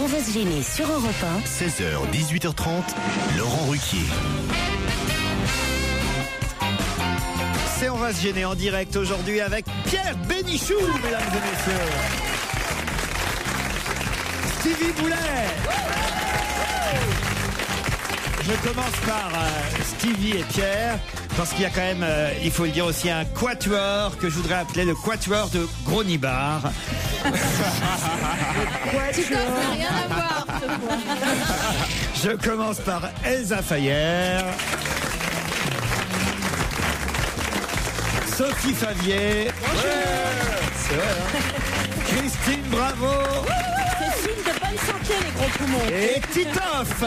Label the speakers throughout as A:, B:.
A: On va se gêner sur Europe 1.
B: 16h, 18h30, Laurent Ruquier.
C: C'est On va se gêner en direct aujourd'hui avec Pierre Bénichou, mesdames et messieurs. Stevie Boulet. Je commence par Stevie et Pierre, parce qu'il y a quand même, il faut le dire aussi, un quatuor que je voudrais appeler le quatuor de Gronibar.
D: Rien à voir.
C: Je commence par Elsa Fayer, Sophie Favier, c'est vrai, hein. Christine Bravo.
D: C'est signe de bonne santé, les gros poumons.
C: Et Titoff.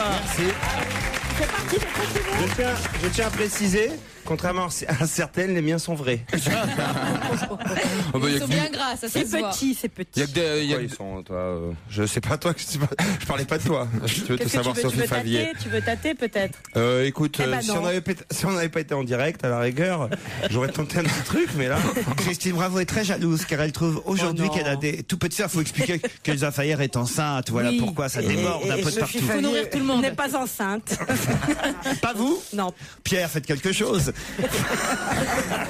D: C'est parti des gros poumons.
E: Je tiens à préciser, contrairement à certaines, les miens sont vrais.
D: Ils sont bien gras, ça se voit.
F: C'est petit.
E: Ils sont, toi, je sais pas toi, je parlais pas de toi. Je veux tout savoir, Sophie Favier.
F: Tu veux tâter peut-être?
E: Écoute, si on n'avait pas été en direct, à la rigueur, j'aurais tenté un petit truc, mais là.
C: Christine Bravo est très jalouse car elle trouve aujourd'hui qu'elle a des tout petits. Il faut expliquer qu'Elsa Fayer est enceinte. Voilà
F: Oui.
C: pourquoi ça déborde un peu de partout.
F: Il faut nourrir tout le monde. On n'est pas enceinte.
C: Pas vous?
F: Non.
C: Pierre, faites quelque chose.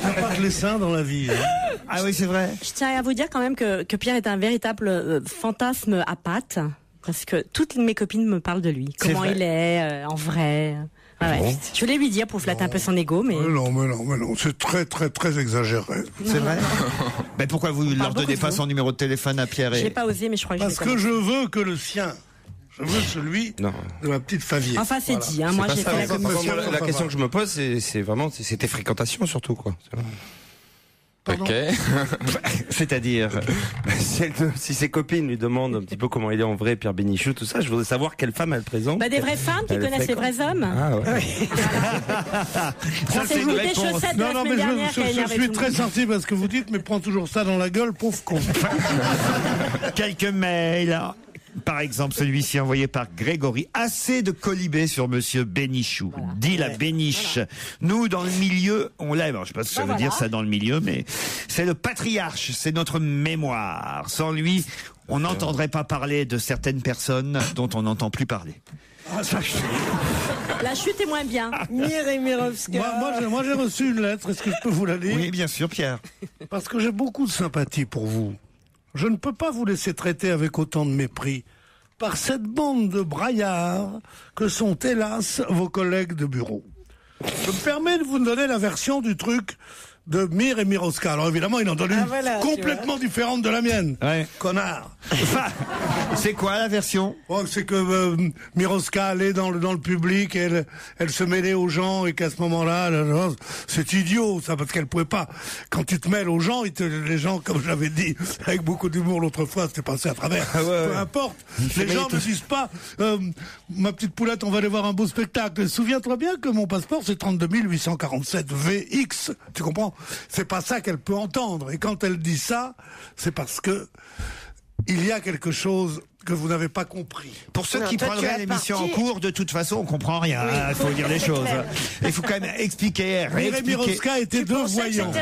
G: On parle les seins dans la vie. Hein.
C: Ah oui, c'est vrai.
F: Je tiens à vous dire quand même que Pierre est un véritable fantasme à pattes, parce que toutes mes copines me parlent de lui. Comment
C: vrai.
F: il est en vrai. Ouais.
G: Bon.
F: Je voulais lui dire pour flatter un peu son ego, mais...
G: Mais non, c'est très, très, très exagéré.
C: C'est vrai. Mais pourquoi vous leur
F: beaucoup
C: donnez
F: de
C: pas
F: vous.
C: son numéro de téléphone à Pierre
F: J'ai
C: et...
F: pas osé, mais je crois que
G: Parce
F: je vais
G: que je veux que le sien, je veux celui
E: Non.
G: de ma petite Favier.
F: Enfin, c'est dit, hein. Moi,
E: C'est
F: j'ai
E: pas
F: fait
E: ça.
F: la commission.
E: La question que je me pose, c'est vraiment, c'est tes fréquentations surtout, quoi.
B: Ok.
C: C'est-à-dire...
E: Si ses copines lui demandent un petit peu comment il est en vrai, Pierre Bénichou, tout ça, je voudrais savoir quelle femme elle présente.
F: Bah, des vraies femmes qui
E: Elle
F: connaissent les
E: fréquente.
F: vrais hommes.
E: Ah ouais.
C: Ça,
F: C'est vous des chaussettes de la
G: Non,
F: semaine
G: mais
F: dernière qui a
G: je
F: énervé
G: suis
F: tout le
G: très
F: monde.
G: sensible à ce que vous dites, mais prends toujours ça dans la gueule, pauvre con.
C: Quelques mails. Par exemple, celui-ci envoyé par Grégory. Assez de colibé sur monsieur Bénichou. Dit la Béniche. Nous, dans le milieu, on l'aime. Alors, je sais pas ce que ça veut dire, ça, dans le milieu, mais c'est le patriarche. C'est notre mémoire. Sans lui, on n'entendrait pas parler de certaines personnes dont on n'entend plus parler.
F: La chute est moins bien.
G: Moi, j'ai reçu une lettre. Est-ce que je peux vous la lire?
C: Oui, bien sûr, Pierre.
G: Parce que j'ai beaucoup de sympathie pour vous. Je ne peux pas vous laisser traiter avec autant de mépris par cette bande de braillards que sont hélas vos collègues de bureau. Je me permets de vous donner la version du truc de Mir et Miroska. Alors évidemment, il en donne une complètement différente de la mienne.
C: Ouais.
G: Connard.
C: Enfin, c'est quoi la version?
G: Bon, c'est que Miroska allait dans le public, et elle se mêlait aux gens et qu'à ce moment-là, c'est idiot ça, parce qu'elle pouvait pas. Quand tu te mêles aux gens, les gens, comme je l'avais dit avec beaucoup d'humour l'autre fois, c'était passé à travers.
E: Ah ouais,
G: Peu importe. Les gens ne disent pas ma petite poulette, on va aller voir un beau spectacle. Souviens-toi bien que mon passeport c'est 32 847 VX. Tu comprends? C'est pas ça qu'elle peut entendre. Et quand elle dit ça, c'est parce que il y a quelque chose que vous n'avez pas compris.
C: Pour ceux qui prendraient l'émission en cours, de toute façon, on comprend rien. Il faut dire les choses. Il faut quand même expliquer, réexpliquer.
G: Miroska étaient deux voyants.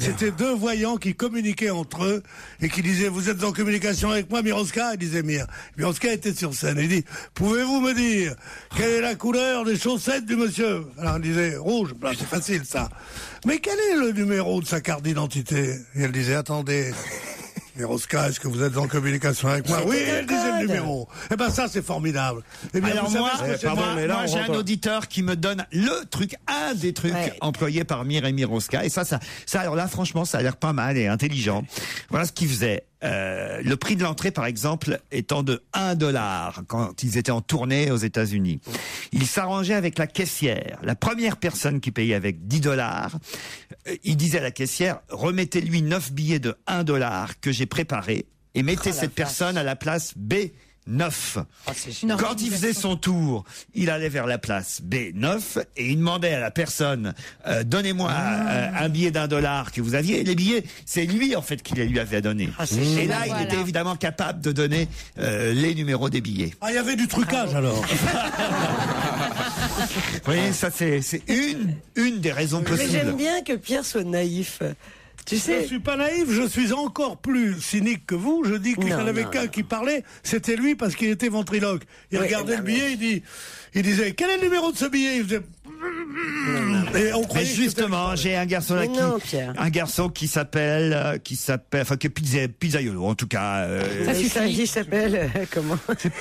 G: C'était deux voyants qui communiquaient entre eux et qui disaient, vous êtes en communication avec moi, Miroska? Il disait Mir. Miroska était sur scène. Il dit, pouvez-vous me dire quelle est la couleur des chaussettes du monsieur? Alors il disait, rouge. Ben, c'est facile ça. Mais quel est le numéro de sa carte d'identité? Et elle disait, attendez. Miroska, est-ce que vous êtes en communication avec moi? Oui, elle disait le numéro. Eh ben ça, c'est formidable. Eh bien,
C: Alors
G: vous
C: moi,
G: savez ce que c'est
C: moi, j'ai un auditeur qui me donne le truc, un des trucs employés par Mir et Miroska. Et ça, alors là, franchement, ça a l'air pas mal et intelligent. Voilà ce qu'ils faisaient. Le prix de l'entrée, par exemple, étant de $1 quand ils étaient en tournée aux États-Unis. Ils s'arrangeaient avec la caissière. La première personne qui payait avec $10, il disait à la caissière, remettez-lui 9 billets de $1 que j'ai préparés et mettez cette personne à la place B9. Quand il faisait son tour, il allait vers la place B9 et il demandait à la personne donnez-moi un billet $1 que vous aviez. Et les billets, c'est lui en fait qui les lui avait donnés. Et là, il était évidemment capable de donner les numéros des billets.
G: Ah, il y avait du trucage alors.
C: Vous voyez, ça c'est une des raisons
H: Mais j'aime
C: possibles.
H: bien que Pierre soit naïf.
G: Tu sais, je suis pas naïf, je suis encore plus cynique que vous. Je dis qu'il y en avait qu'un qui parlait, c'était lui parce qu'il était ventriloque. Il regardait le billet, il disait quel est le numéro de ce billet? Il faisait... Et on
C: mais justement, j'ai un garçon là qui s'appelle, enfin qui est pizzaiolo en tout cas.
H: Il s'appelle comment?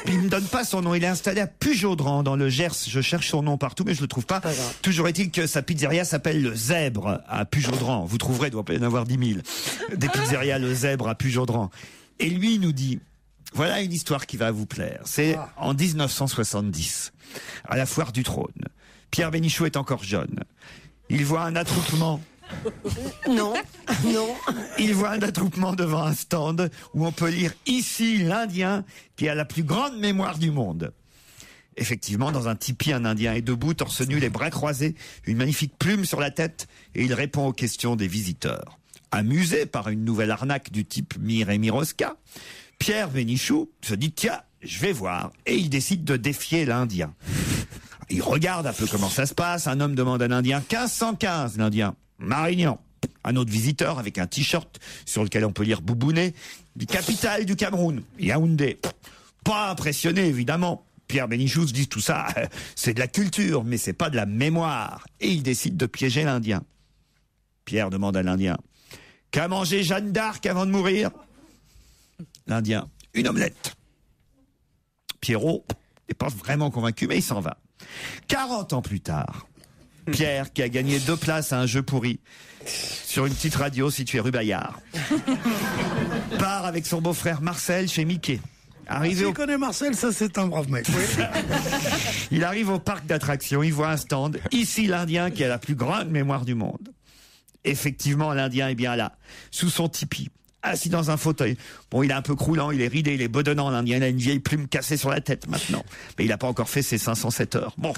C: Il me donne pas son nom. Il est installé à Pujaudran dans le Gers. Je cherche son nom partout, mais je le trouve pas. Toujours est-il que sa pizzeria s'appelle le Zèbre à Pujaudran. Vous trouverez, il doit pas y en avoir 10 000 des pizzerias le Zèbre à Pujaudran. Et lui il nous dit. Voilà une histoire qui va vous plaire. C'est en 1970, à la Foire du Trône. Pierre Bénichou est encore jeune. Il voit un attroupement.
H: Non.
C: Il voit un attroupement devant un stand où on peut lire ici l'Indien qui a la plus grande mémoire du monde. Effectivement, dans un tipi, un Indien est debout, torse nu, les bras croisés, une magnifique plume sur la tête, et il répond aux questions des visiteurs. Amusé par une nouvelle arnaque du type Mir et Miroska, Pierre Bénichou se dit tiens, je vais voir, et il décide de défier l'Indien. Il regarde un peu comment ça se passe. Un homme demande à l'Indien 1515, l'Indien Marignan. Un autre visiteur avec un t-shirt sur lequel on peut lire Boubounet, dit capitale du Cameroun, Yaoundé. Pas impressionné évidemment. Pierre Bénichou se dit tout ça, c'est de la culture, mais c'est pas de la mémoire. Et il décide de piéger l'Indien. Pierre demande à l'Indien qu'a mangé Jeanne d'Arc avant de mourir? L'Indien, une omelette. Pierrot n'est pas vraiment convaincu, mais il s'en va. 40 ans plus tard, Pierre, qui a gagné 2 places à un jeu pourri sur une petite radio située rue Bayard, part avec son beau-frère Marcel chez Mickey.
G: Si connaît Marcel, ça c'est un brave mec. Oui.
C: Il arrive au parc d'attractions, il voit un stand. Ici, l'Indien qui a la plus grande mémoire du monde. Effectivement, l'Indien est bien là, sous son tipi, assis dans un fauteuil. Bon, il est un peu croulant, il est ridé, il est bedonnant, l'Indien. Il a une vieille plume cassée sur la tête maintenant. Mais il n'a pas encore fait ses 507 heures. Bon.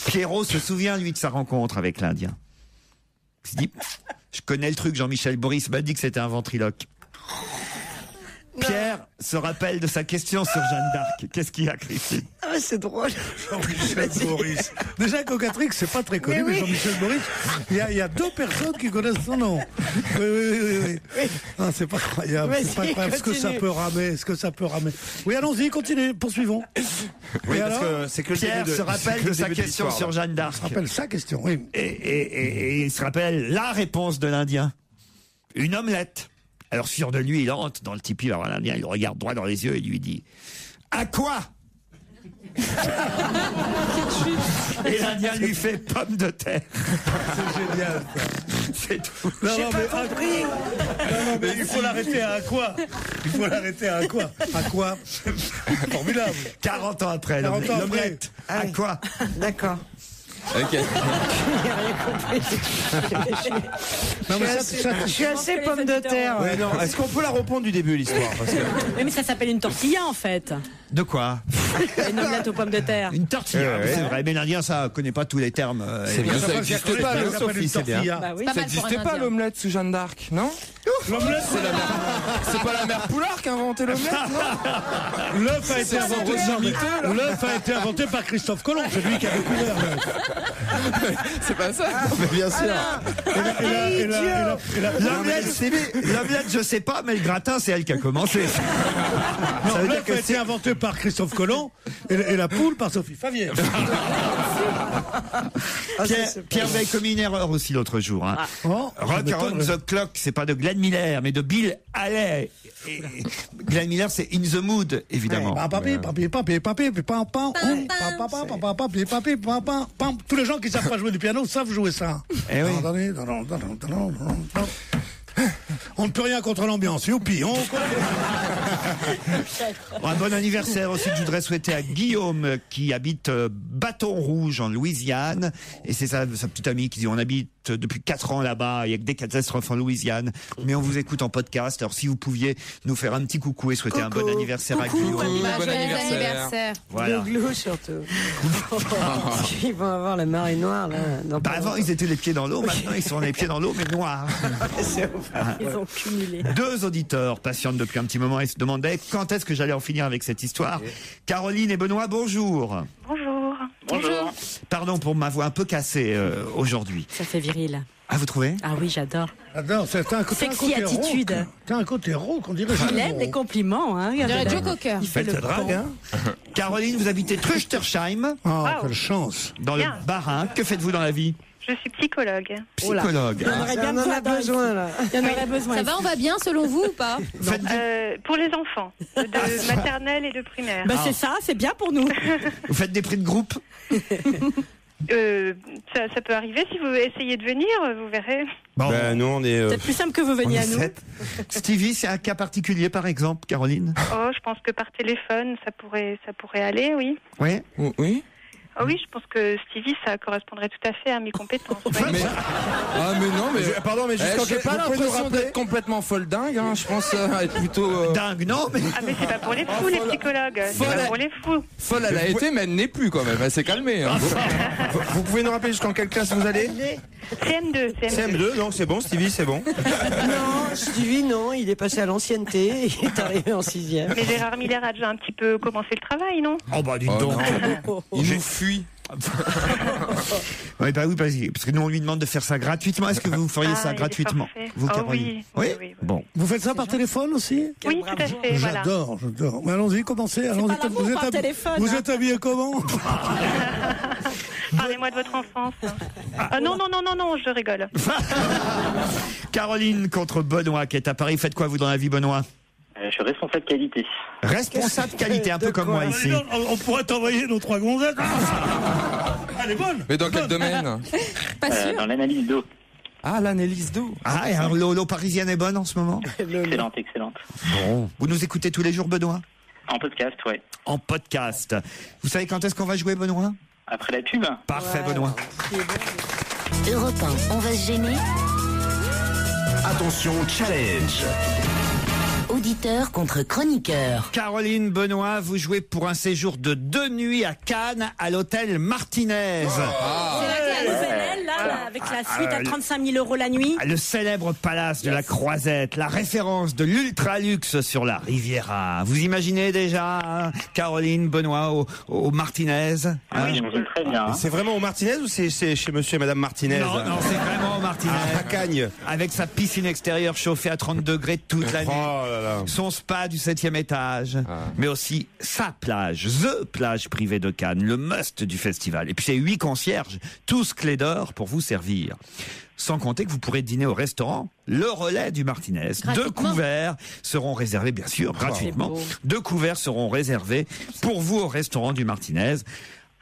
C: Pierrot se souvient, lui, de sa rencontre avec l'Indien. Il se dit, je connais le truc, Jean-Michel Boris m'a dit que c'était un ventriloque. Pierre se rappelle de sa question sur Jeanne d'Arc. Qu'est-ce qu'il y a, Christine?
H: Ah, c'est drôle.
G: Jean-Michel Boris. Déjà, Cocatrix, c'est pas très connu, mais Jean-Michel Boris, il y a 2 personnes qui connaissent son nom. Oui. Non, c'est pas incroyable. C'est pas incroyable. Est-ce que ça peut ramer? Oui, allons-y, continuez, poursuivons.
E: Oui, parce que c'est que
C: Pierre se rappelle de sa question sur Jeanne d'Arc.
G: Il se rappelle sa question, oui.
C: Et il se rappelle la réponse de l'Indien. Une omelette. Alors, sûr de lui, il rentre dans le tipi, alors l'Indien, il le regarde droit dans les yeux et lui dit « À quoi ?» Et l'Indien lui fait « Pomme de terre ».
G: C'est génial, ça.
C: C'est tout.
G: Non, mais il faut l'arrêter à quoi? Il faut l'arrêter à quoi? À quoi? Formidable.
C: 40 ans après, l'omelette. À quoi?
H: D'accord.
B: Ok.
H: Non, mais je suis assez pomme de terre.
E: Ouais, non. Est-ce qu'on peut la reprendre du début, l'histoire?
F: Mais ça s'appelle une tortilla en fait.
C: De quoi?
F: Une omelette aux pommes de terre.
C: Une tortilla, c'est vrai. Mais l'Indien, ça connaît pas tous les termes.
E: C'est bien, ça n'existe pas, Sophie, c'est bien.
F: Bah oui.
B: Ça n'existait pas l'omelette sous Jeanne d'Arc, non?
G: L'omelette,
B: C'est pas la mère Poulard qui a inventé l'omelette, non?
G: L'œuf a été inventé par Christophe Colomb, c'est lui qui a découvert l'œuf.
B: C'est pas ça?
E: Mais bien sûr.
C: L'omelette, je sais pas, mais le gratin, c'est elle qui a commencé.
G: Non, l'œuf a été inventé par Christophe Colomb et la poule par Sophie Favier.
C: Pierre avait commis une erreur aussi l'autre jour. Hein. Rock Around the Clock, c'est pas de Glenn Miller, mais de Bill Haley. Et Glenn Miller, c'est In the Mood, évidemment.
G: Tous les gens qui savent pas jouer du piano savent jouer ça.
C: Eh oui.
G: On ne peut rien contre l'ambiance. Youpi.
C: Un bon anniversaire aussi que je voudrais souhaiter à Guillaume qui habite Bâton Rouge en Louisiane. Et c'est sa petite amie qui dit on habite depuis 4 ans là-bas, il y a que des catastrophes en Louisiane. Mais on vous écoute en podcast. Alors si vous pouviez nous faire un petit coucou et souhaiter un bon anniversaire à Guillaume.
D: Bon anniversaire.
C: Voilà.
H: Glou surtout. Ils vont avoir la marée noire là.
C: Avant ils étaient les pieds dans l'eau, maintenant ils sont les pieds dans l'eau mais noirs.
F: Ils ont cumulé.
C: 2 auditeurs patientent depuis un petit moment et se demandaient quand est-ce que j'allais en finir avec cette histoire. Caroline et Benoît, bonjour.
I: Bonjour. Bonjour.
C: Pardon pour ma voix un peu cassée aujourd'hui.
F: Ça fait viril.
C: Ah, vous trouvez?
F: Ah oui, j'adore.
G: J'adore, c'est un côté
F: Sexy attitude.
G: T'as un côté rauque, on dirait.
F: Il aime des compliments, hein.
D: On dirait Joe Cocker.
F: Il fait le
C: drague, hein. Caroline, vous habitez Trüchtersheim,
G: Oh, quelle chance.
C: dans le Bas-Rhin. Que faites-vous dans la vie?
J: Je suis psychologue.
C: Psychologue.
F: On aurait bien besoin, là. Il y en aurait besoin.
D: Ça va, on va bien selon vous ou pas?
J: Pour les enfants, de maternelle et de primaire.
F: Bah, c'est ça, c'est bien pour nous.
C: Vous faites des prix de groupe?
J: Ça peut arriver si vous essayez de venir, vous verrez.
C: Bon.
E: Nous, on est.
F: C'est plus simple que vous veniez à nous.
C: Stevie, c'est un cas particulier, par exemple, Caroline?
J: Oh, je pense que par téléphone, ça pourrait aller, oui.
C: Oui.
B: Oui.
J: Oh oui, je pense que Stevie, ça correspondrait tout à fait à mes compétences. Ouais.
B: Mais... Ah mais non, mais
E: Pardon, mais juste quand
B: j'ai pas l'impression d'être complètement folle dingue. Hein. Je pense être plutôt
C: dingue, non mais.
J: Ah mais c'est pas pour les fous, les psychologues. C'est pas pour les fous.
B: Folle, elle a été, mais elle n'est plus quand même. Elle s'est calmée. Hein.
E: Vous pouvez nous rappeler jusqu'en quelle classe vous allez?
J: CM2.
E: CM2, donc c'est bon, Stevie, c'est bon.
H: Non, Stevie, non, il est passé à l'ancienneté, il est arrivé en 6e.
J: Mais Gérard Miller a déjà un petit peu commencé le travail, non?
C: Oh bah dites donc.
B: Il nous fuit.
C: Oui, bah oui, parce que nous on lui demande de faire ça gratuitement. Est-ce que vous feriez ça gratuitement, vous, Caroline?
J: Oui.
C: Bon.
G: Vous faites ça par téléphone aussi?
J: Oui, tout à fait, voilà.
G: J'adore. Mais allons-y, commencez. Allons-y. Vous êtes habillé comment?
J: Parlez-moi de votre enfance. Non, je rigole.
C: Caroline contre Benoît qui est à Paris. Faites quoi vous dans la vie, Benoît?
I: Je suis responsable qualité.
C: Responsable qualité, un peu comme moi ici.
G: On pourrait t'envoyer nos 3 gonzettes. Elle est bonne.
B: Mais dans quel domaine?
D: Pas sûr.
I: Dans l'analyse d'eau.
B: Ah, l'analyse d'eau.
C: Ah, et alors l'eau parisienne est bonne en ce moment?
I: Excellente.
C: Bon. Vous nous écoutez tous les jours, Benoît?
I: En podcast, ouais.
C: En podcast. Vous savez quand est-ce qu'on va jouer, Benoît?
I: Après la pub.
C: Parfait, Benoît.
A: Europe 1, on va se gêner.
K: Attention, challenge.
A: Auditeur contre chroniqueur.
C: Caroline, Benoît, vous jouez pour un séjour de 2 nuits à Cannes, à l'hôtel Martinez.
F: C'est la nouvelle, là, avec la suite à 35 000 € la nuit.
C: Le célèbre palace de la Croisette, la référence de l'ultra-luxe sur la Riviera. Vous imaginez déjà, hein, Caroline, Benoît, au Martinez?
I: Oui, j'imagine très bien. Hein.
E: C'est vraiment au Martinez ou c'est chez monsieur et madame Martinez?
C: Non, c'est vraiment au Martinez.
E: À Cagnes.
C: Avec sa piscine extérieure chauffée à 30 degrés toute la nuit.
E: Oh là là.
C: Son spa du 7e étage. Mais aussi sa plage, the plage privée de Cannes, le must du festival. Et puis c'est 8 concierges, tous clés d'or pour vous servir. Sans compter que vous pourrez dîner au restaurant Le Relais du Martinez. 2 couverts seront réservés, bien sûr, gratuitement. 2 couverts seront réservés pour vous au restaurant du Martinez.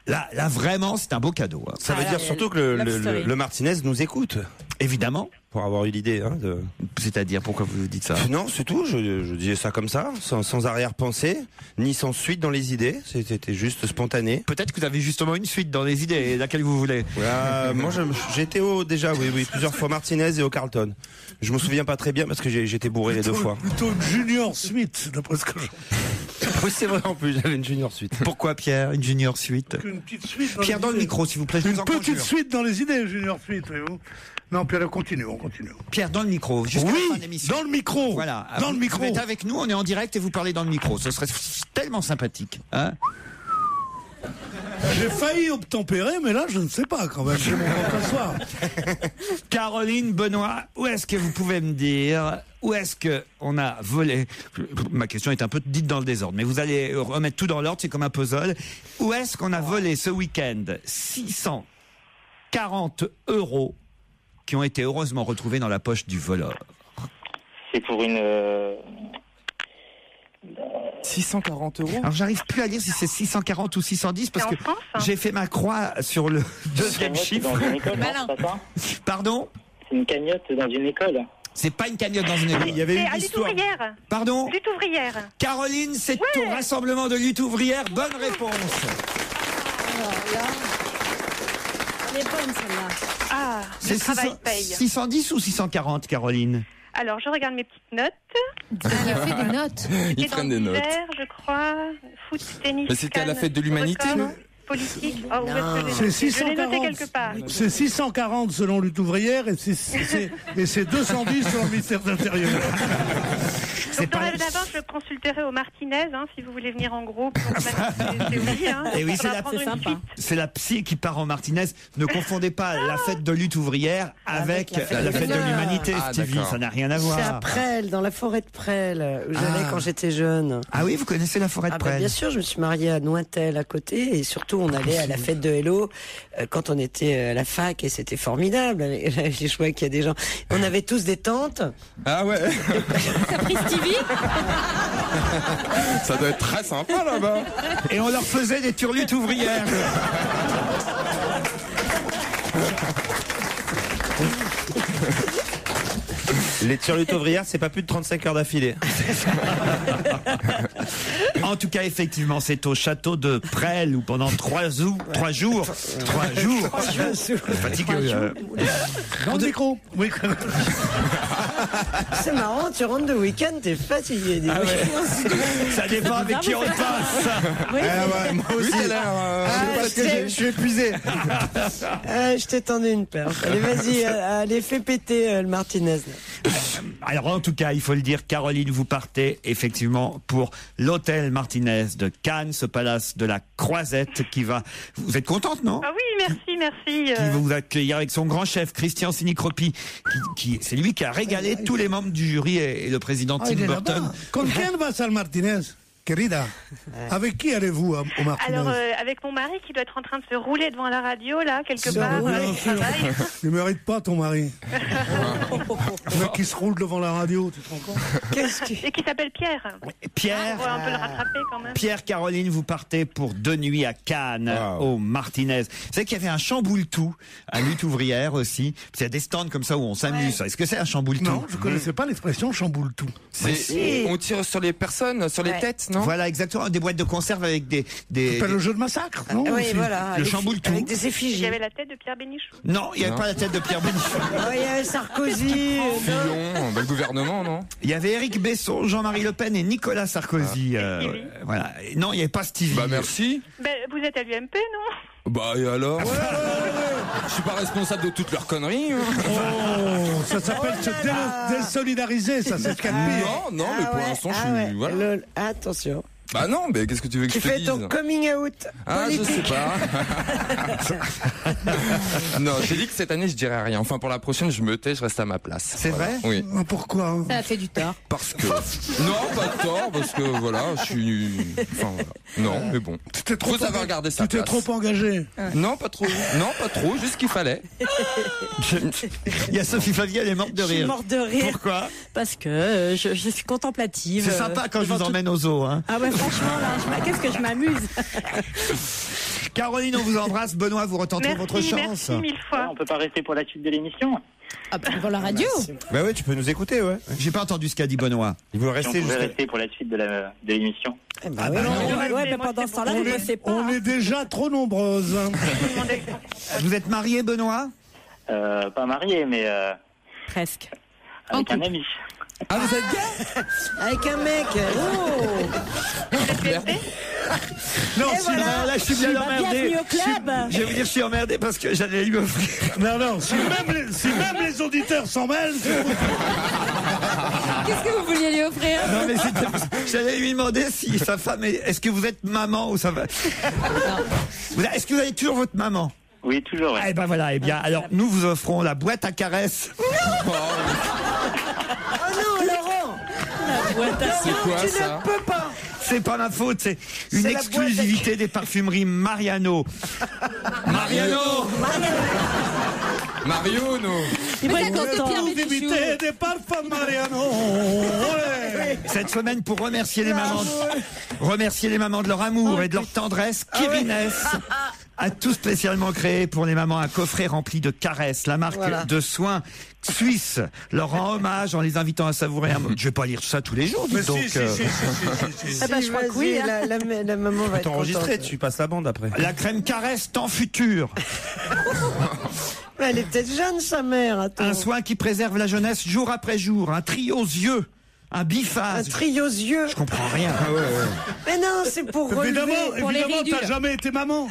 C: Là vraiment, c'est un beau cadeau. Hein.
E: Ça veut dire surtout que le Martinez nous écoute.
C: Évidemment.
E: Pour avoir eu l'idée. Hein,
C: C'est-à-dire, pourquoi vous dites ça?
E: Non, c'est tout. Je disais ça comme ça, sans arrière-pensée, ni sans suite dans les idées. C'était juste spontané.
C: Peut-être que vous avez justement une suite dans les idées, laquelle vous voulez.
E: Moi, j'étais déjà, oui, plusieurs fois Martinez et au Carlton. Je me souviens pas très bien parce que j'étais bourré les 2 fois.
G: Plutôt une junior suite, d'après ce que je...
E: Oui, c'est vrai, en plus, j'avais une junior suite.
C: Pourquoi, Pierre, une junior suite?
G: Une petite suite.
C: Pierre, dans le micro, s'il vous plaît.
G: Une petite suite dans les idées, junior suite, voyez-vous. Non, Pierre, on continue.
C: Pierre, dans le micro. Jusqu'à la fin de l'émission.
G: Dans le micro.
C: Voilà.
G: Dans le micro.
C: Vous êtes avec nous, on est en direct et vous parlez dans le micro. Ce serait tellement sympathique. Hein?
G: J'ai failli obtempérer, mais là, je ne sais pas quand même. J'ai mon ventre ce soir.
C: Caroline, Benoît, où est-ce que vous pouvez me dire où est-ce que on a volé? Ma question est un peu dite dans le désordre, mais vous allez remettre tout dans l'ordre, c'est comme un puzzle. Où est-ce qu'on a volé ce week-end 640 € qui ont été heureusement retrouvés dans la poche du voleur?
I: C'est pour une...
B: 640 €.
C: Alors j'arrive plus à dire si c'est 640 ou 610 parce que j'ai fait ma croix sur le 2e chiffre.
I: Dans une école, non, c'est pas ça?
C: Pardon?
I: C'est une cagnotte dans une école.
C: C'est pas une cagnotte dans une école.
E: Il y avait
J: une histoire. Lutte ouvrière.
C: Pardon?
J: Lutte ouvrière.
C: Caroline, c'est au rassemblement de lutte ouvrière. Bonne réponse.
F: Elle est bonne celle-là.
J: Ah, le travail paye.
C: 610 ou 640, Caroline?
J: Alors, je regarde mes petites notes.
D: Il fait des notes.
B: Il prend des notes.
J: Je crois, foot, tennis.
B: Mais c'était à la fête de l'humanité, non?
J: Politique. Oh, où est-ce
G: C'est
J: que je
G: 640.
J: l'ai noté quelque part.
G: C'est 640 selon lutte ouvrière et c'est 210 selon le ministère de l'Intérieur.
J: Donc, dans avant, je consulterai au Martinez, si vous voulez venir en groupe. Donc, c'est oui,
C: Et oui, c'est la psy qui part en Martinez. Ne confondez pas la fête de lutte ouvrière avec la fête de l'humanité, Stevie.
H: d'accord.
C: Ça n'a rien à voir.
H: C'est à Presles, dans la forêt de Presles, où j'allais quand j'étais jeune.
C: Ah oui, vous connaissez la forêt de Presles?
H: Bien sûr, je me suis mariée à Nointel à côté, et surtout on allait à la fête de Hello quand on était à la fac, et c'était formidable. J'ai joué qu'il y a des gens. On avait tous des tantes.
B: Ah ouais.
D: T'as pris Stevie?
B: Ça doit être très sympa là-bas.
C: Et on leur faisait des turlutes ouvrières.
E: Les turlutes ouvrières, c'est pas plus de 35 heures d'affilée.
C: En tout cas, effectivement, c'est au château de Presles où pendant 3 jours. Fatigueux.
G: Dans le micro. Oui.
H: C'est marrant, tu rentres de week-end, t'es fatigué.
C: Ah ouais. Ça dépend avec qui on passe.
H: Oui,
E: moi aussi, je suis épuisé.
H: Je t'ai tendu une perche. Allez, vas-y, allez, fais péter le Martinez.
C: Alors, en tout cas, il faut le dire, Caroline, vous partez effectivement pour l'hôtel Martinez de Cannes, ce palace de la Croisette qui va... Vous êtes contente, non?
J: Ah oui, merci.
C: Qui va vous accueillir avec son grand chef, Christian Sinicropi, c'est lui qui a régalé tous les membres du jury et le président Tim Burton.
G: Con quién vas al Martinez, querida? Avec qui allez-vous au Martinez?
J: Alors, avec mon mari qui doit être en train de se rouler devant la radio, là, quelque part.
G: Il ne mérite pas, ton mari. Le mec qui se roule devant la radio, tu te rends compte?
J: Et qui s'appelle Pierre.
C: Pierre,
J: on va un peu le rattraper quand même.
C: Pierre, Caroline, vous partez pour 2 nuits à Cannes, au Martinez. Vous savez qu'il y avait un chamboule-tout à lutte ouvrière aussi. Il y a des stands comme ça où on s'amuse. Est-ce que c'est un chamboule-tout?
G: Non, je ne connaissais pas l'expression chamboule-tout.
B: On tire sur les personnes, sur les têtes, non?
C: Voilà, exactement. Des boîtes de conserve avec des...
G: le jeu de massacre, non?
H: Oui, voilà.
C: Le chamboule-tout.
H: Avec des effigies.
J: Il y avait la tête de Pierre Bénichou.
C: Non, il n'y avait pas la tête de Pierre Bénichou.
H: Il y avait Sarkozy.
B: Fillon, le gouvernement, non?
C: Il y avait Éric Besson, Jean-Marie Le Pen et Nicolas Sarkozy. Voilà. Non, il n'y avait pas Stevie.
B: Bah merci.
J: Vous êtes à l'UMP, non?
B: Bah et alors? Je suis pas responsable de toutes leurs conneries.
G: Oh, ça s'appelle se désolidariser, ça c'est ce qu'il y a de pire.
B: Non, mais pour l'instant je suis... Voilà.
H: Attention.
B: Bah non, mais qu'est-ce que tu veux que je te dise?
H: Tu fais ton coming out politique.
B: Je sais pas. Non, j'ai dit que cette année je dirais rien. Enfin pour la prochaine je me tais, je reste à ma place.
C: C'est vrai?
B: Oui.
G: Pourquoi?
D: Ça a fait du tort.
B: Parce que... Non, pas de tort, parce que voilà, je suis... Enfin voilà. Non, mais bon. Faut savoir regarder sa place.
G: Tu t'es trop engagé.
B: Non, pas trop. Non, pas trop, juste ce qu'il fallait.
C: Il y a Sophie Flavie, elle est morte de rire.
F: Je suis morte de rire.
C: Pourquoi?
F: Parce que je suis contemplative.
C: C'est sympa quand je vous emmène au zoo. Hein.
F: Ah ouais, franchement, là, qu'est-ce que je m'amuse.
C: Caroline, on vous embrasse. Benoît, vous retentez votre chance.
J: Merci 1000 fois.
I: On peut pas rester pour la suite de l'émission.
D: Ah bah, devant la radio.
E: Bah ouais, tu peux nous écouter, ouais.
C: J'ai pas entendu ce qu'a dit Benoît.
E: Il veut
I: Si on pouvait rester pour la suite de l'émission.
F: Mais pendant ce temps-là, vous ne bossez pas.
G: On est déjà trop nombreuses.
C: Vous êtes marié, Benoît?
I: Pas marié, mais
F: presque.
I: Avec un ami.
B: Ah, vous êtes gay?
H: Avec un mec.
C: Non, là, je suis bien emmerdé.
F: Bienvenue au club.
C: Je vais vous dire, je suis emmerdé parce que j'allais lui offrir.
G: Non, si même les auditeurs s'en mêlent,
D: Qu'est-ce que vous vouliez lui offrir?
C: Non, mais j'allais lui demander si sa femme est-ce que vous êtes maman ou ça va? Est-ce que vous avez toujours votre maman?
I: Oui, toujours. Ouais.
C: Eh ben voilà, eh bien, alors nous vous offrons la boîte à caresses.
H: Oh non, Laurent.
B: C'est quoi
H: Tu
B: ça?
H: ne peux pas.
C: C'est pas ma faute, c'est une
H: C'est la
C: exclusivité des parfumeries Mariano. Mariano.
B: Mario, non?
F: Il va être
D: Attends,
F: content.
D: Pierre
G: vous
D: Bénichou.
G: évitez des parfums Mariano. Ouais.
C: Cette semaine pour remercier les mamans, de leur amour et de leur tendresse, Kevin S a tout spécialement créé pour les mamans un coffret rempli de caresses. La marque de soins suisse leur rend hommage en les invitant à savourer un... Je vais pas lire ça tous les jours,
G: Mais
C: dis donc.
G: si.
F: Ah bah, je crois que oui.
H: Vas-y, la maman va être
E: T'enregistrer,
H: contente.
E: tu passes la bande après.
C: La crème caresse temps futur.
H: Mais elle est peut-être jeune, sa mère. Attends.
C: Un soin qui préserve la jeunesse jour après jour. Un trio aux yeux. Un
H: Un
C: biphase.
H: trio aux yeux.
C: Je comprends rien.
H: Mais non, c'est pour relever.
G: Évidemment,
D: pour les
G: t'as
D: ridules.
G: jamais été maman.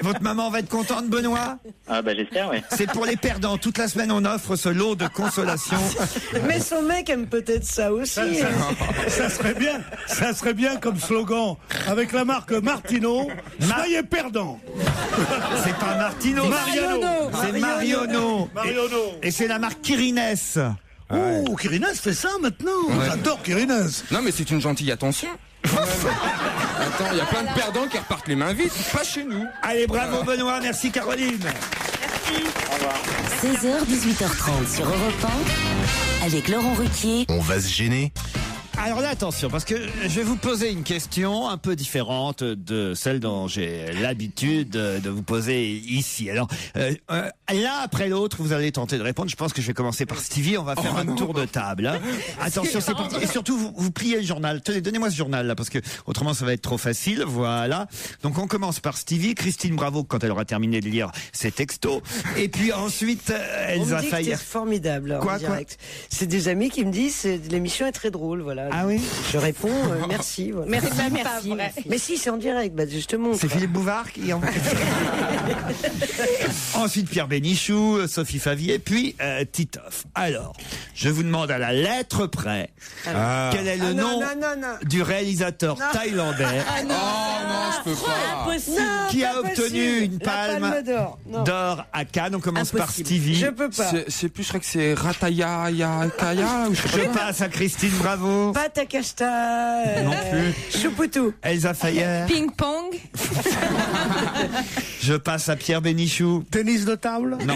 C: Votre maman va être contente, Benoît?
I: Ah bah j'espère, oui.
C: C'est pour les perdants. Toute la semaine, on offre ce lot de consolation.
H: Mais son mec aime peut-être ça aussi.
G: Ça serait bien comme slogan avec la marque Martino. Soyez perdants.
C: C'est pas Martino. C'est Marionneau. Et c'est la marque Kirines.
G: Oh, Kirines fait ça maintenant. J'adore Kirines.
B: Non, mais c'est une gentille attention. Attends, il y a plein de perdants qui repartent les mains vides, pas chez nous.
C: Allez, bravo Benoît, merci Caroline.
I: Merci. Au revoir.
A: 16h, 18h30 sur Europe 1, avec Laurent Ruquier.
K: On va se gêner.
C: Alors là, attention, parce que je vais vous poser une question un peu différente de celle dont j'ai l'habitude de vous poser ici. Alors, l'un après l'autre, vous allez tenter de répondre. Je pense que je vais commencer par Stevie. On va faire un tour de table. Hein. Attention, c'est parti. Et surtout, vous pliez le journal. Tenez, donnez-moi ce journal là, parce que autrement, ça va être trop facile. Voilà. Donc, on commence par Stevie. Christine Bravo, quand elle aura terminé de lire ses textos. Et puis ensuite, Elsa Fayer.
H: C'est formidable.
C: Quoi,
H: c'est des amis qui me disent l'émission est très drôle. Voilà.
C: Ah oui.
H: Je réponds merci. Voilà. Merci. Mais si, c'est en direct, justement.
C: C'est Philippe Bouvard qui en Ensuite Pierre Bénichou, Sophie Favier, puis Titoff. Alors, je vous demande à la lettre près quel est le nom du réalisateur thaïlandais
B: non, je peux pas.
C: Qui a obtenu une palme d'or à Cannes. On commence par Stevie.
H: Je peux pas.
B: C'est plus, je crois que c'est Rataya Kaya ou
C: je passe à Christine Bravo.
H: Patakashta.
C: Non plus.
H: Choupoutou.
C: Elsa Fayer.
D: Ping-pong.
C: Je passe à Pierre Bénichou.
G: Tennis de table?
C: Non.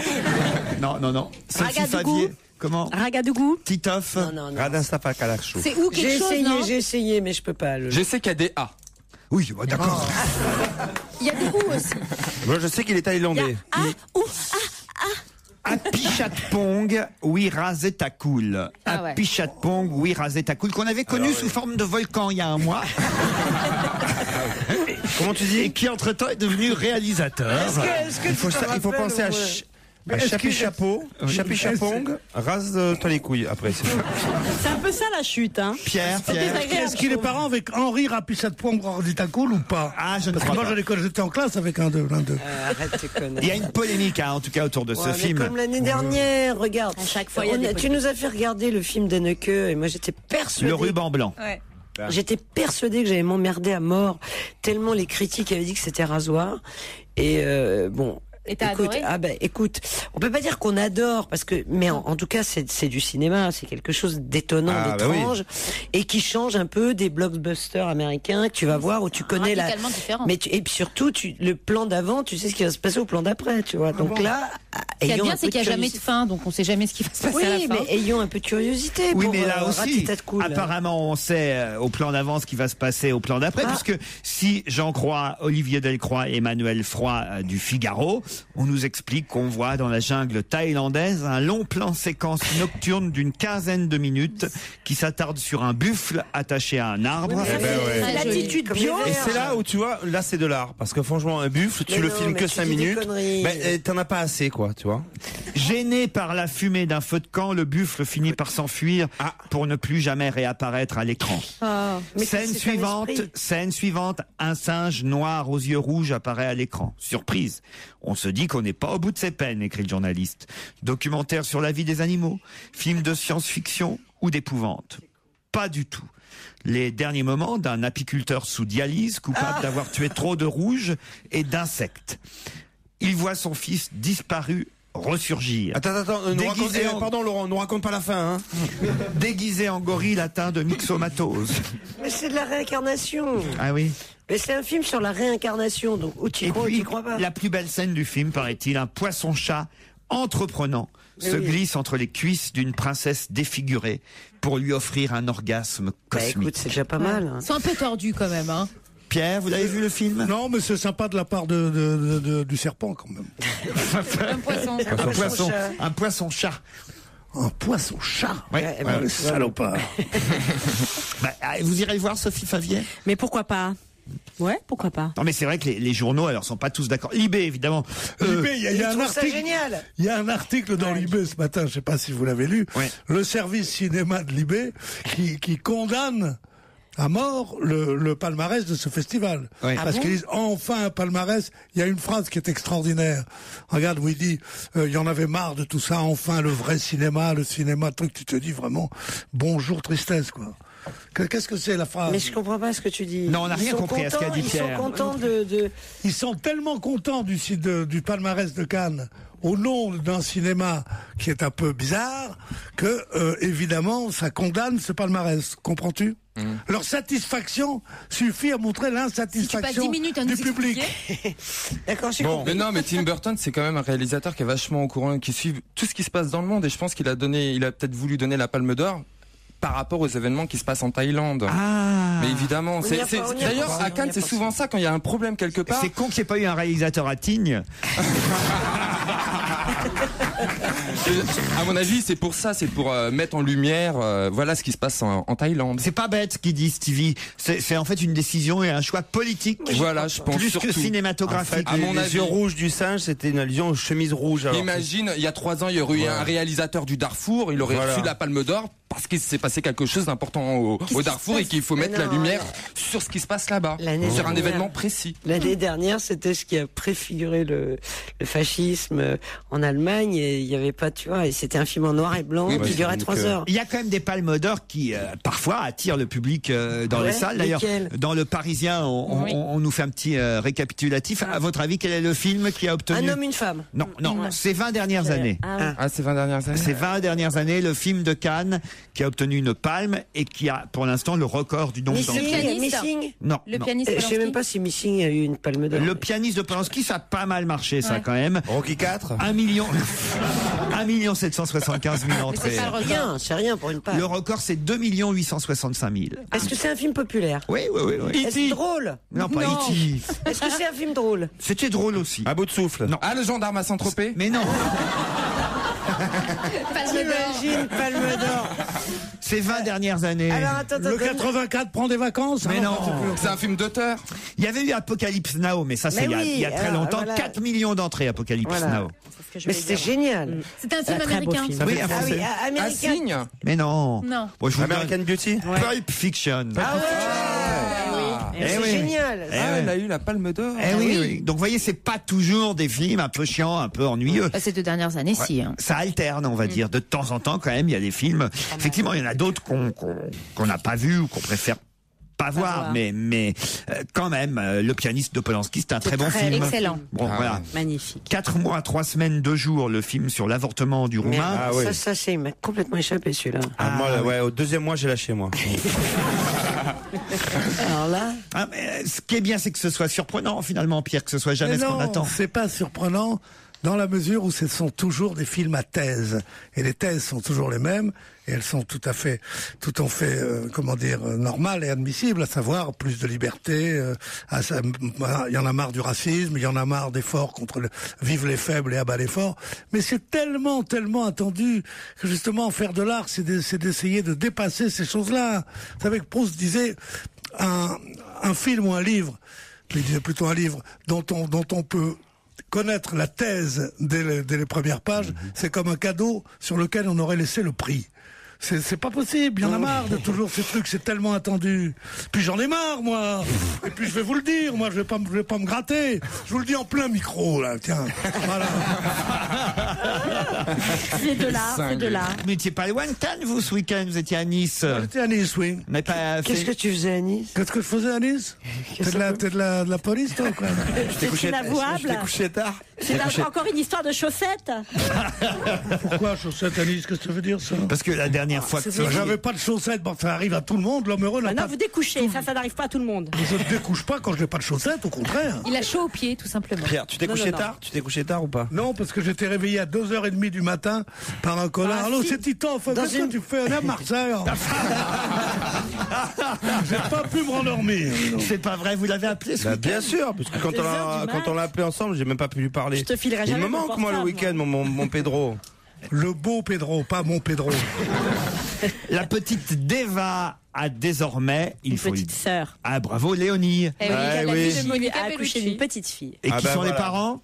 C: Sophie
F: Ragadougou.
C: Favier. Comment?
F: Ragadougou.
C: Titoff.
H: Non.
D: C'est où quelque chose, non?
H: J'ai essayé, mais je peux pas.
B: Je sais qu'il y a des A.
C: Oui, d'accord.
D: Il y a des ou aussi.
E: Moi, je sais qu'il est thaïlandais.
C: Apichatpong Wirazetakul.
D: Ah ouais.
C: Apichatpong Wirazetakul, qu'on avait connu sous forme de volcan il y a un mois.
E: Comment tu dis?
C: Et qui entre-temps est devenu réalisateur.
E: Il faut penser à Chapi Chapeau, Chapi Chapong, rase-toi les couilles après.
F: C'est un peu ça la chute, hein.
C: Pierre.
G: Est-ce qu'il est parent avec Henri Rapichatpong Wirazetakul ou pas?
C: Ah, je ne crois
G: Moi,
C: pas.
G: j'étais en classe avec l'un d'eux.
H: Arrête tes conneries.
C: Il y a une polémique, en tout cas, autour de ce film.
H: Comme l'année dernière, regarde.
F: À chaque fois, il y a des
H: tu nous as fait regarder le film d'Anneke et moi j'étais persuadée.
C: Le ruban blanc.
D: Ouais.
H: J'étais persuadée que j'allais m'emmerder à mort, tellement les critiques avaient dit que c'était rasoir. Et bon.
D: Et t'as adoré?
H: Écoute, on peut pas dire qu'on adore mais en tout cas c'est du cinéma, c'est quelque chose d'étonnant, d'étrange et qui change un peu des blockbusters américains que tu vas voir où tu connais
D: radicalement différent.
H: et puis surtout le plan d'avant, tu sais ce qui va se passer au plan d'après, tu vois. Donc là,
D: ce qui est bien, c'est qu'il n'y a jamais de fin, donc on sait jamais ce qui va se passer à la fin.
H: Oui, mais ayons un peu de curiosité.
C: Oui, mais là aussi, apparemment, on sait au plan d'avant ce qui va se passer au plan d'après, puisque si j'en crois Olivier Delcroix et Emmanuel Froid du Figaro, on nous explique qu'on voit dans la jungle thaïlandaise un long plan séquence nocturne d'une quinzaine de minutes qui s'attarde sur un buffle attaché à un arbre.
H: C'est l'attitude bio.
E: Et c'est là où tu vois, là c'est de l'art, parce que franchement un buffle, tu le filmes que 5 minutes, t'en as pas assez quoi, tu vois.
C: Gêné par la fumée d'un feu de camp, le buffle finit par s'enfuir pour ne plus jamais réapparaître à l'écran. Scène suivante, un singe noir aux yeux rouges apparaît à l'écran. Surprise. On se dit qu'on n'est pas au bout de ses peines, écrit le journaliste. Documentaire sur la vie des animaux, film de science-fiction ou d'épouvante. Pas du tout. Les derniers moments d'un apiculteur sous dialyse, coupable d'avoir tué trop de rouges et d'insectes. Il voit son fils disparu ressurgir.
E: Attends, pardon Laurent, nous raconte pas la fin, hein.
C: Déguisé en gorille atteint de myxomatose.
H: Mais c'est de la réincarnation.
C: Ah oui.
H: Mais c'est un film sur la réincarnation, donc où tu crois pas.
C: La plus belle scène du film, paraît-il, un poisson-chat entreprenant se glisse entre les cuisses d'une princesse défigurée pour lui offrir un orgasme cosmique.
H: Écoute, c'est déjà pas mal. Hein.
D: C'est un peu tordu quand même, hein.
C: Pierre, vous l'avez vu le film?
G: Non, mais c'est sympa de la part du serpent quand même.
D: Un poisson.
C: Un poisson-chat.
G: Un poisson-chat.
C: Ouais,
G: salopard.
C: Vous irez le voir, Sophie Favier?
F: Mais pourquoi pas? Ouais, pourquoi pas?
C: Non, mais c'est vrai que les journaux, alors, sont pas tous d'accord. Libé, évidemment.
G: Libé, il y a un article.
H: Génial.
G: Il y a un article dans Libé ce matin, je sais pas si vous l'avez lu.
C: Ouais.
G: Le service cinéma de Libé qui condamne à mort le palmarès de ce festival.
C: Oui.
G: Parce qu'ils disent enfin un palmarès. Il y a une phrase qui est extraordinaire. Regarde où il dit il y en avait marre de tout ça, enfin le vrai cinéma, le truc, tu te dis vraiment bonjour tristesse quoi. Qu'est-ce que c'est la phrase?
H: Mais je comprends pas ce que tu dis.
C: Non, on n'a rien compris à ce qu'a dit Pierre.
H: Ils sont contents
G: Ils sont tellement contents du palmarès de Cannes au nom d'un cinéma qui est un peu bizarre que évidemment ça condamne ce palmarès. Comprends-tu? Leur satisfaction suffit à montrer l'insatisfaction du public.
H: D'accord, j'ai compris.
B: Mais non, mais Tim Burton, c'est quand même un réalisateur qui est vachement au courant, qui suit tout ce qui se passe dans le monde, et je pense qu'il a peut-être voulu donner la Palme d'Or par rapport aux événements qui se passent en Thaïlande.
C: Ah.
B: Mais évidemment, d'ailleurs à Cannes, c'est souvent ça quand il y a un problème quelque part.
C: C'est con qu'il n'y ait pas eu un réalisateur à Tignes.
B: À mon avis, c'est pour ça, c'est pour mettre en lumière, voilà ce qui se passe en Thaïlande.
C: C'est pas bête ce qu'il dit Stevie. C'est en fait une décision et un choix politique.
B: Voilà, je pense
C: plus
B: surtout.
C: Que cinématographique.
E: En fait, les yeux rouges du singe, c'était une allusion aux chemises rouges. Alors.
B: Imagine, il y a 3 ans, il y aurait eu un réalisateur du Darfour, il aurait reçu la Palme d'Or parce qu'il s'est passé quelque chose d'important au Darfour et qu'il faut mettre la lumière sur ce qui se passe là-bas, sur un événement précis.
H: L'année dernière, c'était ce qui a préfiguré le fascisme en Allemagne, et il y avait pas, tu vois, et c'était un film en noir et blanc qui durait 3 heures.
C: Il y a quand même des palmes d'or qui parfois attirent le public dans les salles. D'ailleurs, dans le Parisien, on nous fait un petit récapitulatif. À votre avis, quel est le film qui a obtenu
H: Un homme, une femme?
C: Non, c'est 20 dernières années.
B: C'est 20 dernières années.
C: C'est 20 dernières années, le film de Cannes qui a obtenu une palme et qui a pour l'instant le record du nombre d'entrées.
H: Missing?
C: Non.
D: Le pianiste.
H: Je sais même pas si Missing a eu une palme d'or.
C: Le pianiste de Polanski, ça a pas mal marché, ça quand même.
E: Rocky 4.
C: 1 775 000 entrées.
H: C'est rien pour une palme.
C: Le record, c'est 2 865 000.
H: Est-ce que c'est un film populaire?
C: Oui.
H: Est-ce que c'est drôle?
C: Non, pas E.T.
H: Est-ce que c'est un film drôle?
C: C'était drôle aussi.
E: À bout de souffle.
C: Non.
B: Ah, le gendarme à Saint-Tropez?
C: Mais non.
H: T'imagines, palme d'or.
C: Ces 20 dernières années.
H: Alors, attends,
G: Le 84 prend des vacances.
C: Mais non.
B: C'est un film d'auteur.
C: Il y avait eu Apocalypse Now, mais ça, c'est il y a très longtemps.
H: voilà.
C: 4 millions d'entrées, Apocalypse Now.
H: Mais c'était génial.
D: C'était un film
H: Très beau
D: américain.
H: film.
C: Oui,
H: Ah oui,
B: Un
H: américain.
B: signe.
C: Mais non.
D: Non.
C: Bon, je vous
E: American Beauty.
C: Pulp Fiction.
H: Ah ouais. C'est
C: oui.
H: génial.
B: Elle a eu la Palme d'Or.
C: Oui. Donc, vous voyez, c'est pas toujours des films un peu chiants, un peu ennuyeux.
D: Ces 2 dernières années, si. Hein.
C: Ça alterne, on va dire. De temps en temps, quand même, il y a des films. Effectivement, il y en a d'autres qu'on n'a pas vus ou qu'on préfère pas voir, mais quand même, Le pianiste de Polanski, c'est un très bon film.
D: Excellent.
C: Bon, voilà.
F: Magnifique.
C: 4 mois, 3 semaines, 2 jours, le film sur l'avortement du Roumain.
E: Ah oui.
H: Ça, il m'a complètement échappé celui-là.
E: Moi, au 2e mois, j'ai lâché moi.
H: Alors là.
C: Mais ce qui est bien, c'est que ce soit surprenant, finalement, Pierre, que ce soit jamais ce qu'on attend.
G: C'est pas surprenant dans la mesure où ce sont toujours des films à thèse. Et les thèses sont toujours les mêmes. Et elles sont tout à fait normales et admissibles, à savoir plus de liberté. Il y en a marre du racisme, il y en a marre d'efforts contre vive les faibles et abat les forts. Mais c'est tellement attendu que justement faire de l'art, c'est d'essayer de dépasser ces choses-là. Vous savez que Proust disait un film ou un livre, il disait plutôt un livre dont on peut connaître la thèse dès les premières pages, c'est comme un cadeau sur lequel on aurait laissé le prix. C'est pas possible, il y en a marre de toujours ces trucs, c'est tellement attendu. Puis j'en ai marre, moi. Et puis je vais vous le dire, moi je vais pas me gratter. Je vous le dis en plein micro, là, tiens. Voilà.
F: C'est de l'art.
C: Vous n'étiez pas loin de Cannes, vous, ce week-end, vous étiez à Nice.
G: J'étais à Nice, oui.
C: Mais pas
H: Qu'est-ce que tu faisais à Nice?
G: Qu'est-ce que je faisais à Nice? T'es de la police, toi, quoi.
H: C'est inavouable.
E: Je t'ai couché tard.
F: C'est encore une histoire de chaussettes.
G: Pourquoi chaussettes à Nice? Qu'est-ce que ça veut dire, ça?
C: Parce que la dernière fois que
G: J'avais pas de chaussettes, bon, ça arrive à tout le monde, l'homme heureux n'a
F: Non,
G: pas...
F: vous découchez, ça n'arrive pas à tout le monde.
G: Je ne découche pas quand je n'ai pas de chaussettes, au contraire.
D: Il a chaud aux pieds, tout simplement.
E: Pierre, tu t'es couché tard? Tu t'es couché tard ou pas?
G: Non, parce que j'étais réveillé à 2h30 du matin par un connard. Allô, c'est Titoff, qu'est-ce que tu fais? On est à Marseille. J'ai pas pu me rendormir.
C: c'est pas vrai, vous l'avez appelé ce week-end?
E: Bien sûr, parce que quand on l'a appelé ensemble, j'ai même pas pu lui parler.
F: Je te filerai
E: Il
F: jamais
E: me
F: mon
E: manque, moi, le
F: portable,
E: week-end, mon Pedro.
G: Le beau Pedro, pas mon Pedro.
C: La petite Deva a désormais,
F: Une petite sœur.
C: Ah, bravo, Léonie.
D: Eh oui,
E: Ouais,
D: la
E: oui.
D: fille de Monica
F: a accouché
D: Bellucci.
F: d'une petite fille.
C: Et
E: Ah
C: qui
E: bah
C: sont les
E: voilà.
C: parents?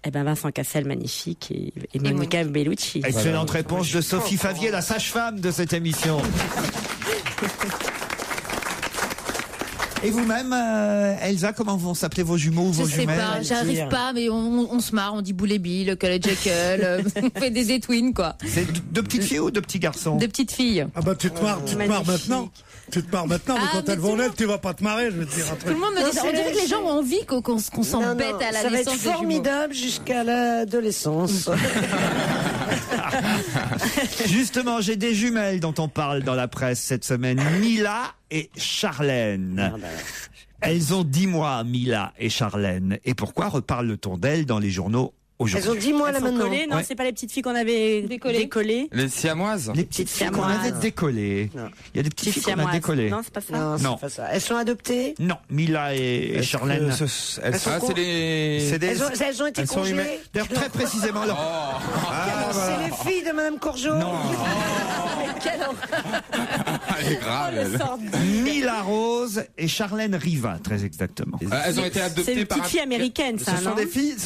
F: Eh ben Vincent Cassel, magnifique, et Monica Bellucci.
C: Excellente réponse de Sophie Favier, la sage-femme de cette émission. Et vous-même, Elsa, comment vont s'appeler vos jumeaux ou vos jumelles?
D: Je sais pas, j'arrive pas, mais on se marre, on dit Boule et Bill, Cole et Jekyll, on fait des étwins, quoi.
C: C'est de petites filles ou de petits garçons?
D: De petites filles.
G: Ah bah tu te marres maintenant. Tu te marres maintenant, mais quand elles vont naître, tu vas pas te marrer, je vais te dire un truc.
D: Tout le monde me dit ça. On dirait que les gens ont envie qu'on s'embête à la naissance.
H: Ça va être formidable jusqu'à l'adolescence.
C: Justement, j'ai des jumelles dont on parle dans la presse cette semaine. Mila et Charlène. Elles ont 10 mois, Mila et Charlène. Et pourquoi reparle-t-on d'elles dans les journaux aujourd'hui?
H: Elles ont 10 mois là maintenant.
F: Collées, non, c'est pas les petites filles qu'on avait décollées.
B: Les siamoises?
C: Les petites filles qu'on avait décollées. Il y a des petites filles qu'on a décollées.
F: Non, c'est pas ça.
H: Non, c'est pas ça. Elles sont adoptées?
C: Non, Mila et Charlène.
H: Elles ont été congées.
C: D'ailleurs, très précisément.
H: C'est les filles de Madame Courgeot.
C: Non.
B: Elle est grave.
C: Mila Rose et Charlène Riva, très exactement.
B: Elles ont été adoptées par.
F: C'est une petite fille américaine, ça, non?
E: Ce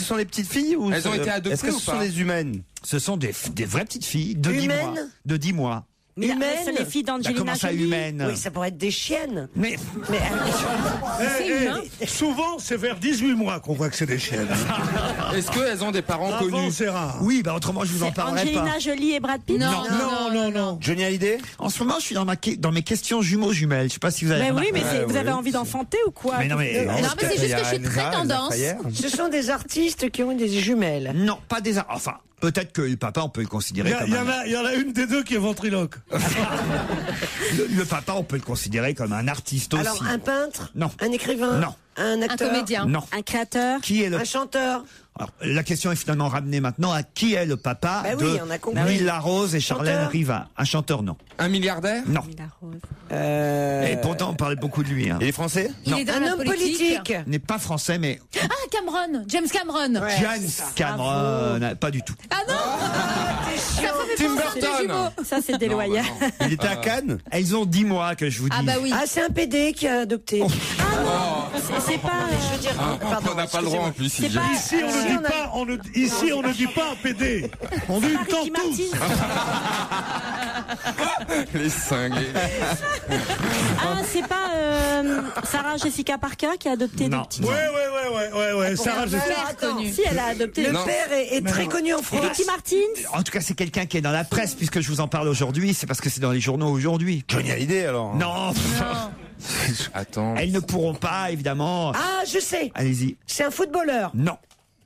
E: sont des petites filles ou
B: elles ont été adoptées?
E: Est-ce que ce sont des humaines?
C: Ce sont des vraies petites filles de 10 mois. De 10 mois.
F: Humaines? C'est les filles d'Angelina
C: Comment ça,
F: Jolie?
C: humaines?
H: Oui, ça pourrait être des chiennes.
C: Mais
G: souvent, c'est vers 18 mois qu'on voit que c'est des chiennes.
B: Est-ce qu'elles ont des parents connus?
G: C'est rare.
C: Oui, bah autrement je vous en parlerai pas.
F: Angelina Jolie et Brad Pitt?
G: Non.
E: Johnny Hallyday?
C: En ce moment, je suis dans mes questions jumeaux-jumelles. Je sais pas si vous avez.
F: Ben oui, mais vous avez envie d'enfanter ou quoi?
C: Mais non, mais
D: c'est juste que je suis très tendance.
H: Ce sont des artistes qui ont des jumelles.
C: Non, pas des. Enfin, peut-être que le papa, on peut le considérer comme.
G: Il y en a une des deux qui est ventriloque.
C: Le papa, on peut le considérer comme un artiste aussi.
H: Alors, un peintre?
C: Non.
H: Un écrivain?
C: Non.
H: Un acteur?
D: Un comédien?
C: Non.
F: Un créateur?
C: Qui est le.
H: Un chanteur?
C: Alors, la question est finalement ramenée maintenant à qui est le papa de Mila Rose et Charlène Riva. Un chanteur, non.
B: Un milliardaire?
C: Non.
F: Mila Rose.
C: Et pourtant, on parle beaucoup de lui. Hein.
E: Il est français?
D: Il est dans la
H: homme politique.
C: N'est pas français, mais.
D: Ah, Cameron, James Cameron.
C: James Cameron, pas du tout.
D: Ah non, ça fait
B: Tim
D: penser
B: Burton.
D: aux jumeaux.
F: Ça, c'est déloyal.
E: Il était à Cannes?
C: Elles ont 10 mois que je vous dis.
D: Ah bah oui.
H: Ah, c'est un PD qui a adopté.
F: C'est pas.
H: Je veux dire, pardon,
B: On n'a pas le droit en plus.
F: C'est pas.
G: Ici, on ne dit pas un PD. On dit une
F: Ricky
G: tentouse.
B: Les cinglés.
F: Ah, c'est pas Sarah Jessica Parker qui a adopté des petites.
G: Ouais. Sarah Jessica.
F: Si, elle a adopté.
H: Le père est très connu en France.
F: Ricky Martin.
C: En tout cas, c'est quelqu'un qui est dans la presse, puisque je vous en parle aujourd'hui. C'est parce que c'est dans les journaux aujourd'hui.
E: Johnny Hallyday alors?
C: Non.
B: Attends.
C: Elles ne pourront pas, évidemment.
H: Ah, je sais.
C: Allez-y.
H: C'est un footballeur.
C: Non.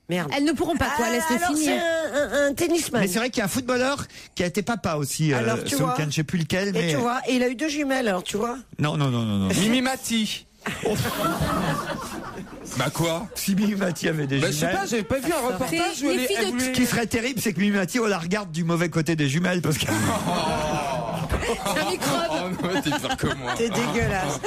H: Merde.
D: Elles ne pourront pas quoi, laisse-le
H: Alors,
D: finir.
H: c'est un tennisman.
C: Mais c'est vrai qu'il y a un footballeur qui a été papa aussi.
H: Alors, tu
C: ce
H: vois.
C: week-end, je sais plus lequel, mais.
H: Et tu vois, et il a eu 2 jumelles, alors tu vois.
C: Non.
B: Mimi Mati. Bah quoi?
C: Si Mimi Mati avait des
B: Bah je sais
C: jumelles.
B: pas, j'avais pas vu un reportage où
D: les
B: elle
D: filles de-
B: voulait-
C: Ce qui serait terrible, c'est que Mimi Mati, on la regarde du mauvais côté des jumelles, parce que.
D: Un microbe.
B: Oh non, t'es pire que moi.
H: T'es dégueulasse.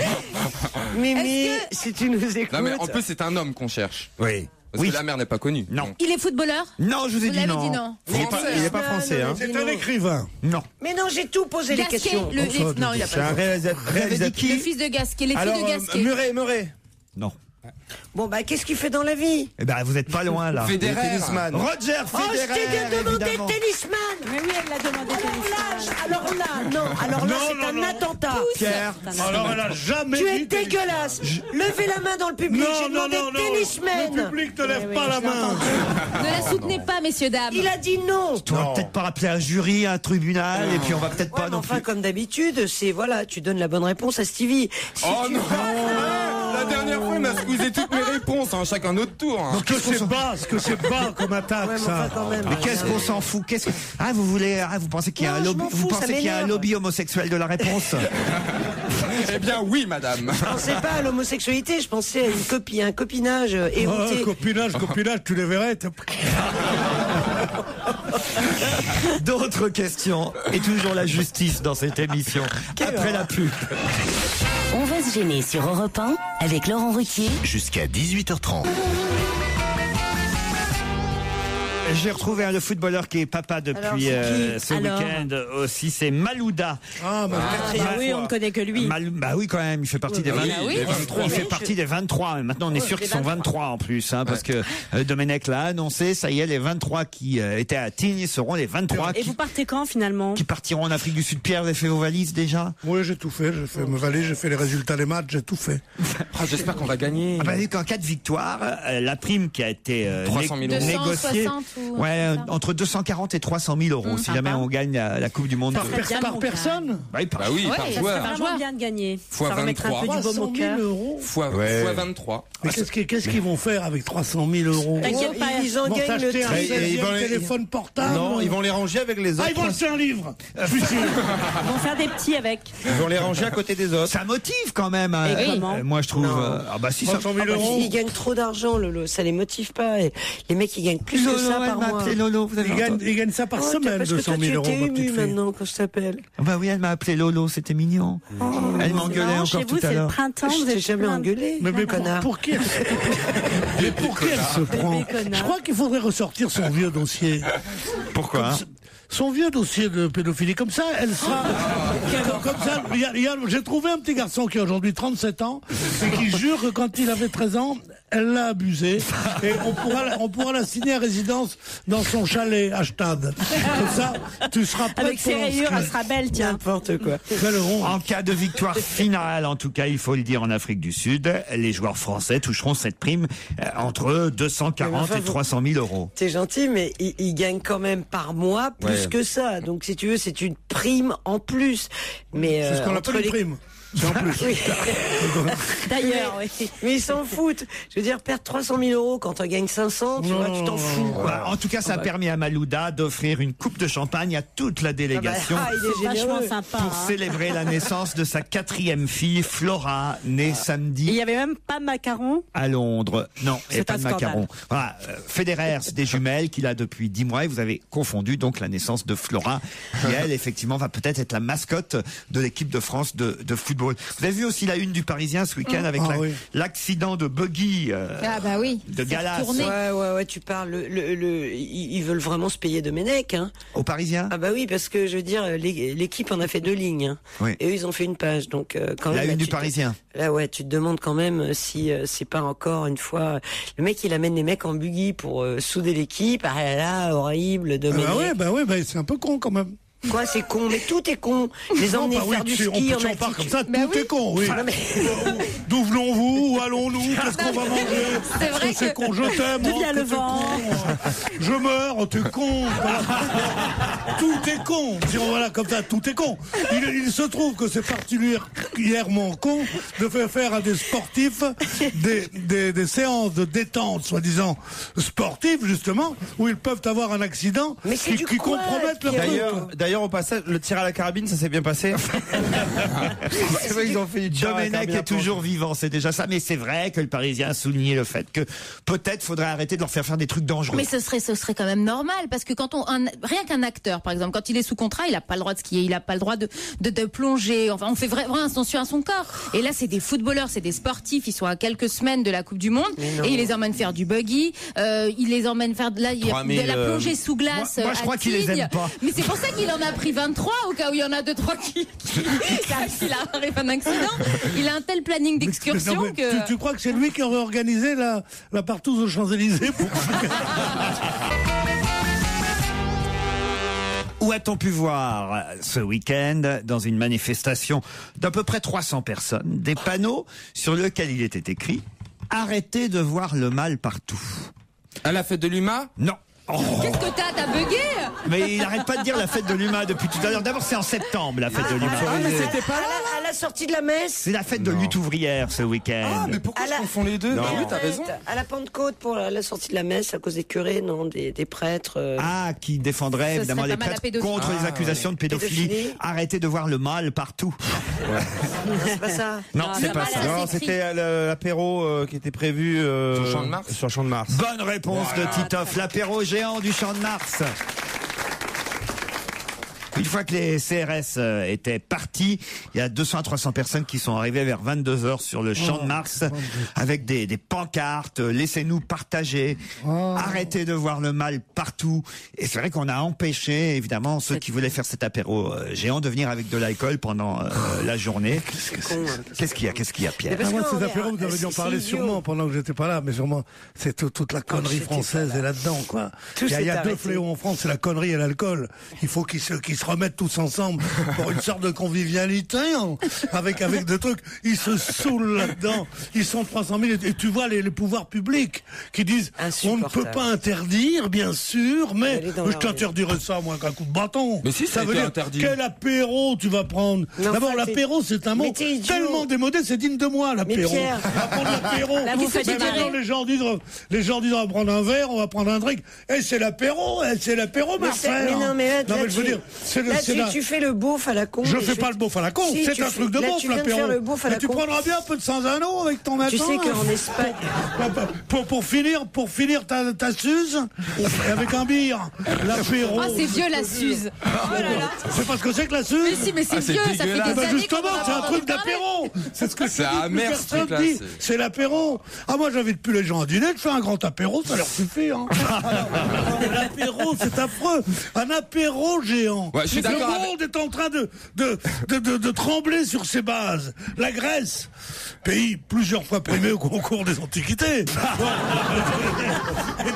H: Mimi, si tu nous écoutes.
B: Non mais en plus c'est un homme qu'on cherche.
C: Oui.
B: Parce que la mère n'est pas connue.
C: Non.
D: Il est footballeur?
C: Non, je vous ai
D: Vous
C: dit
D: l'avez
C: non.
D: dit non.
E: Il est pas français, hein?
G: C'est un écrivain.
C: Non.
H: Mais non, j'ai tout posé les
D: Gasquet,
H: questions.
D: non, il a
E: C'est
D: pas
E: un réalisateur.
D: le fils de Gasquet, les filles
E: Alors,
D: de Gasquet.
E: Murray.
C: Non.
H: Bon, bah, qu'est-ce qu'il fait dans la vie?
C: Eh ben, vous êtes pas loin, là.
B: Fédéraire.
E: Tennisman.
C: Roger
H: Oh, je
C: Federer,
H: t'ai bien demandé
C: évidemment.
H: tennisman.
F: Mais oui, elle l'a demandé.
H: Alors là, c'est un attentat.
C: Pierre.
G: Alors, elle a jamais
H: Tu es
G: dit tennis.
H: dégueulasse. Levez la main dans le public. J'ai demandé tennisman.
G: Le public ne lève pas la main.
D: Ne la soutenez pas, messieurs, dames.
H: Il a dit non.
C: On va peut-être pas rappeler un jury, un tribunal, et puis on va peut-être
H: Ouais,
C: pas
H: mais
C: non
H: enfin,
C: plus.
H: comme d'habitude, c'est voilà, tu donnes la bonne réponse à Stevie. Si
B: Oh
H: tu
B: non.
H: vas-
B: La dernière fois il m'a squeezé toutes mes réponses, hein, chacun notre tour. Hein.
G: Que c'est bas comme attaque,
H: Ouais, mais
G: ça.
H: enfin, quand même.
C: Mais qu'est-ce qu'on s'en fout? Ah, vous pensez qu'il y a
H: Non,
C: un
H: je
C: lobby,
H: m'en fous,
C: vous
H: ça
C: pensez qu'il y a un
H: m'énerve.
C: lobby homosexuel de la réponse?
B: Eh bien oui madame.
H: Je pensais pas à l'homosexualité, je pensais à un copinage éhouté.
G: Copinage, tu les verrais.
C: D'autres questions et toujours la justice dans cette émission. Après la pub.
A: On va se gêner sur Europe 1 avec Laurent Ruquier.
K: Jusqu'à 18h30.
C: J'ai retrouvé le footballeur qui est papa depuis ce week-end aussi, c'est Malouda.
F: Oui, on ne connaît que lui.
C: Bah oui, quand même, il fait partie des 23. Il fait partie des 23. Maintenant, on est sûr qu'ils sont 23 en plus, parce que Domenech l'a annoncé. Ça y est, les 23 qui étaient à Tignes seront les 23.
F: Et vous partez quand finalement?
C: Qui partiront en Afrique du Sud. Pierre, vous avez fait vos valises déjà?
G: Oui, j'ai tout fait. J'ai fait mes valises, j'ai fait les résultats des matchs, j'ai tout fait.
B: J'espère qu'on va gagner.
C: En cas de victoire, la prime qui a été
B: 300 000
C: négociée, entre 240 et 300 000 euros, si jamais on gagne la Coupe du Monde.
G: Par personne?
B: Bah oui, par joueur.
F: C'est vraiment bien de gagner.
B: Fois
F: ça va mettre un peu du baume au cœur.
B: Fois 23.
G: Mais qu'est-ce qu'ils vont faire avec 300 000 euros?
H: Ils en gagnent le
G: téléphone portable.
E: Non, ils vont les ranger avec les autres.
G: Ils vont acheter un livre. Je suis sûr.
F: Ils vont faire des petits avec.
E: Ils vont les ranger à côté des autres.
C: Ça motive quand même. Moi, je trouve.
G: Si 300 000 euros.
H: Ils gagnent trop d'argent, Lolo. Ça les motive pas. Et les mecs, ils gagnent plus que ça par mois.
C: Lolo,
G: ils gagnent ça par semaine, 200 000 euros.
H: Tu es ému maintenant quand je t'appelle.
C: Bah oui, elle m'a appelé Lolo, c'était mignon. Elle m'engueulait encore tout à l'heure.
F: C'est le printemps,
H: vous êtes jamais engueulé.
G: Mais pour qui elle se prend? Je crois qu'il faudrait ressortir son vieux dossier.
C: Pourquoi?
G: Son vieux dossier de pédophilie, comme ça, elle sera. Comme ça, j'ai trouvé un petit garçon qui a aujourd'hui 37 ans et qui jure que quand il avait 13 ans, elle l'a abusé et on pourra la signer à résidence dans son chalet à Stade. Comme ça, tu seras prêt.
F: Avec ses rayures, elle sera belle, tiens.
H: N'importe quoi.
C: En cas de victoire finale, en tout cas, il faut le dire, en Afrique du Sud, les joueurs français toucheront cette prime entre 240 et 300 000 euros.
H: C'est gentil, mais ils gagnent quand même par mois plus que ça. Donc, si tu veux, c'est une prime en plus. Mais
G: c'est ce qu'on appelle une prime. C'est en plus.
H: Oui.
F: D'ailleurs, oui.
H: Mais ils s'en foutent. Je veux dire, perdre 300 000 euros quand on gagne 500, tu vois, tu t'en fous.
C: En tout cas, ça a permis à Malouda d'offrir une coupe de champagne à toute la délégation.
H: Il est
F: vachement sympa.
C: Pour célébrer la naissance de sa 4e fille, Flora, née samedi.
F: Il n'y avait même pas de macarons
C: à Londres. Non, il n'y a pas de
F: scandale.
C: macarons. Voilà. Federer, c'est des jumelles qu'il a depuis 10 mois et vous avez confondu donc la naissance de Flora, qui elle, effectivement, va peut-être être la mascotte de l'équipe de France de football. Vous avez vu aussi la une du Parisien ce week-end avec l'accident de buggy de Galas.
H: Ouais, tu parles. Ils veulent vraiment se payer Domenech.
C: Au Parisien?
H: Ah bah oui, parce que je veux dire, l'équipe en a fait 2 lignes. Et eux, ils ont fait une page. Donc quand
C: la
H: même,
C: une du Parisien.
H: Là, tu te demandes quand même si c'est pas encore une fois le mec il amène les mecs en buggy pour souder l'équipe. Ah là, horrible, Domenech.
G: Bah ouais, c'est un peu con quand même.
H: Quoi, c'est con? Mais tout est con. Les emmener faire du ski en
G: Attique. Comme ça, tout est con, oui. D'où venons-vous? Où allons-nous? Qu'est-ce qu'on va manger?
D: C'est vrai
G: c'est con. Je t'aime.
F: D'où vient le vent?
G: Je meurs, t'es con. Tout est con. Voilà, comme ça, tout est con. Il se trouve que c'est particulièrement con de faire à des sportifs des séances de détente, soi-disant sportives, justement, où ils peuvent avoir un accident qui compromettent leur truc.
E: D'ailleurs, au passage, le tir à la carabine, ça s'est bien passé. C'est vrai qu'ils ont fait du tir à la carabine.
C: Domenech est toujours vivant, c'est déjà ça. Mais c'est vrai que le Parisien a souligné le fait que peut-être faudrait arrêter de leur faire des trucs dangereux.
D: Mais ce serait quand même normal, parce que rien qu'un acteur, par exemple, quand il est sous contrat, il n'a pas le droit de skier, il n'a pas le droit de plonger. Enfin, on fait vraiment attention à son corps. Et là, c'est des footballeurs, c'est des sportifs. Ils sont à quelques semaines de la Coupe du Monde et il les emmène faire du buggy. Il les emmène faire de la plongée sous glace.
C: Moi, je crois qu'il les aime pas.
D: Mais c'est pour ça qu'il en a pris 23 au cas où il y en a 2-3 qui arrive un accident. Il a un tel planning d'excursion que.
G: Tu crois que c'est lui qui aurait organisé la partouze aux Champs-Élysées pour...
C: Où a-t-on pu voir ce week-end, dans une manifestation d'à peu près 300 personnes, des panneaux sur lesquels il était écrit « Arrêtez de voir le mal partout ».
B: À la fête de l'UMA?
C: Non.
D: Oh. Qu'est-ce que t'as bugué?
C: Mais il n'arrête pas de dire la fête de l'UMA depuis tout à l'heure. D'abord, c'est en septembre, la fête de l'UMA.
H: Mais c'était pas là à la sortie de la messe.
C: C'est la fête de lutte ouvrière ce week-end.
B: Ah, mais pourquoi ils font les deux?
H: Non.
B: Oui, t'as raison.
H: À la Pentecôte pour la sortie de la messe à cause des curés, non, des prêtres.
C: Qui défendraient évidemment les prêtres contre les accusations de pédophilie. Arrêtez de voir le mal partout.
H: Non, c'est pas ça.
C: Non, c'est pas ça.
E: Non, c'était l'apéro qui était prévu sur le Champ de Mars.
C: Bonne réponse de Titoff, l'apéro géant du Champ de Mars. Une fois que les CRS étaient partis, il y a 200 à 300 personnes qui sont arrivées vers 22h sur le Champ de Mars avec des pancartes, laissez-nous partager, arrêtez de voir le mal partout. Et c'est vrai qu'on a empêché, évidemment, ceux qui voulaient faire cet apéro géant de venir avec de l'alcool pendant la journée. Qu'est-ce qu'il y a, Pierre?
G: Moi, ces apéros, vous avez dû en parler sûrement pendant que j'étais pas là, mais sûrement, c'est toute la connerie française est là-dedans, quoi. Il y a deux fléaux en France, c'est la connerie et l'alcool. Il faut qu'ils se remettent tous ensemble pour une sorte de convivialité, avec des trucs. Ils se saoulent là-dedans. Ils sont 300 000 et tu vois les pouvoirs publics qui disent on ne peut pas interdire, bien sûr, mais je t'interdirais ça, moi, qu'un coup de bâton.
B: Mais si,
G: ça veut dire interdit. Quel apéro tu vas prendre? D'abord, l'apéro, c'est un mot tellement démodé, c'est digne de moi, l'apéro. On va prendre l'apéro. Maintenant, les gens disent on va prendre un verre, on va prendre un drink. C'est l'apéro, Marcel.
H: Mais je veux dire, tu fais le beauf à la con.
G: Je fais pas le beauf à la con, c'est un truc de beauf, l'apéro. Mais tu prendras bien un peu de Sanzano avec ton matin.
H: Tu sais qu'en Espagne...
G: Pour finir ta Suze, avec un bière, l'apéro.
D: Ah, c'est vieux la Suze. Oh là là.
G: C'est pas ce que c'est que la Suze?
D: Mais si, mais c'est vieux, ça fait des années.
G: Justement, c'est un truc d'apéro. C'est ce que
B: c'est amer, ce truc-là.
G: C'est l'apéro. Ah, moi, j'invite plus les gens à dîner, je fais un grand apéro, ça leur suffit, L'apéro, c'est affreux. Un apéro géant.
B: Ouais, je suis d'accord.
G: Le monde est en train de trembler sur ses bases. La Grèce, pays plusieurs fois primé au concours des antiquités,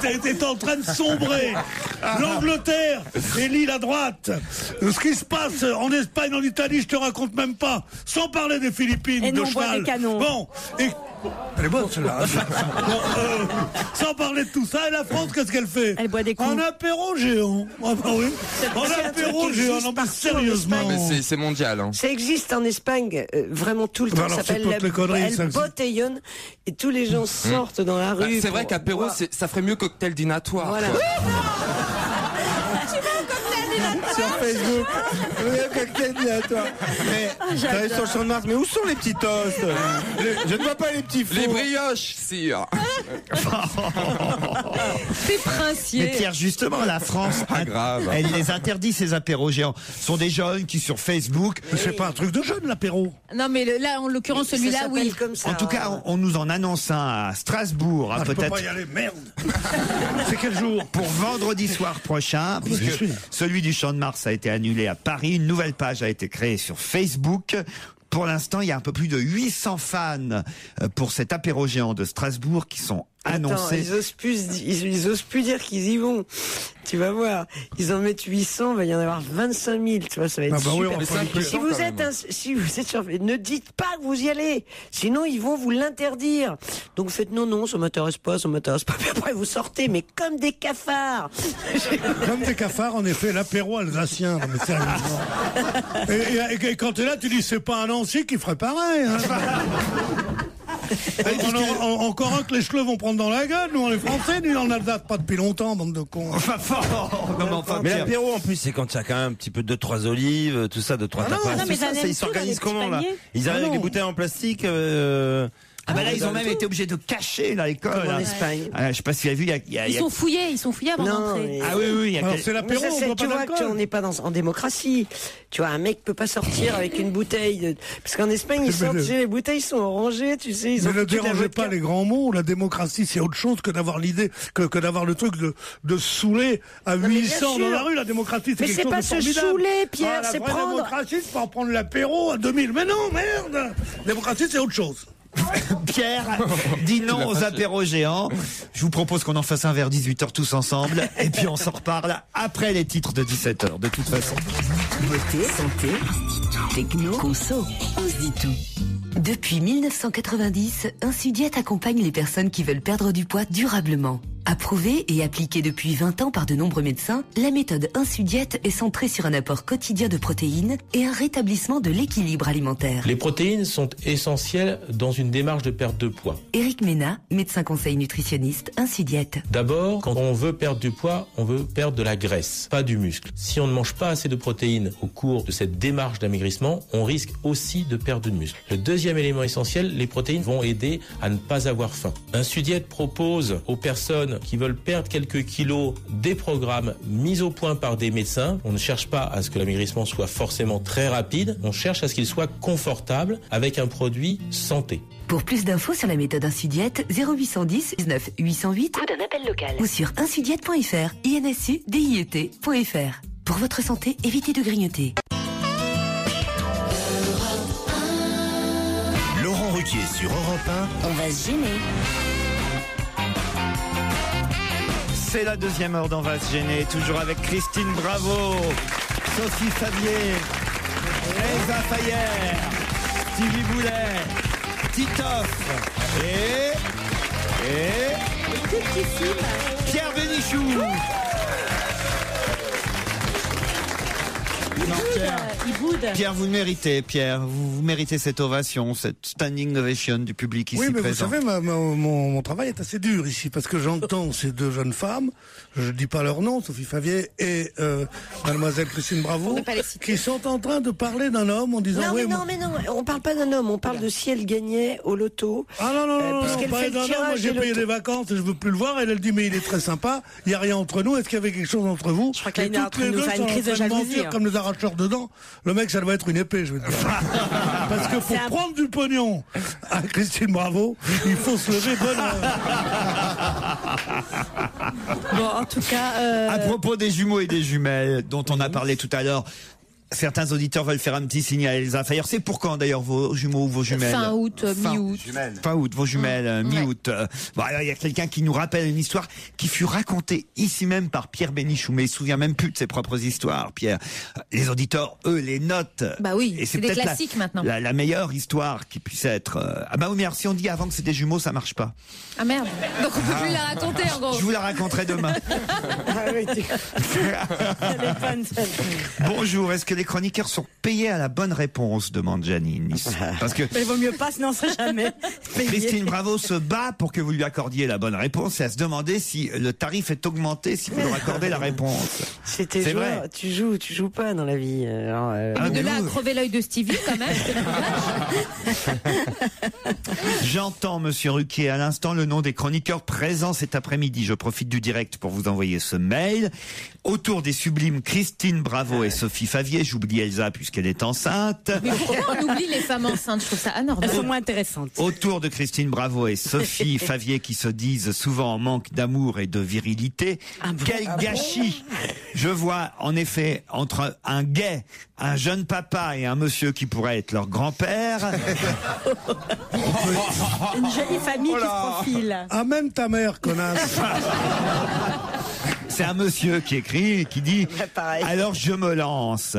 G: était en train de sombrer. L'Angleterre et l'île à droite. Ce qui se passe en Espagne, en Italie, je te raconte même pas. Sans parler des Philippines,
F: et
G: de cheval.
F: Bon,
G: elle est bonne celle-là. Sans parler de tout ça, et la France, qu'est-ce qu'elle fait?
F: Elle boit des coups.
G: Un apéro géant. Ah bah oui. Un apéro géant. Non, mais sérieusement.
B: Mais c'est mondial.
H: Ça existe en Espagne vraiment tout le temps. Ça s'appelle El Botellón. Et tous les gens sortent dans la rue.
B: C'est vrai qu'apéro, ça ferait mieux cocktail dînatoire.
H: Voilà.
E: Sur Facebook, le cocktail dînatoire. Mais t'arrives sur le Champ de Mars, mais où sont les petits toasts? Je ne vois pas les petits fours.
B: Les brioches, sire.
D: C'est princier.
C: Mais Pierre, justement, la France, elle les interdit, ces apéros géants. Ce sont des jeunes qui, sur Facebook...
G: C'est pas un truc de jeune, l'apéro.
D: Non, mais là, en l'occurrence, celui-là, oui.
H: Comme ça,
C: en tout cas, on nous en annonce un à Strasbourg.
G: Je peux pas y aller, merde. C'est quel jour?
C: Pour vendredi soir prochain, puisque celui du Champ de Mars a été annulé à Paris. Une nouvelle page a été créée sur Facebook. Pour l'instant, il y a un peu plus de 800 fans pour cet apéro géant de Strasbourg qui sont annoncés.
H: Ils osent plus dire qu'ils y vont. Tu vas voir. Ils en mettent 800, il va y en avoir 25 000. Tu vois, ça va être super. Si vous êtes sur, ne dites pas que vous y allez. Sinon, ils vont vous l'interdire. Donc faites non, ça m'intéresse pas. Puis après, vous sortez, mais comme des cafards.
G: Comme des cafards, en effet, l'apéro alsacien. Non, mais sérieusement. Et quand t'es là, tu dis, c'est pas un Nancy qui ferait pareil. Encore un que les cheveux vont prendre dans la gueule. Nous, on est français, nous, en Alsace, pas depuis longtemps, bande de cons.
E: Mais l'apéro, en plus, c'est quand il y a quand même un petit peu 2-3 olives, tout ça, 2-3 tapas.
F: Mais
E: ils s'organisent comment, là? Ils arrivent avec des bouteilles en plastique,
C: Ah bah là, ils ont même été obligés de cacher l'alcool.
H: En Espagne.
C: Je sais pas si tu as vu,
D: Ils sont fouillés avant d'entrer.
C: Ah oui.
G: C'est l'apéro,
H: tu vois qu'on n'est pas en démocratie. Tu vois, un mec peut pas sortir avec une bouteille. Parce qu'en Espagne, ils sortent, les bouteilles sont orangées, tu sais.
G: Mais ne dérangez pas les grands mots. La démocratie, c'est autre chose que d'avoir l'idée, que d'avoir le truc de saouler à 800 dans la rue. La démocratie, c'est quelque chose de formidable.
H: Mais c'est pas se saouler, Pierre, c'est prendre...
G: La démocratie, c'est pas prendre l'apéro à 2000. Mais non, merde! La démocratie, c'est autre chose.
C: Pierre dit non aux apéros géants. Je vous propose qu'on en fasse un vers 18h tous ensemble. Et puis on s'en reparle après les titres de 17h, de toute façon.
A: Beauté, santé, techno, conso, on se dit tout. Depuis 1990, Insudiet accompagne les personnes qui veulent perdre du poids durablement. Approuvée et appliquée depuis 20 ans par de nombreux médecins, la méthode Insudiet est centrée sur un apport quotidien de protéines et un rétablissement de l'équilibre alimentaire.
K: Les protéines sont essentielles dans une démarche de perte de poids.
A: Éric Ménat, médecin conseil nutritionniste, Insudiet.
K: D'abord, quand on veut perdre du poids, on veut perdre de la graisse, pas du muscle. Si on ne mange pas assez de protéines au cours de cette démarche d'amaigrissement, on risque aussi de perdre du muscle. Le deuxième élément essentiel, les protéines vont aider à ne pas avoir faim. Insudiet propose aux personnes qui veulent perdre quelques kilos des programmes mis au point par des médecins. On ne cherche pas à ce que l'amaigrissement soit forcément très rapide, on cherche à ce qu'il soit confortable avec un produit santé.
A: Pour plus d'infos sur la méthode Insudiète, 0810 19 808 ou d'un appel local ou sur insudiète.fr, insudiet.fr. Pour votre santé, évitez de grignoter.
L: Laurent Ruquier sur Europe 1.
A: On va se gêner.
C: C'est la deuxième heure d'On va se gêner, toujours avec Christine Bravo, Sophie Favier, Elsa Fayer, Stevie Boulet, Titoff et Pierre Bénichou. Non, Pierre, vous le méritez, Pierre. Vous méritez cette ovation, cette standing ovation du public ici présent.
G: Oui, mais vous savez, mon travail est assez dur ici, parce que j'entends ces deux jeunes femmes, je ne dis pas leur nom, Sophie Favier et mademoiselle Christine Bravo, qui sont en train de parler d'un homme en disant...
H: Non, mais non, on parle pas d'un homme, on parle de si elle gagnait au loto.
G: Ah non, pas d'un homme, moi j'ai payé des vacances et je veux plus le voir, elle dit, mais il est très sympa, il n'y a rien entre nous, est-ce qu'il y avait quelque chose entre vous?
F: Je crois qu'elle est en train de nous faire une crise de jalousie.
G: Comme les arracheurs dedans, le mec, ça doit être une épée, je veux dire. Parce que pour prendre du pognon à Christine Bravo, il faut se lever bonne heure.
F: Bon, en tout cas...
C: À propos des jumeaux et des jumelles, dont on a parlé tout à l'heure, certains auditeurs veulent faire un petit signe à Elsa Fayer. C'est pour quand d'ailleurs vos jumeaux ou vos jumelles?
D: Fin août, mi-août.
C: Fin août, vos jumelles, mi-août. Bon, alors il y a quelqu'un qui nous rappelle une histoire qui fut racontée ici même par Pierre Bénichou, mais il se souvient même plus de ses propres histoires, Pierre. Les auditeurs, eux, les notent.
D: Bah oui,
C: et
D: c'est des classiques maintenant.
C: La meilleure histoire qui puisse être... Ah bah oui, mais alors, si on dit avant que c'est des jumeaux, ça marche pas.
D: Ah merde, donc on peut plus la raconter en gros.
C: Je vous la raconterai demain. Bonjour, est-ce que les chroniqueurs sont payés à la bonne réponse, demande Janine. Parce que
F: mais il vaut mieux pas, sinon on serait jamais payé.
C: Christine Bravo se bat pour que vous lui accordiez la bonne réponse et à se demander si le tarif est augmenté si vous leur accordez la réponse.
H: C'est vrai. Tu joues pas dans la vie. Alors,
D: de là à crever l'œil de Stevie quand même.
C: J'entends, monsieur Ruquier, à l'instant le nom des chroniqueurs présents cet après-midi. Je profite du direct pour vous envoyer ce mail. Autour des sublimes Christine Bravo et Sophie Favier, j'oublie Elsa puisqu'elle est enceinte.
D: Mais pourquoi on oublie les femmes enceintes? Je trouve ça anormal.
F: Elles sont moins intéressantes.
C: Autour de Christine Bravo et Sophie Favier qui se disent souvent en manque d'amour et de virilité. Quel gâchis! Je vois en effet entre un gay, un jeune papa et un monsieur qui pourrait être leur grand-père.
F: Une jolie famille qui se profile.
G: Ah, même ta mère, connasse.
C: C'est un monsieur qui écrit, qui dit « Alors je me lance.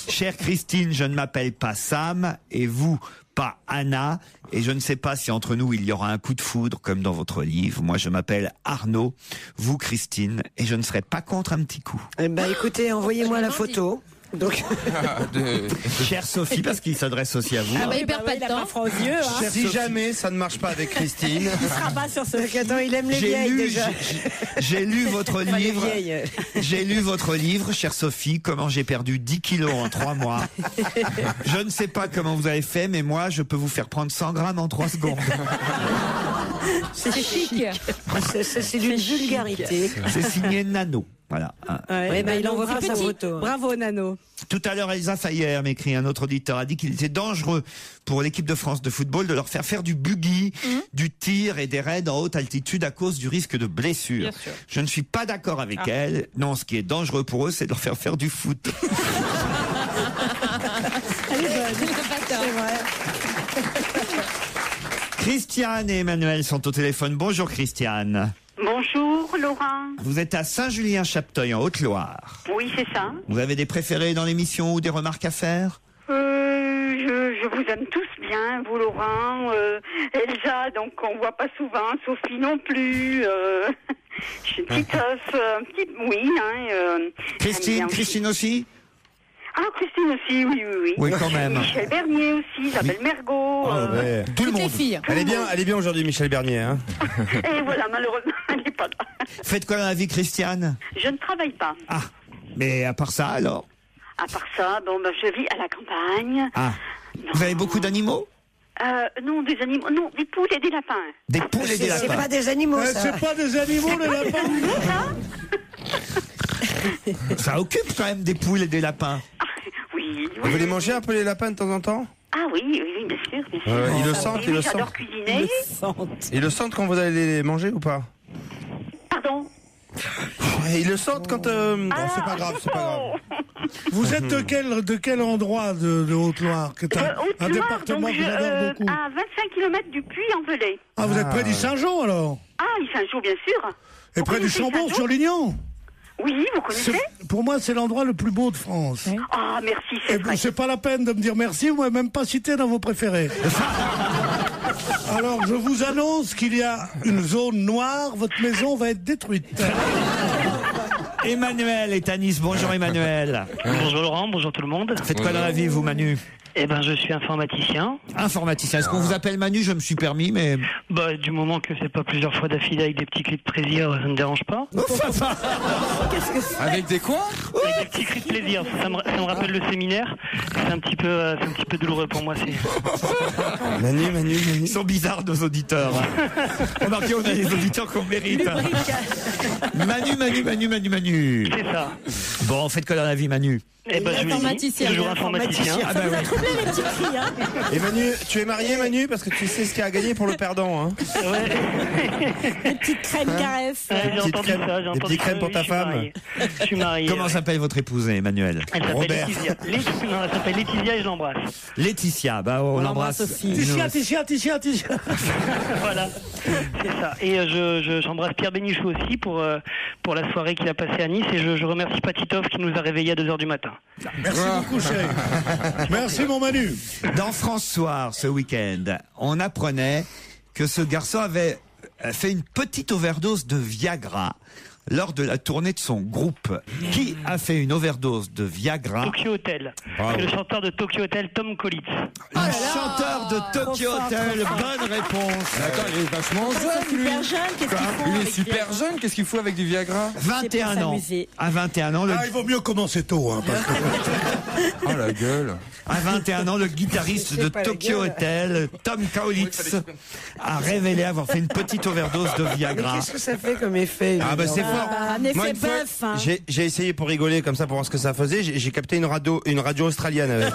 C: Chère Christine, je ne m'appelle pas Sam et vous, pas Anna. Et je ne sais pas si entre nous il y aura un coup de foudre comme dans votre livre. Moi je m'appelle Arnaud, vous Christine, et je ne serai pas contre un petit coup. »
H: Eh ben écoutez, envoyez-moi la photo. Donc...
C: Chère Sophie, parce qu'il s'adresse aussi à vous.
D: Ah bah il perd pas de temps.
E: Si jamais ça ne marche pas avec Christine,
F: il sera pas sur ce.
H: Attends, il aime les vieilles déjà.
C: J'ai lu votre livre. J'ai lu votre livre, chère Sophie, comment j'ai perdu 10 kilos en 3 mois. Je ne sais pas comment vous avez fait, mais moi, je peux vous faire prendre 100 grammes en 3 secondes.
D: C'est chic.
H: C'est d'une vulgarité.
C: C'est signé Nano. Voilà.
H: Il envoie sa photo.
F: Bravo Nano.
C: Tout à l'heure, Elsa Fayer m'écrit, un autre auditeur, a dit qu'il était dangereux pour l'équipe de France de football de leur faire du buggy, du tir et des raids en haute altitude à cause du risque de blessure. Je ne suis pas d'accord avec elle. Non, ce qui est dangereux pour eux, c'est de leur faire du foot.
F: Elle est bonne.
D: C'est vrai.
C: Christiane et Emmanuel sont au téléphone. Bonjour Christiane.
M: Bonjour Laurent.
C: Vous êtes à Saint-Julien-Chapteuil en Haute-Loire.
M: Oui, c'est ça.
C: Vous avez des préférés dans l'émission ou des remarques à faire?
M: Je vous aime tous bien, vous Laurent, Elsa, donc on voit pas souvent, Sophie non plus, je suis oui.
C: Christine aussi?
M: Ah, Christine aussi, oui.
C: Oui, quand même.
M: Michel Bernier aussi, Isabelle Mergo.
C: Tout le monde.
E: Elle est bien aujourd'hui, Michel Bernier. Hein.
M: Et voilà, malheureusement, elle n'est pas là.
C: Faites quoi dans la vie, Christiane?
M: Je ne travaille pas.
C: Ah, mais à part ça, alors?
M: À part ça, je vis à la campagne.
C: Ah, vous avez beaucoup d'animaux?
M: Non, des animaux. Non, des poules et des lapins.
C: Des poules et des lapins.
H: C'est pas des animaux, ça.
G: C'est pas des animaux, les lapins.
C: Ça occupe quand même des poules et des lapins.
M: Oui.
E: Vous les mangez un peu les lapins de temps en temps?
M: Ah oui, bien sûr.
E: Ils le sentent, ils le sentent.
M: J'adore cuisiner.
E: Ils le sentent quand vous allez les manger ou pas?
M: Pardon?
E: Ils le sentent quand... Non, c'est pas grave, c'est pas grave.
G: Vous êtes de quel endroit de Haute-Loire? Un département que j'adore beaucoup.
M: À 25 km du Puy-en-Velay.
G: Ah, vous êtes près d'Issingeau, alors?
M: Ah, Issingeau, bien sûr.
G: Et près du Chambon-sur-Lignon?
M: Oui, vous connaissez?
G: Pour moi, c'est l'endroit le plus beau de France.
M: Ah, merci, c'est vrai.
G: C'est pas la peine de me dire merci, vous m'avez même pas cité dans vos préférés. Alors, je vous annonce qu'il y a une zone noire, votre maison va être détruite.
C: Emmanuel est à Nice. Bonjour Emmanuel.
N: Bonjour Laurent, bonjour tout le monde.
C: Faites quoi dans la vie, vous, Manu?
N: Eh ben, je suis informaticien.
C: Informaticien. Est-ce qu'on vous appelle Manu? Je me suis permis, mais...
N: Bah, du moment que c'est pas plusieurs fois d'affilée avec des petits cris de plaisir, ça ne dérange pas.
H: Qu'est-ce que c'est?
B: Avec des quoi?
N: Avec des petits cris de plaisir. Ça me rappelle le séminaire. C'est un petit peu douloureux pour moi.
E: Manu.
C: Ils sont bizarres, nos auditeurs. Remarquez, on a des auditeurs qu'on mérite. Manu.
N: C'est ça.
C: Bon, faites quoi dans la vie, Manu?
N: Eh ben, toujours informaticien.
C: Ah bah oui.
H: Les petits cris, hein.
E: Et Manu, tu es marié, Manu? Parce que tu sais ce qu'il y a à gagner pour le perdant, hein.
N: Ouais.
H: Des petites crèmes caresses.
N: J'ai entendu ça.
E: Des petites crèmes pour ta femme.
N: Je suis marié.
C: Comment s'appelle votre épouse, Emmanuel?
N: Elle s'appelle Laetitia. Elle s'appelle Laetitia et je l'embrasse.
C: Laetitia, bah on l'embrasse aussi.
G: Laetitia.
N: Voilà, c'est ça. Et j'embrasse Pierre Bénichou aussi pour la soirée qu'il a passée à Nice. Et je remercie Patitov qui nous a réveillés à 2h du matin.
G: Merci beaucoup, chérie. Merci, mon Manu.
C: Dans France Soir, ce week-end, on apprenait que ce garçon avait fait une petite overdose de Viagra lors de la tournée de son groupe. Qui a fait une overdose de Viagra?
N: Tokyo Hotel. C'est le chanteur de Tokyo Hotel, Tom Collins.
C: Un chanteur de Tokyo Hotel, bonne réponse.
B: Attends, il est vachement jeune, lui. Il est super jeune, qu'est-ce qu'il fout avec du Viagra?
C: 21 ans. À 21 ans,
G: il vaut mieux commencer tôt, hein, parce que...
B: Oh la gueule.
C: À 21 ans, le guitariste de Tokyo Hotel, Tom Kaulitz, a révélé avoir fait une petite overdose de Viagra.
H: Mais qu'est-ce que ça fait comme effet?
E: Ah bah c'est fort.
H: Un effet
E: Moi, une fois,
H: bœuf, hein.
E: j'ai essayé pour rigoler comme ça pour voir ce que ça faisait. J'ai capté une radio australienne avec.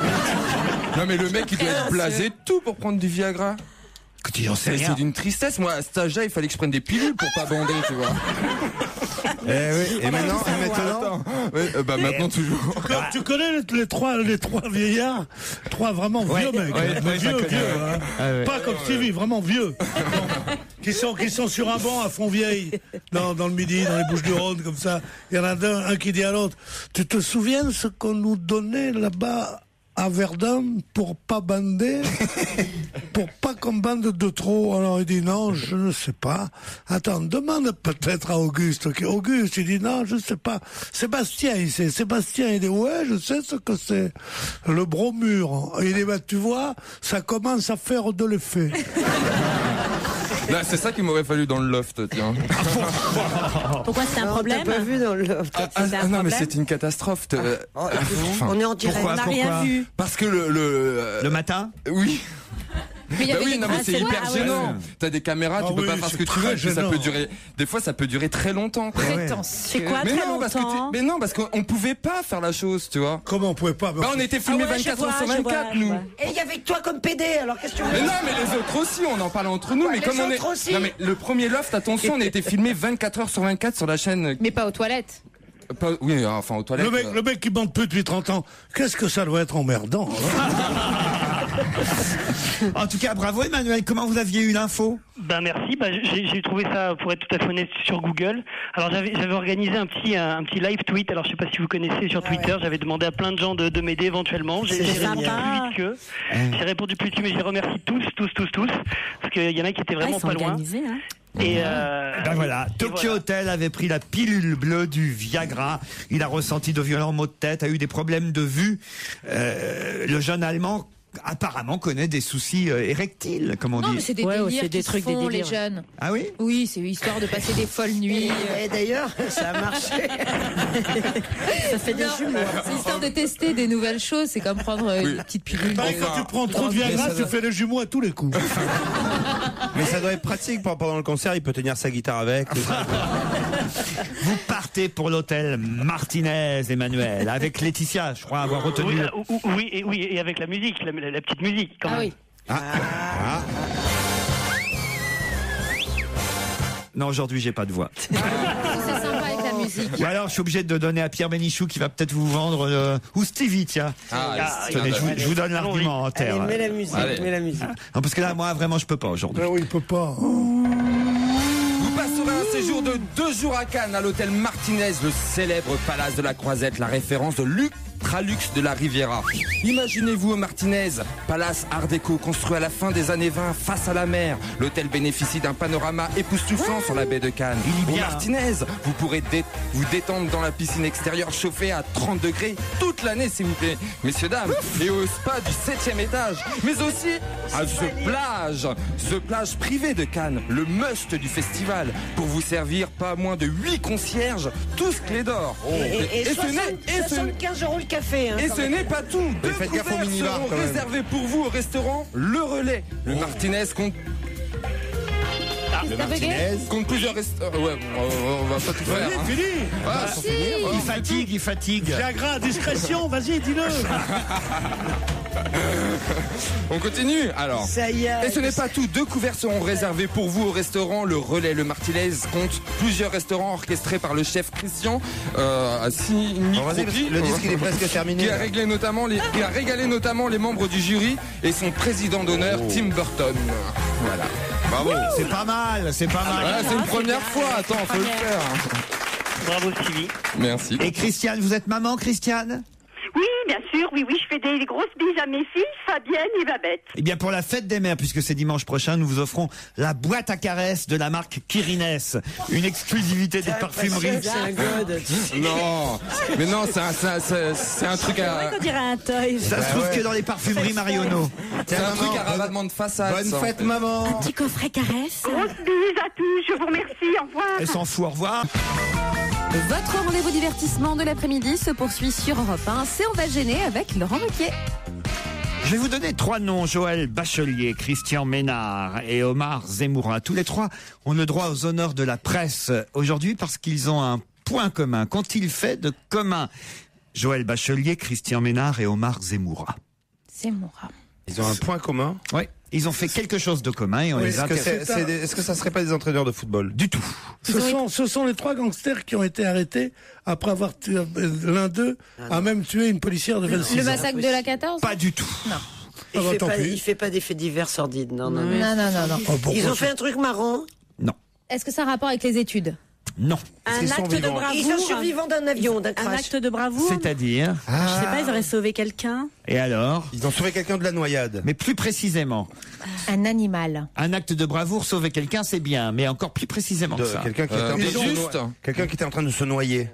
B: Non mais le mec il doit être blasé de tout pour prendre du Viagra. C'est d'une tristesse. Moi à cet âge-là il fallait que je prenne des pilules pour pas bander, tu vois.
E: Et maintenant maintenant toujours.
G: Tu connais les trois vieillards, trois vraiment vieux mecs, vieux, hein. Pas comme Stevie, vraiment vieux, qui sont sur un banc à Fontvieille, dans le Midi, dans les Bouches-du-Rhône, comme ça. Il y en a un qui dit à l'autre: tu te souviens ce qu'on nous donnait là-bas à Verdun pour pas bander, pour pas qu'on bande de trop? Alors il dit: non, je ne sais pas. Attends, demande peut-être à Auguste. Auguste, il dit: non, je ne sais pas. Sébastien, il dit: ouais, je sais ce que c'est. Le bromure. Il dit: bah, tu vois, ça commence à faire de l'effet.
B: Là, c'est ça qu'il m'aurait fallu dans le loft, tiens.
D: Pourquoi c'est un problème?
H: T'as pas vu dans le loft.
B: Non, mais c'est une catastrophe.
H: On est en direct.
D: On n'a rien vu.
B: Parce que le
C: matin?
B: Oui.
D: Mais il y avait des
B: mais c'est hyper gênant. T'as des caméras, tu peux pas faire ce que tu veux. Ça peut durer. Des fois, ça peut durer très longtemps.
D: Très intense. C'est quoi très longtemps?
B: Mais non, parce qu'on pouvait pas faire la chose, tu vois.
G: Comment on pouvait pas?
B: On était filmés 24 heures sur 24, nous.
H: Et il y avait que toi comme PD, alors qu'est-ce que tu veux?
B: Mais non, mais les autres aussi, on en parlait entre nous. Mais comme on est. Non, mais le premier loft, attention, on était filmés 24 heures sur 24 sur la chaîne.
D: Mais pas aux toilettes.
B: Oui, enfin aux toilettes.
G: Le mec qui bande plus depuis 30 ans, qu'est-ce que ça doit être emmerdant?
C: En tout cas, bravo Emmanuel. Comment vous aviez eu l'info?
N: Ben merci. J'ai trouvé ça, pour être tout à fait honnête, sur Google. Alors j'avais organisé un petit live tweet. Alors je sais pas si vous connaissez sur Twitter. J'avais demandé à plein de gens de m'aider éventuellement. J'ai répondu plus vite qu'eux. J'ai répondu plus vite, mais j'ai remercié tous, parce qu'il y en a qui étaient vraiment pas loin.
D: Hein.
N: Et
C: ben voilà, Tokyo Hotel avait pris la pilule bleue du Viagra. Il a ressenti de violents maux de tête, a eu des problèmes de vue. Le jeune Allemand apparemment connaît des soucis érectiles, comme on dit.
D: Non, mais c'est des délires qui se font, les jeunes.
C: Ah oui?
D: Oui, c'est histoire de passer des folles nuits.
H: Et d'ailleurs, ça a marché.
D: Ça fait des jumeaux. C'est histoire de tester des nouvelles choses. C'est comme prendre une petite pilule.
G: Quand tu prends trop de Viagra, tu fais les jumeaux à tous les coups.
E: Mais ça doit être pratique pendant le concert, il peut tenir sa guitare avec.
C: Vous partez pour l'hôtel Martinez, Emmanuel, avec Laetitia, je crois avoir retenu.
N: Oui, et avec la musique, la petite musique quand même.
D: Oui.
C: Non, aujourd'hui, j'ai pas de voix.
D: C'est sympa avec la musique.
C: Ou alors, je suis obligé de donner à Pierre Bénichou qui va peut-être vous vendre ou Stevie, tiens. Tenez, je vous donne l'argument en terre.
H: Allez, mets la musique.
C: Non, parce que là, moi, vraiment, je peux pas aujourd'hui.
G: Oui, il peut pas.
B: Vous passerez un séjour de 2 jours à Cannes, à l'hôtel Martinez, le célèbre palace de la Croisette, la référence de l'ultra-luxe de la Riviera. Imaginez-vous au Martinez, palace art déco construit à la fin des années 20 face à la mer. L'hôtel bénéficie d'un panorama époustouflant sur la baie de Cannes. Au Martinez, vous pourrez vous détendre dans la piscine extérieure chauffée à 30 degrés toute l'année, s'il vous plaît, messieurs, dames, et au spa du 7e étage, mais aussi à The Plage privée de Cannes, le must du festival, pour vous servir pas moins de 8 concierges, tous clés d'or.
H: Et 75 € le café.
B: Et ce n'est pas tout. 2 couverts seront réservés pour vous au restaurant Le Relais. Le Martinez compte...
D: Le Martinez
B: compte plusieurs restaurants. Ouais, on va pas tout faire.
G: Fini.
C: Il fatigue.
G: Viagra à discrétion, vas-y, dis-le.
B: On continue alors.
H: Ça y est.
B: Et ce n'est pas tout. 2 couverts seront réservés pour vous au restaurant Le Relais. Le Martinez compte plusieurs restaurants orchestrés par le chef Christian
E: Le disque il est presque terminé.
B: Qui a régalé notamment les membres du jury et son président d'honneur Tim Burton. Voilà. Bravo.
C: C'est pas mal.
B: C'est une première fois. Attends, faut le faire.
N: Bravo Sylvie.
B: Merci.
C: Et Christiane, vous êtes maman, Christiane?
M: Oui, bien sûr, oui, je fais des grosses bises à mes filles, Fabienne et Babette.
C: Eh bien, pour la fête des mères, puisque c'est dimanche prochain, nous vous offrons la boîte à caresses de la marque Kirines. Une exclusivité des parfumeries.
H: C'est un god.
B: Non, mais non, c'est un truc à...
F: On dirait un toy.
C: Ça se trouve que dans les parfumeries Marionneau.
B: C'est un truc à ravalement de façade.
E: Bonne fête, maman.
F: Un petit coffret caresse.
M: Grosses bises à tous, je vous remercie, au revoir.
C: Elle s'en fout, au revoir.
O: Votre rendez-vous divertissement de l'après-midi se poursuit sur Europe 1. C'est On va gêner avec Laurent Ruquier.
C: Je vais vous donner 3 noms. Joël Bachelier, Christian Ménard et Omar Zemmoura. Tous les 3 ont le droit aux honneurs de la presse aujourd'hui parce qu'ils ont un point commun. Qu'ont-ils fait de commun? Joël Bachelier, Christian Ménard et Omar Zemmoura.
D: Zemmoura.
E: Ils ont un point commun?
C: Oui. Ils ont fait quelque chose de commun et on les a...
E: Est-ce que ça serait pas des entraîneurs de football?
C: Du tout.
G: Ce sont les 3 gangsters qui ont été arrêtés après avoir tué, l'un d'eux a même tué une policière de 26 ans.
D: Le massacre de la 14?
C: Pas du tout.
D: Non.
H: Il fait pas d'effets divers sordides. Non.
G: Ils
H: ont fait un truc marrant.
C: Non.
D: Est-ce que ça a un rapport avec les études?
C: Non.
F: Un acte de bravoure.
H: Ils sont survivants d'un avion, d'un crash.
F: Un acte de bravoure.
C: C'est-à-dire?
F: Je sais pas, ils auraient sauvé quelqu'un.
C: Et alors?
E: Ils ont sauvé quelqu'un de la noyade.
C: Mais plus précisément.
D: Un animal.
C: Un acte de bravoure, sauver quelqu'un, c'est bien, mais encore plus précisément que ça.
E: Quelqu'un qui était en train de se noyer.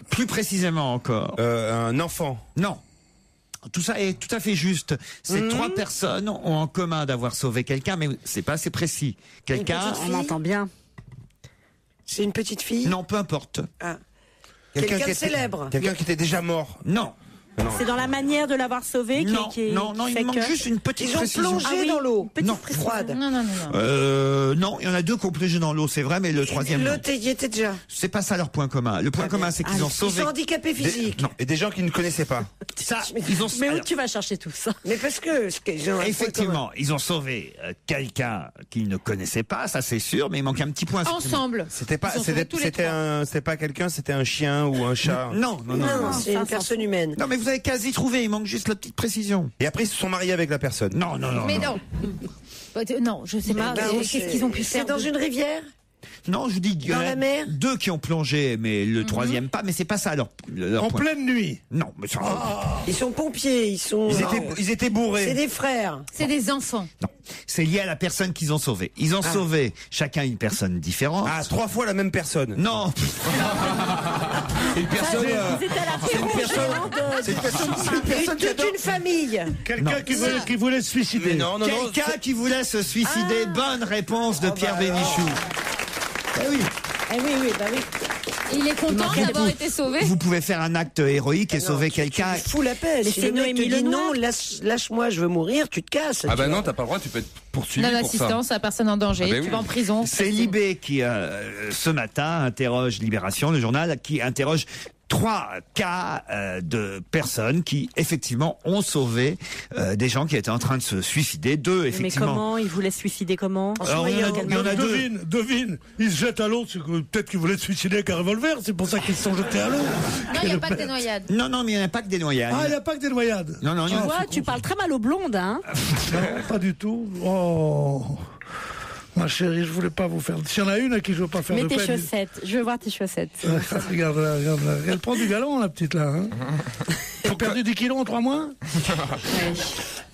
C: Plus précisément encore.
E: Un enfant.
C: Non. Tout ça est tout à fait juste. Ces 3 personnes ont en commun d'avoir sauvé quelqu'un, mais c'est pas assez précis. Quelqu'un.
F: On entend bien.
H: C'est une petite fille?
C: Non, peu importe.
H: Ah. Quelqu'un de célèbre?
E: Quelqu'un qui était déjà mort?
C: Non.
F: C'est dans la manière de l'avoir sauvé
C: non, il manque juste une petite précision.
H: Ils ont plongé dans l'eau.
C: Non.
H: Froide.
D: Non.
C: Non, il y en a 2 qui ont plongé dans l'eau, c'est vrai, mais le 3e.
H: L'autre y était déjà.
C: C'est pas ça leur point commun. Le point commun, c'est qu'ils ont sauvé.
H: Ils sont handicapés physiques.
C: Non.
E: Et des gens qui ne connaissaient pas.
C: Ça, ils ont.
F: Mais où tu vas chercher tout ça?
H: Mais parce que
C: effectivement, ils ont sauvé quelqu'un qu'ils ne connaissaient pas, ça c'est sûr, mais il manque un petit point.
D: Ensemble.
E: C'était pas quelqu'un, c'était un chien ou un chat.
C: Non,
H: c'est une personne humaine.
C: Non, mais vous avez quasi trouvé. Il manque juste la petite précision.
E: Et après, ils se sont mariés avec la personne.
C: Non.
D: Mais non. Non, je sais pas. Qu'est-ce qu'ils ont pu faire?
H: C'est dans une rivière?
C: Non, je vous dis
H: dans la mer.
C: 2 qui ont plongé, mais le 3e pas. Mais c'est pas ça leur
G: en
C: point.
G: Pleine nuit.
C: Non, mais
H: Ils sont pompiers. Ils étaient bourrés. C'est des frères.
D: C'est des enfants.
C: Non, c'est lié à la personne qu'ils ont sauvée. Ils ont sauvé chacun une personne différente.
E: Ah, 3 fois la même personne.
C: Non.
E: Une personne. C'est une personne qui adore.
H: Une famille.
G: Quelqu'un qui voulait se suicider.
E: Non.
C: Quelqu'un qui voulait se suicider. Bonne réponse de Pierre Bénichou.
H: Eh oui.
D: Il est content d'avoir été sauvé.
C: Vous pouvez faire un acte héroïque et sauver quelqu'un.
H: Fous la paix. Si le mec te dit non, lâche-moi, je veux mourir, tu te casses.
B: Ah bah non, t'as pas le droit, tu peux être poursuivi pour ça.
D: Non-assistance à personne en danger, tu vas en prison.
C: C'est Libé qui, ce matin, interroge Libération, le journal, qui interroge 3 cas de personnes qui, effectivement, ont sauvé des gens qui étaient en train de se suicider. 2, effectivement.
F: Mais comment? Ils voulaient se suicider comment?
C: Alors, il y en a 2.
G: Devine. Ils se jettent à l'eau. Peut-être qu'ils voulaient se suicider avec un revolver. C'est pour ça qu'ils se sont jetés à l'eau.
D: Non, il n'y a pas que des noyades.
C: Non, mais il n'y en a pas que des noyades.
G: Ah, il n'y a pas que des noyades.
C: Non.
F: Tu vois, tu parles très mal aux blondes, hein?
G: Non, pas du tout. Oh. Ma chérie, je voulais pas vous faire. S'il y en a une à qui je veux pas faire
F: Mets
G: de peine.
F: tes chaussettes. Je veux voir tes chaussettes.
G: Regarde là. Elle prend du galon, la petite là. Hein. Elle a perdu 10 kilos en 3 mois.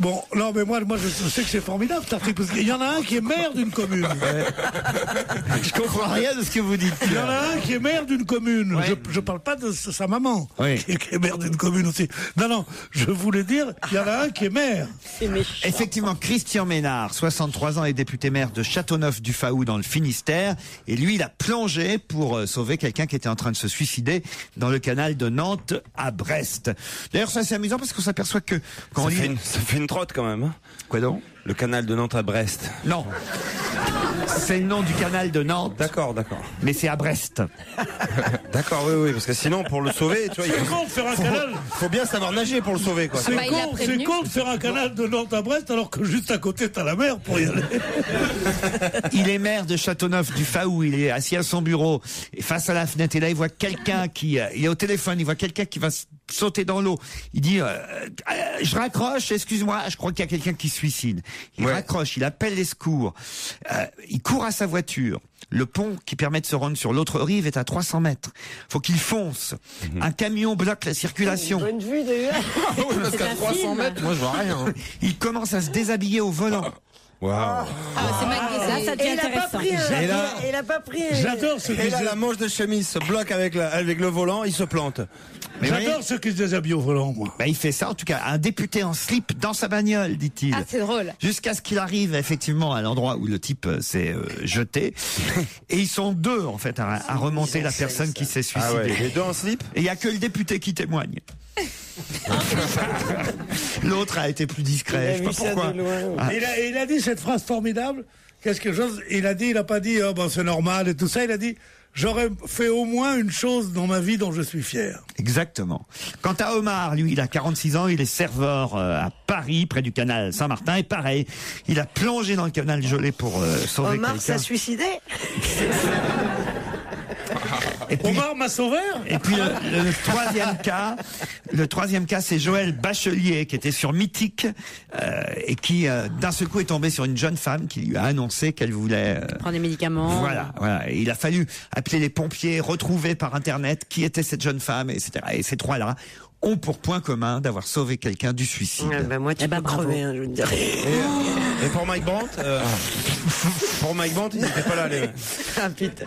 G: Bon, non, mais moi, je sais que c'est formidable cet article parce qu'il y en a un qui est maire d'une commune.
C: Je comprends rien de ce que vous dites.
G: Il y en a un qui est maire d'une commune. Ouais. Je parle pas de sa maman, qui est maire d'une commune aussi. Non, je voulais dire, il y en a un qui est maire.
C: Effectivement, Christian Ménard, 63 ans, est député maire de Châteauneuf-du-Faou dans le Finistère. Et lui, il a plongé pour sauver quelqu'un qui était en train de se suicider dans le canal de Nantes à Brest. D'ailleurs, ça c'est amusant parce qu'on s'aperçoit que quand
E: ça fait une trotte quand même. Hein.
C: Quoi donc?
E: Le canal de Nantes à Brest.
C: Non. C'est le nom du canal de Nantes.
E: D'accord.
C: Mais c'est à Brest.
E: D'accord, oui, parce que sinon, pour le sauver, tu vois,
G: c'est con de faire un canal.
E: Faut bien savoir nager pour le sauver, quoi.
G: C'est con de faire un canal de Nantes à Brest alors que juste à côté t'as la mer pour y aller.
C: Il est maire de Châteauneuf-du-Faou. Il est assis à son bureau et face à la fenêtre. Et là, il voit quelqu'un il est au téléphone. Il voit quelqu'un qui va sauter dans l'eau. Il dit, je raccroche, excuse-moi, je crois qu'il y a quelqu'un qui se suicide. Il raccroche, il appelle les secours. Il court à sa voiture. Le pont qui permet de se rendre sur l'autre rive est à 300 mètres. Faut qu'il fonce. Un camion bloque la circulation.
H: Bonne vue d'ailleurs.
B: Parce qu'à 300 mètres, moi je vois rien.
C: Il commence à se déshabiller au volant.
E: Waouh.
D: C'est magnifique.
F: Ça devient intéressant.
H: Il a pas pris.
G: J'adore ce
E: Et là, la manche de chemise se bloque avec le volant, il se plante.
G: J'adore ceux qui se déshabillent au volant, moi.
C: Il fait ça, en tout cas, un député en slip dans sa bagnole, dit-il.
D: Ah, c'est drôle.
C: Jusqu'à ce qu'il arrive effectivement à l'endroit où le type s'est jeté. Et ils sont 2, en fait, à remonter la personne qui s'est suicidée.
E: Ah ouais, les 2 en slip.
C: Et il n'y a que le député qui témoigne. L'autre a été plus discret. Je sais pas pourquoi.
G: Il a dit cette phrase formidable. Quelque chose. Il a pas dit c'est normal et tout ça. Il a dit j'aurais fait au moins une chose dans ma vie dont je suis fier.
C: Exactement. Quant à Omar, lui, il a 46 ans, il est serveur à Paris, près du canal Saint-Martin. Et pareil, il a plongé dans le canal gelé pour sauver quelqu'un.
H: Omar s'est suicidé.
C: Et puis,
G: Omar m'a sauveur.
C: Et puis le troisième cas, c'est Joël Bachelier qui était sur Mythique et qui d'un seul coup est tombé sur une jeune femme qui lui a annoncé qu'elle voulait
F: prendre des médicaments.
C: Voilà. Et il a fallu appeler les pompiers, retrouver par internet qui était cette jeune femme, etc. Et ces 3-là ont pour point commun d'avoir sauvé quelqu'un du suicide.
H: Moi, tu peux crever, je veux te dire.
E: Et pour Mike Brandt, il n'était pas là.
H: Ah putain.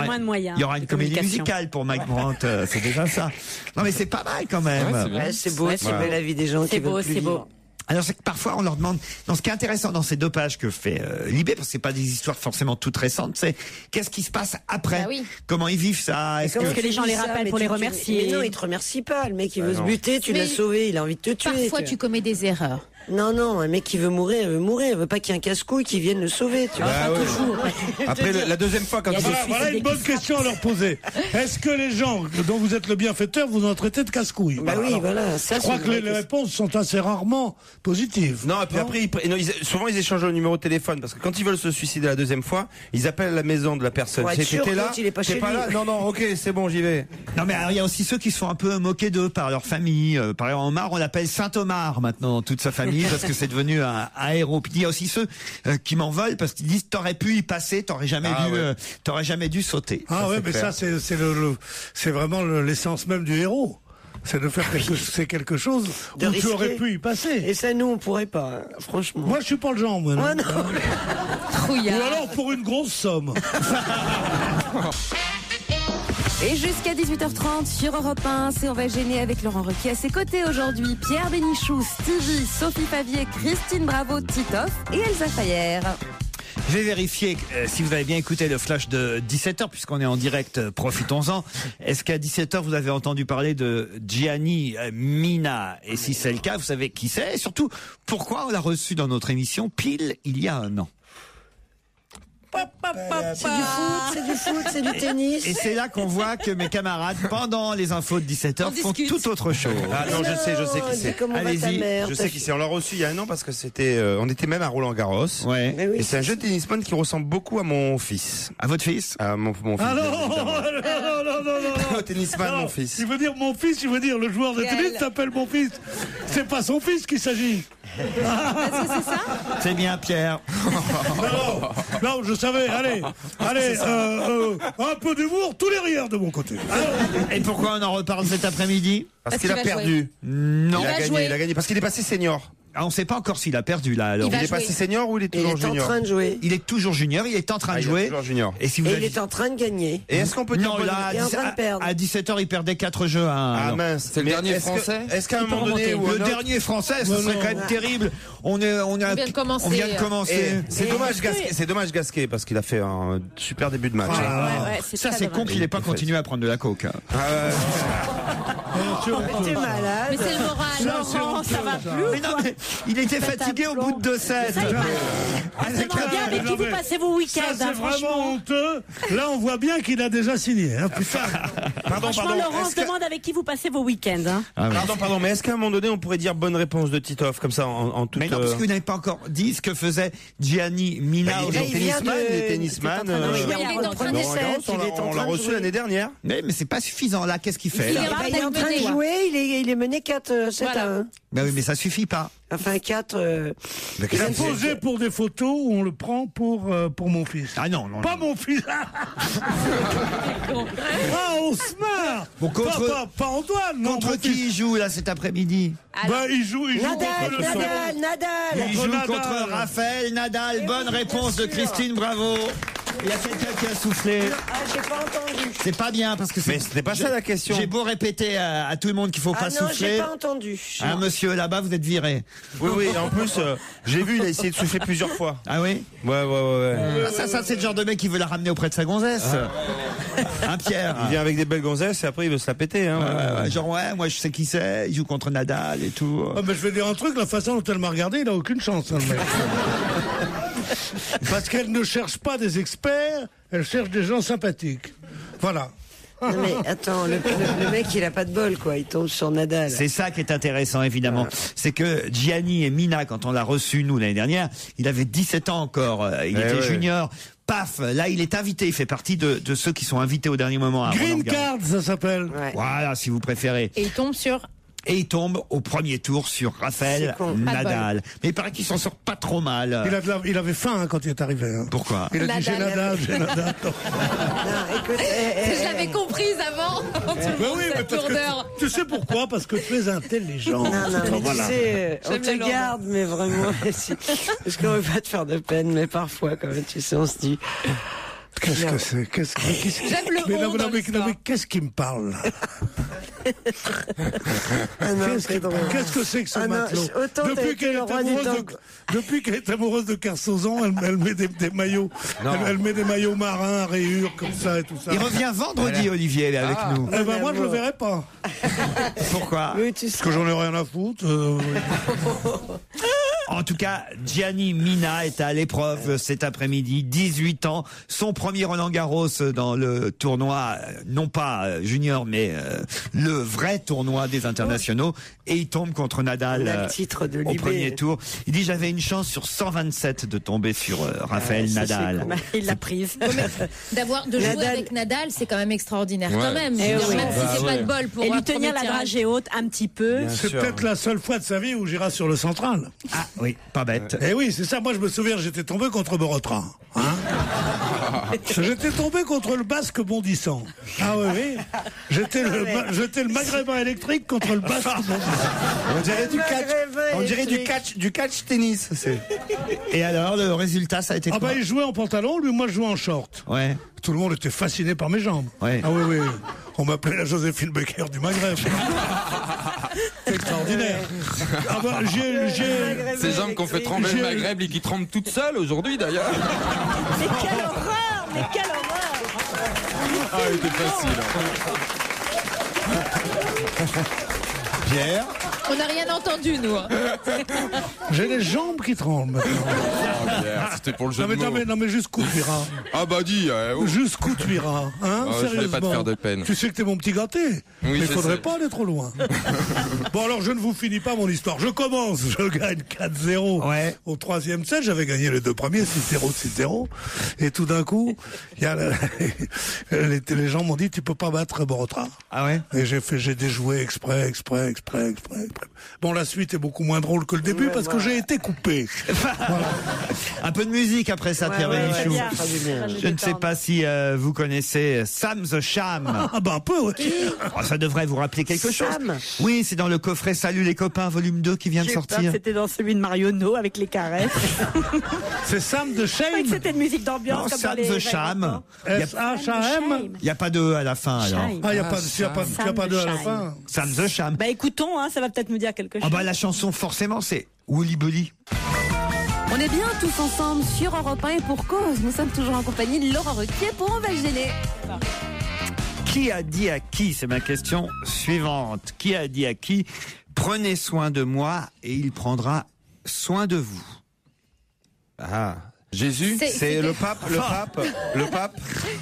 F: Moins de moyens.
C: Il y aura une comédie musicale pour Mike Brandt, c'est déjà ça. Non mais c'est pas mal quand même.
H: C'est beau, c'est belle la vie des gens qui veulent plus vivre.
C: Alors c'est que parfois on leur demande, ce qui est intéressant dans ces 2 pages que fait Libé, parce que c'est pas des histoires forcément toutes récentes, c'est qu'est-ce qui se passe après, comment ils vivent ça,
F: est-ce que les gens les rappellent pour les remercier?
H: Mais non, ils te remercient pas, le mec il veut se buter, tu l'as sauvé, il a envie de te tuer.
D: Parfois tu commets des erreurs.
H: Non, un mec qui veut mourir, il veut pas qu'il y ait un casse-couille qui vienne le sauver, tu vois. Toujours.
E: Après, la deuxième fois, quand
G: voilà une bonne question à leur poser. Est-ce que les gens dont vous êtes le bienfaiteur vous en traitez de casse-couille?
H: Ça,
G: je crois que les réponses sont assez rarement positives.
E: Non, et puis après, souvent ils échangent le numéro de téléphone, parce que quand ils veulent se suicider la deuxième fois, ils appellent la maison de la personne.
H: T'es là? T'es
E: pas là? Non, ok, c'est bon, j'y vais.
C: Non, mais il y a aussi ceux qui se font un peu moquer d'eux par leur famille. Par exemple, Omar, on l'appelle Saint-Omar maintenant, dans toute sa famille, parce que c'est devenu un héros. Puis il y a aussi ceux qui m'en veulent parce qu'ils disent t'aurais pu y passer, t'aurais jamais dû sauter.
G: Mais ça c'est vraiment l'essence même du héros. c'est de faire quelque chose
H: de
G: où
H: risqué.
G: tu aurais pu y passer.
H: Et ça, nous, on pourrait pas, hein, franchement.
G: Moi, je suis pas le genre, moi.
H: Moi, non.
G: Ou alors pour une grosse somme.
O: Et jusqu'à 18h30 sur Europe 1, c'est On va gêner avec Laurent Ruquier. À ses côtés aujourd'hui, Pierre Bénichou, Stevie, Sophie Favier, Christine Bravo, Titoff et Elsa Fayer.
C: Je vais vérifier si vous avez bien écouté le flash de 17h, puisqu'on est en direct, profitons-en. Est-ce qu'à 17h, vous avez entendu parler de Gianni Mina? Et si c'est le cas, vous savez qui c'est? Et surtout, pourquoi on l'a reçu dans notre émission pile il y a un an?
H: C'est du foot, c'est du tennis.
C: Et c'est là qu'on voit que mes camarades, pendant les infos de 17h, font tout autre chose.
E: Ah non, je sais qui c'est.
C: Allez-y.
E: Je sais qui c'est. On l'a reçu il y a un an parce que c'était, on était même à Roland-Garros.
C: Ouais.
E: Et c'est un jeune tennisman qui ressemble beaucoup à mon fils.
C: À votre fils?
E: À mon fils.
G: Ah non,
E: Au tennisman, mon fils.
G: Il veut dire mon fils, il veut dire le joueur de tennis s'appelle mon fils. C'est pas son fils qu'il s'agit.
O: Est-ce que c'est ça?
C: C'est bien, Pierre.
G: Non, je savais. Allez, un peu d'humour, tous les rires de mon côté.
C: Et pourquoi on en reparle cet après-midi?
E: Parce qu'il a perdu.
C: Non.
E: Il a gagné parce qu'il est passé senior.
C: Ah, on ne sait pas encore s'il a perdu là. Alors.
E: Il est passé senior ou il est toujours junior?
H: Il est en train de jouer.
C: Il est toujours junior, il est en train de jouer.
E: Il est toujours junior.
C: Et si vous
H: il est en train de gagner.
E: Et est-ce qu'on peut dire
C: non, là,
H: il est en train de perdre.
C: à 17h, il perdait 4 jeux à 1.
E: Ah mince,
B: c'est le dernier français.
E: Est-ce qu'à un moment donné,
C: le dernier français, ce serait quand même terrible. On vient de commencer.
E: C'est dommage Gasquet parce qu'il a fait un super début de match.
C: Ça c'est con qu'il n'ait pas continué à prendre de la coke.
H: T'es malade.
D: Mais c'est le moral.
F: Laurent, ça va plus.
C: Mais non, mais il était fatigué au bout de 2 sets.
F: C'est bien avec qui vous passez vos week-ends.
G: Ça, c'est vraiment honteux. Là, on voit bien qu'il a déjà signé. Hein, putain.
F: Franchement, Laurent, on se demande avec qui vous passez vos week-ends. Hein.
E: Pardon, mais est-ce qu'à un moment donné, on pourrait dire bonne réponse de Titoff, comme ça, en toute...
C: Mais non, parce que vous n'avez pas encore dit ce que faisait Gianni Mina.
E: Il est tennisman. On l'a reçu l'année dernière.
C: Mais c'est pas suffisant, là. Qu'est-ce qu'il fait?
H: Il est en train de jouer, il est mené 4-7 à 1.
C: Ben oui, mais ça suffit pas.
H: Enfin, 4...
G: Il est posé pour des photos où on le prend pour mon fils.
C: Ah non.
G: Pas mon fils. On se marre.
C: Bon,
G: pas Antoine.
C: Contre qui il joue, là, cet après-midi?
G: Il joue
H: Nadal.
C: Il joue contre Raphaël Nadal. Bonne réponse de Christine, bravo. Il y a quelqu'un qui a soufflé.
H: J'ai pas entendu.
C: C'est pas bien parce que
E: mais c'était pas ça la question.
C: J'ai beau répéter à tout le monde qu'il faut pas souffler.
H: J'ai pas entendu.
C: Un monsieur là-bas, vous êtes viré.
E: Oui, en plus, j'ai vu, il a essayé de souffler plusieurs fois.
C: Ah oui?
E: Ouais.
C: Ça c'est le genre de mec qui veut la ramener auprès de sa gonzesse. Un Pierre.
E: Il vient avec des belles gonzesses et après il veut se la péter. Hein.
C: Genre moi je sais qui c'est, il joue contre Nadal et tout.
G: Mais je vais dire un truc, la façon dont elle m'a regardé, il a aucune chance, hein, le mec. Parce qu'elle ne cherche pas des experts, elle cherche des gens sympathiques. Voilà.
H: Non mais attends, le mec il a pas de bol quoi, il tombe sur Nadal.
C: C'est ça qui est intéressant évidemment, c'est que Gianni et Mina, quand on l'a reçu nous l'année dernière, il avait 17 ans encore, il était junior. Paf, là il est invité, il fait partie de ceux qui sont invités au dernier moment à
G: Green Card ça s'appelle.
C: Voilà si vous préférez.
D: Et il tombe sur...
C: Et il tombe au premier tour sur Raphaël Nadal. Mais il paraît qu'il s'en sort pas trop mal.
G: Il avait faim quand il est arrivé. Hein.
C: Pourquoi?
G: Il a dit j'ai Nadal.
D: Je l'avais comprise avant.
G: Tu sais pourquoi? Parce que tu es intelligent.
H: Non, mais tu sais, on te garde, mais vraiment, parce qu'on veut pas te faire de peine, mais parfois, quand même, tu sais, on se dit...
G: Qu'est-ce que c'est? Qu'est-ce qui me parle là? Qu'est-ce que c'est que ce matelot? Depuis qu'elle est amoureuse de Kersozon, elle met des maillots. Elle met des maillots marins à rayures comme ça et tout ça.
C: Il revient vendredi, Olivier, avec nous.
G: Eh ben moi je le verrai pas.
C: Pourquoi?
G: Parce que j'en ai rien à foutre.
C: En tout cas, Gianni Mina est à l'épreuve cet après-midi, 18 ans, son premier Roland-Garros dans le tournoi, non pas junior, mais le vrai tournoi des internationaux, et il tombe contre Nadal au premier tour. Il dit j'avais une chance sur 127 de tomber sur Raphaël Nadal.
F: Il l'a prise.
D: De jouer avec Nadal, c'est quand même extraordinaire quand même. Même si c'est pas de bol pour
F: et lui tenir la dragée haute un petit peu.
G: C'est peut-être la seule fois de sa vie où j'irai sur le central.
C: Ah oui, pas bête.
G: Eh oui, c'est ça. Moi, je me souviens, j'étais tombé contre Borotra. Hein J'étais tombé contre le basque bondissant. Ah oui. J'étais le maghrébin électrique contre le basque bondissant.
E: On dirait du catch tennis.
C: Et alors, le résultat, ça a été quoi?
G: Il jouait en pantalon, lui, moi je jouais en short.
C: Ouais.
G: Tout le monde était fasciné par mes jambes.
C: Ouais.
G: Ah oui. On m'appelait la Joséphine Becker du Maghreb. C'est extraordinaire.
B: Ces jambes qu'on fait trembler le Maghreb et qui tremblent toutes seules aujourd'hui d'ailleurs.
F: Mais quelle horreur.
B: Ah, il était facile.
E: Pierre.
D: On n'a rien entendu, nous.
G: J'ai les jambes qui tremblent maintenant.
B: Pierre, c'était pour le jeu de mots.
G: Non mais jusqu'où tu iras?
B: Ah bah dis.
G: Jusqu'où tu iras, hein?
B: Je
G: Sérieusement.
B: vais pas te faire de peine.
G: Tu sais que t'es mon petit gâté.
B: Oui,
G: mais il faudrait
B: sais.
G: pas aller trop loin. Bon alors je ne vous finis pas mon histoire. Je commence. Je gagne 4-0.
C: Ouais.
G: Au 3e set, j'avais gagné les 2 premiers, 6-0, 6-0. Et tout d'un coup, il y a les gens m'ont dit tu peux pas battre Borota.
C: Ah ouais?
G: Et j'ai déjoué exprès. Bon, la suite est beaucoup moins drôle que le début parce que j'ai été coupé. Voilà.
C: Un peu de musique après ça, Pierre Bénichou.
F: bien.
C: Je ne sais pas si vous connaissez Sam the Sham.
G: Ah bah un peu, oui.
C: Oh, ça devrait vous rappeler quelque chose. Oui, c'est dans le coffret Salut les copains, volume 2 qui vient de sortir.
F: C'était dans celui de Marionneau avec les caresses.
G: C'est Sam the Sham.
F: C'était une musique d'ambiance.
C: Non,
F: comme
C: Sam
F: dans les
C: the Sham.
G: S-H-A-M.
C: Il n'y a pas de E à la fin alors.
G: Ah, il n'y a pas de à la fin.
C: Sam the Sham.
F: Bah écoutons, hein, ça va peut-être nous dire quelque chose.
C: Ah bah la chanson forcément c'est Woolly Bully.
O: On est bien tous ensemble sur Europe 1 et pour cause. Nous sommes toujours en compagnie de Laurent Ruquier pour On va gêner.
C: Qui a dit à qui? C'est ma question suivante. Qui a dit à qui? Prenez soin de moi et il prendra soin de vous.
B: Ah. Jésus?
E: C'est le pape.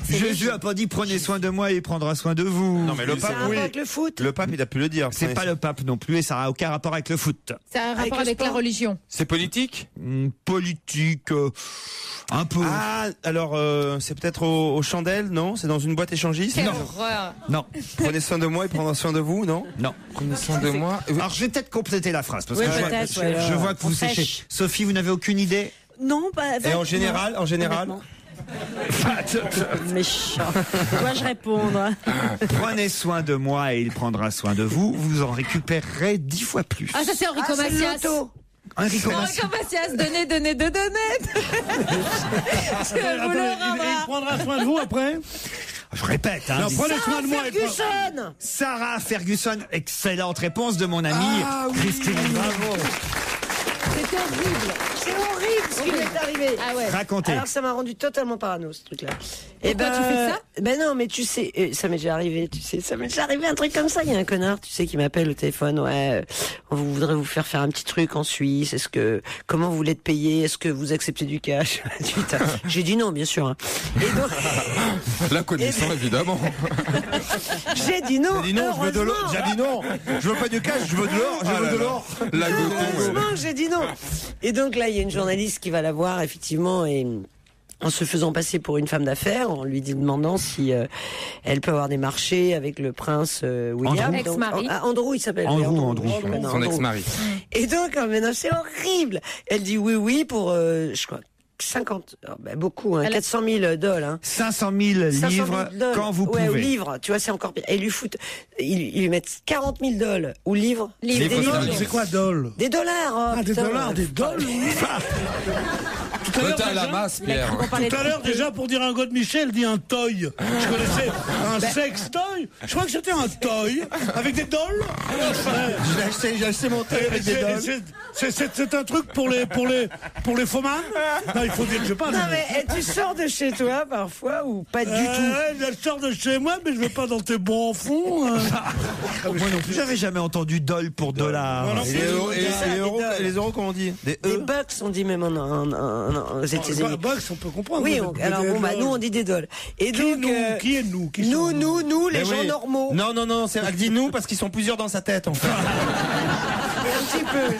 C: Jésus a pas dit prenez soin de moi et il prendra soin de vous.
E: Non mais le pape, oui.
H: Avec le foot.
E: Le pape, il a pu le dire.
C: C'est pas le pape non plus et ça n'a aucun rapport avec le foot.
D: Ça a un rapport avec la religion.
B: C'est politique?
C: Politique, un peu.
E: Ah, alors c'est peut-être aux chandelles, non? C'est dans une boîte échangiste?
D: Quelle
E: Non.
D: horreur.
C: Non.
E: Prenez soin de moi, il prendra soin de vous, non?
C: Non.
B: Prenez soin de moi.
C: Alors je vais peut-être compléter la phrase parce
F: Oui,
C: que
F: peut-être,
C: je vois que vous
F: on
C: séchez.
F: sèche.
C: Sophie, vous n'avez aucune idée?
F: Non, pas.
E: Et en général?
F: Méchant. Dois-je répondre?
C: Prenez soin de moi et il prendra soin de vous. Vous en récupérerez 10 fois plus.
D: Ah, ça c'est Enrico Macias.
C: Enrico
D: Enrico Macias, donnez.
G: Il prendra soin de vous après.
C: Je répète, hein.
G: Non, prenez soin de moi.
H: Ferguson.
C: Sarah Ferguson, excellente réponse de mon amie Christine.
H: Bravo.
D: C'était horrible.
H: C'est horrible ce qui lui est arrivé.
D: Ah ouais.
C: Racontez.
H: Alors ça m'a rendu totalement parano ce truc-là.
D: Pourquoi tu fais ça?
H: Ben non, mais tu sais, ça m'est déjà arrivé, un truc comme ça. Il y a un connard, tu sais, qui m'appelle au téléphone. Ouais, on voudrait vous faire un petit truc en Suisse. Comment vous voulez te payer? Est-ce que vous acceptez du cash? J'ai dit non, bien sûr. Hein. Et donc,
B: La connaissant évidemment.
H: j'ai dit non.
E: J'ai dit non, je veux de l'or. J'ai dit non, je veux pas du cash, je veux de l'or. Je veux de l'or.
B: La goton.
H: Heureusement que j'ai dit non. Et donc là, il y a une journaliste qui va la voir, effectivement, et en se faisant passer pour une femme d'affaires, en lui demandant si elle peut avoir des marchés avec le prince William.
D: Andrew. Ex-mari.
H: Andrew, il s'appelle.
C: Andrew.
B: Son ex-mari.
H: Et donc, maintenant, c'est horrible. Elle dit oui pour, je crois, 50, beaucoup, hein, 400 000 dollars. Hein.
C: 500 000 livres quand vous
H: ouais,
C: pouvez.
H: Ou livres, tu vois, c'est encore pire. Et ils lui mettent 40 000 dollars ou livres.
B: Livres sterling.
G: C'est quoi, doll?
H: Des dollars. Oh,
G: Ah, des
H: putain,
G: dollars, des dollars. Tout à l'heure,
B: T'es à la
G: déjà-
B: masse, Pierre.
G: Tout à l'heure, déjà, pour dire un God Michel, dit un toy. Je connaissais un sex toy. Je crois que c'était un toy avec des dolls.
E: J'ai acheté mon toy avec des dolls.
G: C'est un truc pour les faux mâles. Non, il faut dire que je parle.
H: Non, mais tu sors de chez toi parfois ou pas du tout?
G: Je sors de chez moi, mais je vais pas dans tes bons fonds.
C: Moi non plus. J'avais jamais entendu doll pour dollar.
G: Non,
E: Et les euros, comment on dit? Des
H: Des
E: E.
H: bucks, on dit même aux États-Unis.
G: Box, on peut comprendre.
H: Oui, alors bon, bah, nous, on dit des dolls. Et donc,
G: Qui est nous?
H: nous, les
E: Mais
H: gens
E: oui.
H: normaux.
E: Non, elle dit nous parce qu'ils sont plusieurs dans sa tête, en fait.
H: Un petit peu.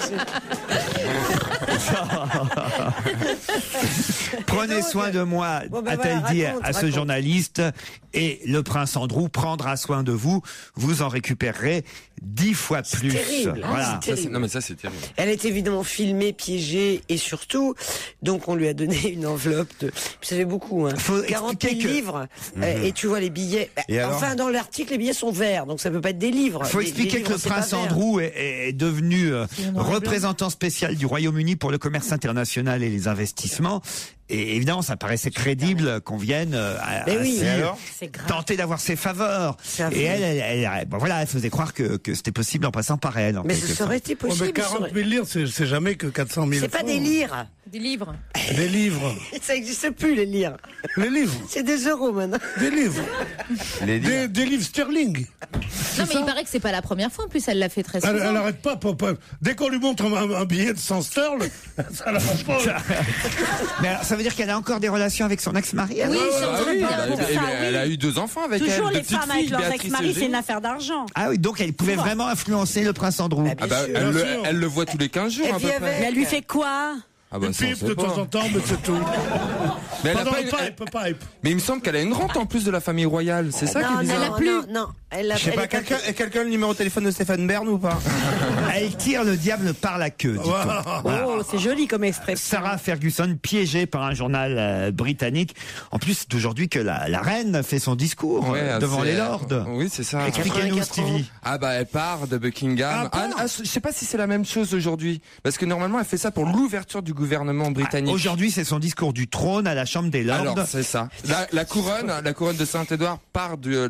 C: Prenez soin de moi, a-t-elle dit à ce journaliste, et le prince Andrew prendra soin de vous. Vous en récupérerez 10 fois plus.
H: Terrible.
C: Voilà.
H: C'est terrible.
B: Non mais ça c'est terrible.
H: Elle est évidemment filmée, piégée, et surtout, donc on lui a donné une enveloppe de, ça fait beaucoup, hein, 40 000 livres, et tu vois les billets. Enfin, dans l'article, les billets sont verts, donc ça peut pas être des livres.
C: Il faut expliquer que le prince Andrew est devenu représentant spécial du Royaume-Uni pour le commerce international et les investissements. Et évidemment, ça paraissait crédible qu'on vienne tenter d'avoir ses faveurs. Et elle faisait croire que c'était possible en passant par elle.
H: Mais ça aurait été possible.
G: Mais 40 000 livres, c'est jamais que 400 000
H: C'est pas des livres.
D: Des livres.
G: Des livres.
H: Ça n'existe plus, les livres.
G: Les livres.
H: C'est des euros maintenant.
G: Des livres. Des livres sterling.
D: Non, mais il paraît que c'est pas la première fois. En plus, elle l'a fait très souvent.
G: Elle n'arrête pas. Dès qu'on lui montre un billet de 100 sterling, ça la rend pas.
C: Mais alors, ça veut dire qu'elle a encore des relations avec son ex-mari?
D: Oui,
B: elle a eu 2 enfants avec elle.
F: Toujours les femmes avec leurs ex-maris, c'est une affaire d'argent.
C: Ah oui, donc elle pouvait vraiment influencer le prince Andrew.
B: Elle le voit tous les 15 jours à peu près.
F: Mais elle lui fait quoi?
G: Une pipe de temps en temps, mais c'est tout.
B: Mais elle a pas
G: pipe.
B: Mais il me semble qu'elle a une rente en plus de la famille royale, c'est ça qui est bizarre.
H: Elle a plus. Non,
E: je sais pas, quelqu'un le numéro de téléphone de Stéphane Bern ou pas?
C: Elle tire le diable par la queue, dit-on.
F: Voilà. Oh, c'est joli comme expression.
C: Sarah Ferguson, piégée par un journal britannique. En plus, d'aujourd'hui que la reine fait son discours devant les lords.
B: Oui, c'est ça.
C: Expliquez-nous, Stevie.
B: Elle part de Buckingham. Je sais pas si c'est la même chose aujourd'hui. Parce que normalement, elle fait ça pour l'ouverture du gouvernement britannique.
C: Aujourd'hui, c'est son discours du trône à la Chambre des Lords.
B: Alors, c'est ça. La couronne de Saint-Édouard part de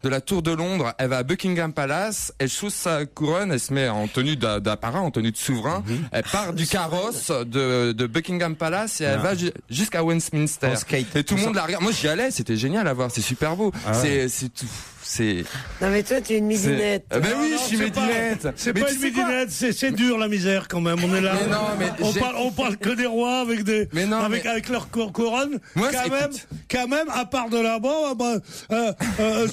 B: la tour de Londres. Elle va à Buckingham Palace. Elle chausse sa couronne. Elle se met en tenue d'apparat, en tenue de souverain. Elle part du carrosse de Buckingham Palace et elle va jusqu'à Westminster. Et tout le monde la regarde. Moi, j'y allais. C'était génial à voir. C'est super beau. C'est tout.
H: Non mais toi t'es une midinette.
B: Ben oui, je suis midinette.
G: C'est pas une midinette, c'est dur la misère quand même. On est là. On parle que des rois avec leur couronne. Quand même, à part de là-bas,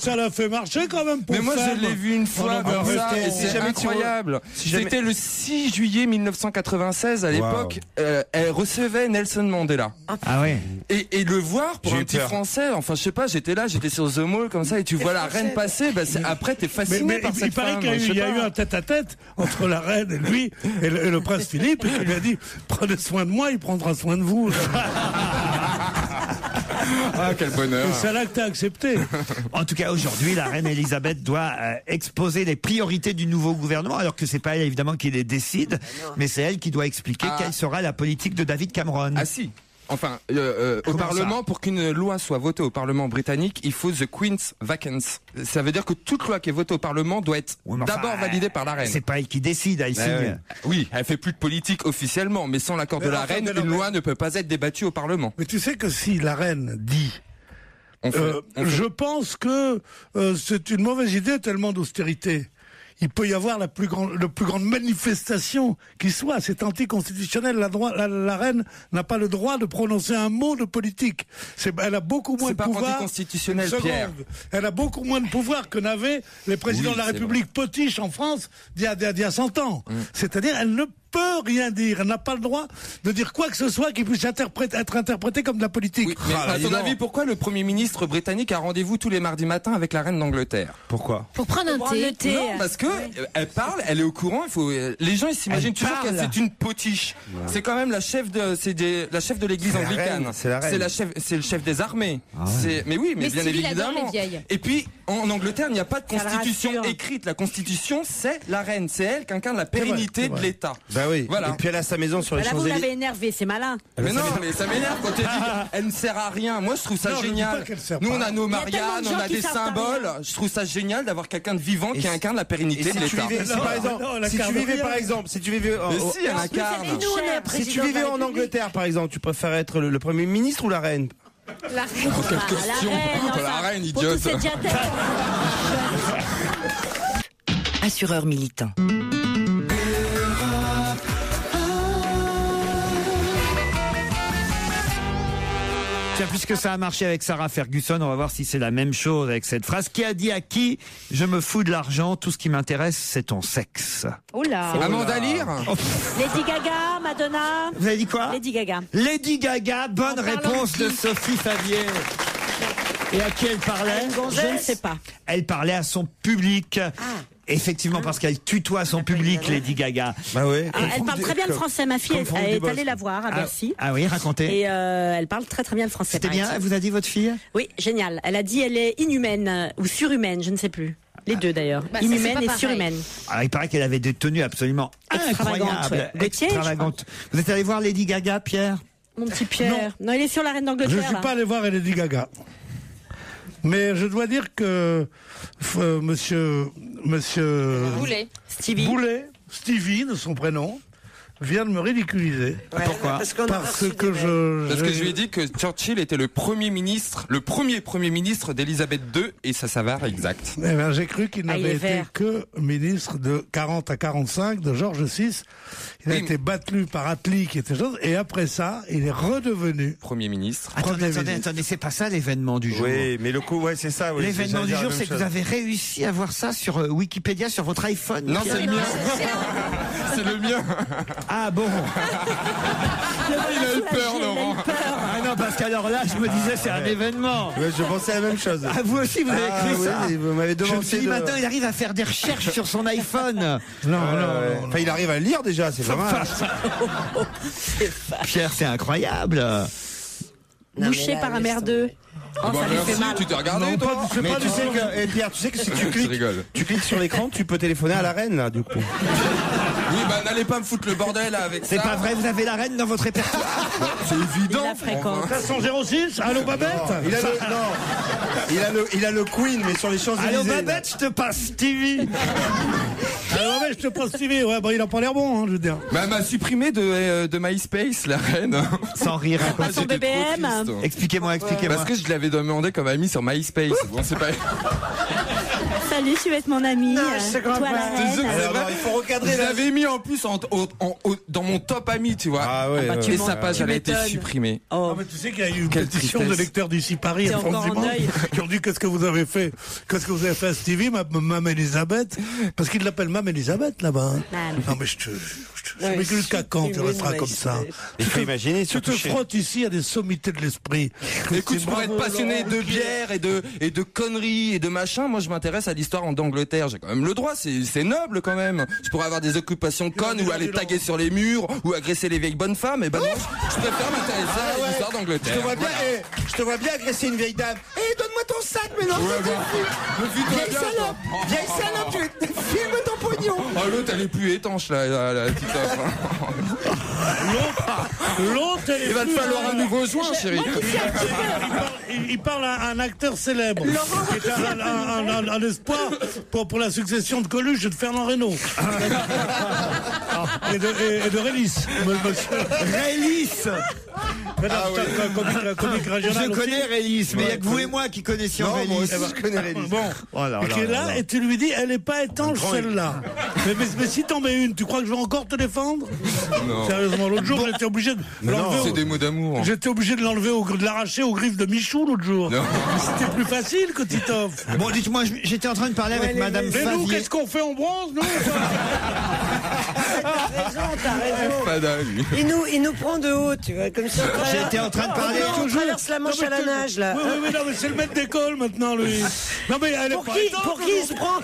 G: ça l'a fait marcher quand même.
B: Mais moi je l'ai vu une fois comme ça et c'est incroyable. C'était le 6 juillet 1996 à l'époque. Elle recevait Nelson Mandela.
C: Ah ouais.
B: Et le voir pour un petit Français, enfin je sais pas, j'étais sur The Mall comme ça et tu vois la reine passer, après t'es fasciné par cette femme.
G: Il paraît qu'il y a eu un tête-à-tête entre la reine et lui et le prince Philippe, et qu'il lui a dit prenez soin de moi, il prendra soin de vous.
B: Ah, quel bonheur.
G: C'est là que t'as accepté.
C: En tout cas, aujourd'hui, la reine Elisabeth doit exposer les priorités du nouveau gouvernement, alors que c'est pas elle, évidemment, qui les décide, mais c'est elle qui doit expliquer quelle sera la politique de David Cameron.
B: Ah si. Enfin, au Parlement, pour qu'une loi soit votée au Parlement britannique, il faut the Queen's vacance. Ça veut dire que toute loi qui est votée au Parlement doit être d'abord validée par la reine.
C: C'est pas elle qui décide, elle signe.
B: Oui, elle fait plus de politique officiellement, mais sans l'accord de la reine, une loi ne peut pas être débattue au Parlement.
G: Mais tu sais que si la reine dit... Je pense que c'est une mauvaise idée tellement d'austérité. Il peut y avoir la plus grande manifestation qui soit. C'est anticonstitutionnel. La reine n'a pas le droit de prononcer un mot de politique. Elle a beaucoup moins de pouvoir.
B: C'est pas anticonstitutionnel, Pierre.
G: Elle a beaucoup moins de pouvoir que n'avaient les présidents de la République potiches en France d'il y a 100 ans. C'est-à-dire, elle ne peut rien dire. Elle n'a pas le droit de dire quoi que ce soit qui puisse être interprété comme de la politique.
B: Oui, mais à ton avis, pourquoi le Premier ministre britannique a rendez-vous tous les mardis matins avec la reine d'Angleterre?
C: Pourquoi?
D: Pour prendre un thé.
B: Non, parce que elle parle, elle est au courant. Les gens ils s'imaginent toujours que c'est une potiche. Ouais. C'est quand même la chef de l'église anglicane. C'est le chef des armées. Ah ouais. Mais oui, mais bien évidemment. Et puis en Angleterre, il n'y a pas de constitution écrite. La constitution, c'est la reine. C'est elle qui incarne la pérennité de l'État.
E: Bah oui.
B: Voilà.
E: Et puis elle a sa maison sur les Champs-Élysées.
F: Là, vous l'avez énervé, c'est malin.
B: Mais non, mais ça m'énerve quand tu dis elle ne sert à rien. Moi, je trouve ça génial. Nous, on a nos Marianne, on a des symboles. Je trouve ça génial d'avoir quelqu'un de vivant qui incarne la pérennité de l'État.
E: Si tu vivais
H: Si tu vivais en Angleterre, par exemple, tu préfères être le Premier ministre ou la reine?
F: La reine.
B: Quelle question. La reine, idiote.
A: Assureur militant.
C: Tiens, puisque ça a marché avec Sarah Ferguson, on va voir si c'est la même chose avec cette phrase. Qui a dit à qui? Je me fous de l'argent, tout ce qui m'intéresse, c'est ton sexe.
D: Oula.
B: Amanda Lear.
F: Lady Gaga, Madonna.
C: Vous avez dit quoi?
F: Lady Gaga.
C: Lady Gaga, bonne réponse de Sophie Favier. Et à qui elle parlait?
F: Je ne sais pas.
C: Elle parlait à son public. Effectivement, parce qu'elle tutoie son public, Lady Gaga.
E: Bah oui.
F: Elle parle très bien le français, ma fille. Elle est allée la voir à Bercy.
C: Ah oui, racontez.
F: Et elle parle très très bien le français.
C: C'était bien, elle vous a dit votre fille?
F: Oui, génial. Elle a dit elle est inhumaine ou surhumaine, je ne sais plus. Les deux d'ailleurs. Inhumaine et surhumaine.
C: Alors, il paraît qu'elle avait des tenues absolument incroyables. Extravagantes. Vous êtes allé voir Lady Gaga, Pierre?
F: Mon petit Pierre. Non, il est sur la reine d'Angleterre.
G: Je ne suis pas allé voir Lady Gaga. Mais je dois dire que monsieur
D: Boulet.
G: Stevie de son prénom, vient de me ridiculiser.
C: Pourquoi?
G: Parce que
B: Parce que je lui ai dit que Churchill était le premier premier ministre d'Elisabeth II, et ça s'avère exact.
G: Eh ben, j'ai cru qu'il n'avait été que ministre de 40 à 45 de George VI. Il a été battu par Attlee, qui était chose, et après ça, il est redevenu
B: Premier ministre.
C: Attendez, c'est pas ça l'événement du jour.
E: Oui, mais le coup, ouais, c'est ça. Oui,
C: l'événement du jour, c'est que vous avez réussi à voir ça sur Wikipédia, sur votre iPhone.
B: Non, c'est le mien. C'est le mien.
C: Ah bon.
B: Il a eu peur, Laurent.
C: Ah non, parce qu'alors là, je me disais, c'est un événement.
E: Ouais, je pensais à la même chose.
C: Ah, vous aussi, vous avez cru ça?
E: Oui, vous m'avez demandé.
C: Je me suis dit, maintenant, il arrive à faire des recherches sur son iPhone.
G: Non.
E: Enfin, il arrive à lire déjà, c'est pas mal.
C: Pierre, c'est incroyable.
F: Bouché par un merdeux. Oh, ça lui fait mal.
B: Tu t'es regardé, toi?
E: Mais tu sais que, Pierre, tu sais que si tu cliques sur l'écran, tu peux téléphoner à la reine, là, du coup.
B: Oui, bah n'allez pas me foutre le bordel là, avec ça.
C: C'est pas vrai, vous avez la reine dans votre répertoire?
B: C'est évident.
F: Il la fréquente.
G: 406, allô Babette?
E: Il a le Queen, mais sur les Champs-Élysées.
C: Allô Babette, je te passe Stevie.
G: Allô Babette, je te passe Stevie. Ouais, bah il a pas l'air bon, hein, je veux dire.
B: Bah, elle m'a supprimé de MySpace, la reine.
C: Sans rire.
F: Pas son BBM.
C: Expliquez-moi.
B: Parce que je l'avais demandé comme ami sur MySpace. Bon, c'est pas...
F: Salut, tu vas être mon ami.
H: Non, je te crois
F: toi,
H: pas.
F: la reine.
E: Alors, il faut recadrer.
B: Je l'avais mis en plus dans mon top ami, tu vois.
E: Ah ouais.
B: Et sa page, elle a été supprimée.
G: Oh. Mais tu sais qu'il y a eu une pétition de lecteurs d'ici Paris à France du Monde qui ont dit qu'est-ce que vous avez fait à Stevie, Mme Elisabeth, parce qu'ils l'appellent Mme Elisabeth là-bas. Non mais mais jusqu'à quand tu resteras comme ça?
E: Il faut imaginer.
G: Tu te frottes ici à des sommités de l'esprit.
B: Écoute, pour être passionné de bière et de conneries et de machin, moi je m'intéresse à l'histoire d'Angleterre. J'ai quand même le droit, c'est noble quand même. Je pourrais avoir des occupations connes ou aller taguer sur les murs ou agresser les vieilles bonnes femmes. Et ben non, je préfère m'intéresser à l'histoire d'Angleterre.
E: Je te vois bien agresser une vieille dame. Donne-moi ton sac, mais non. Vieille salope, filme ton pognon.
B: Oh, l'autre elle est plus étanche la petite offre.
G: L'autre, elle est
B: il va te falloir un nouveau joint, chérie.
G: Il parle à un acteur célèbre. Qui est un espoir pour la succession de Coluche et de Fernand Reynaud. Et de Rélis.
C: Rélis.
G: Comique régional.
C: Je connais Rélis, mais il n'y a que vous et moi qui connaissions Rélis.
E: Je connais Rélis.
G: Bon. Et qui est là, et tu lui dis, elle n'est pas étanche celle-là. Mais si t'en mets une, tu crois que je vais encore te défendre?
B: Non.
G: Sérieusement, l'autre jour, j'étais obligé de l'enlever.
B: C'est des mots d'amour.
G: J'étais obligé de l'enlever, de l'arracher aux griffes de Michou l'autre jour. C'était plus facile que Titoff.
C: Bon, dites-moi, j'étais en train de parler avec Madame Favier.
G: Mais nous, qu'est-ce qu'on fait en bronze, nous?
H: T'as raison. Il nous prend de haut, tu vois, comme ça.
C: J'étais en train de parler.
H: On traverse la Manche à la nage, là.
G: Oui, non, mais c'est le maître d'école maintenant, lui. Non, mais elle
H: pour qui il se prend?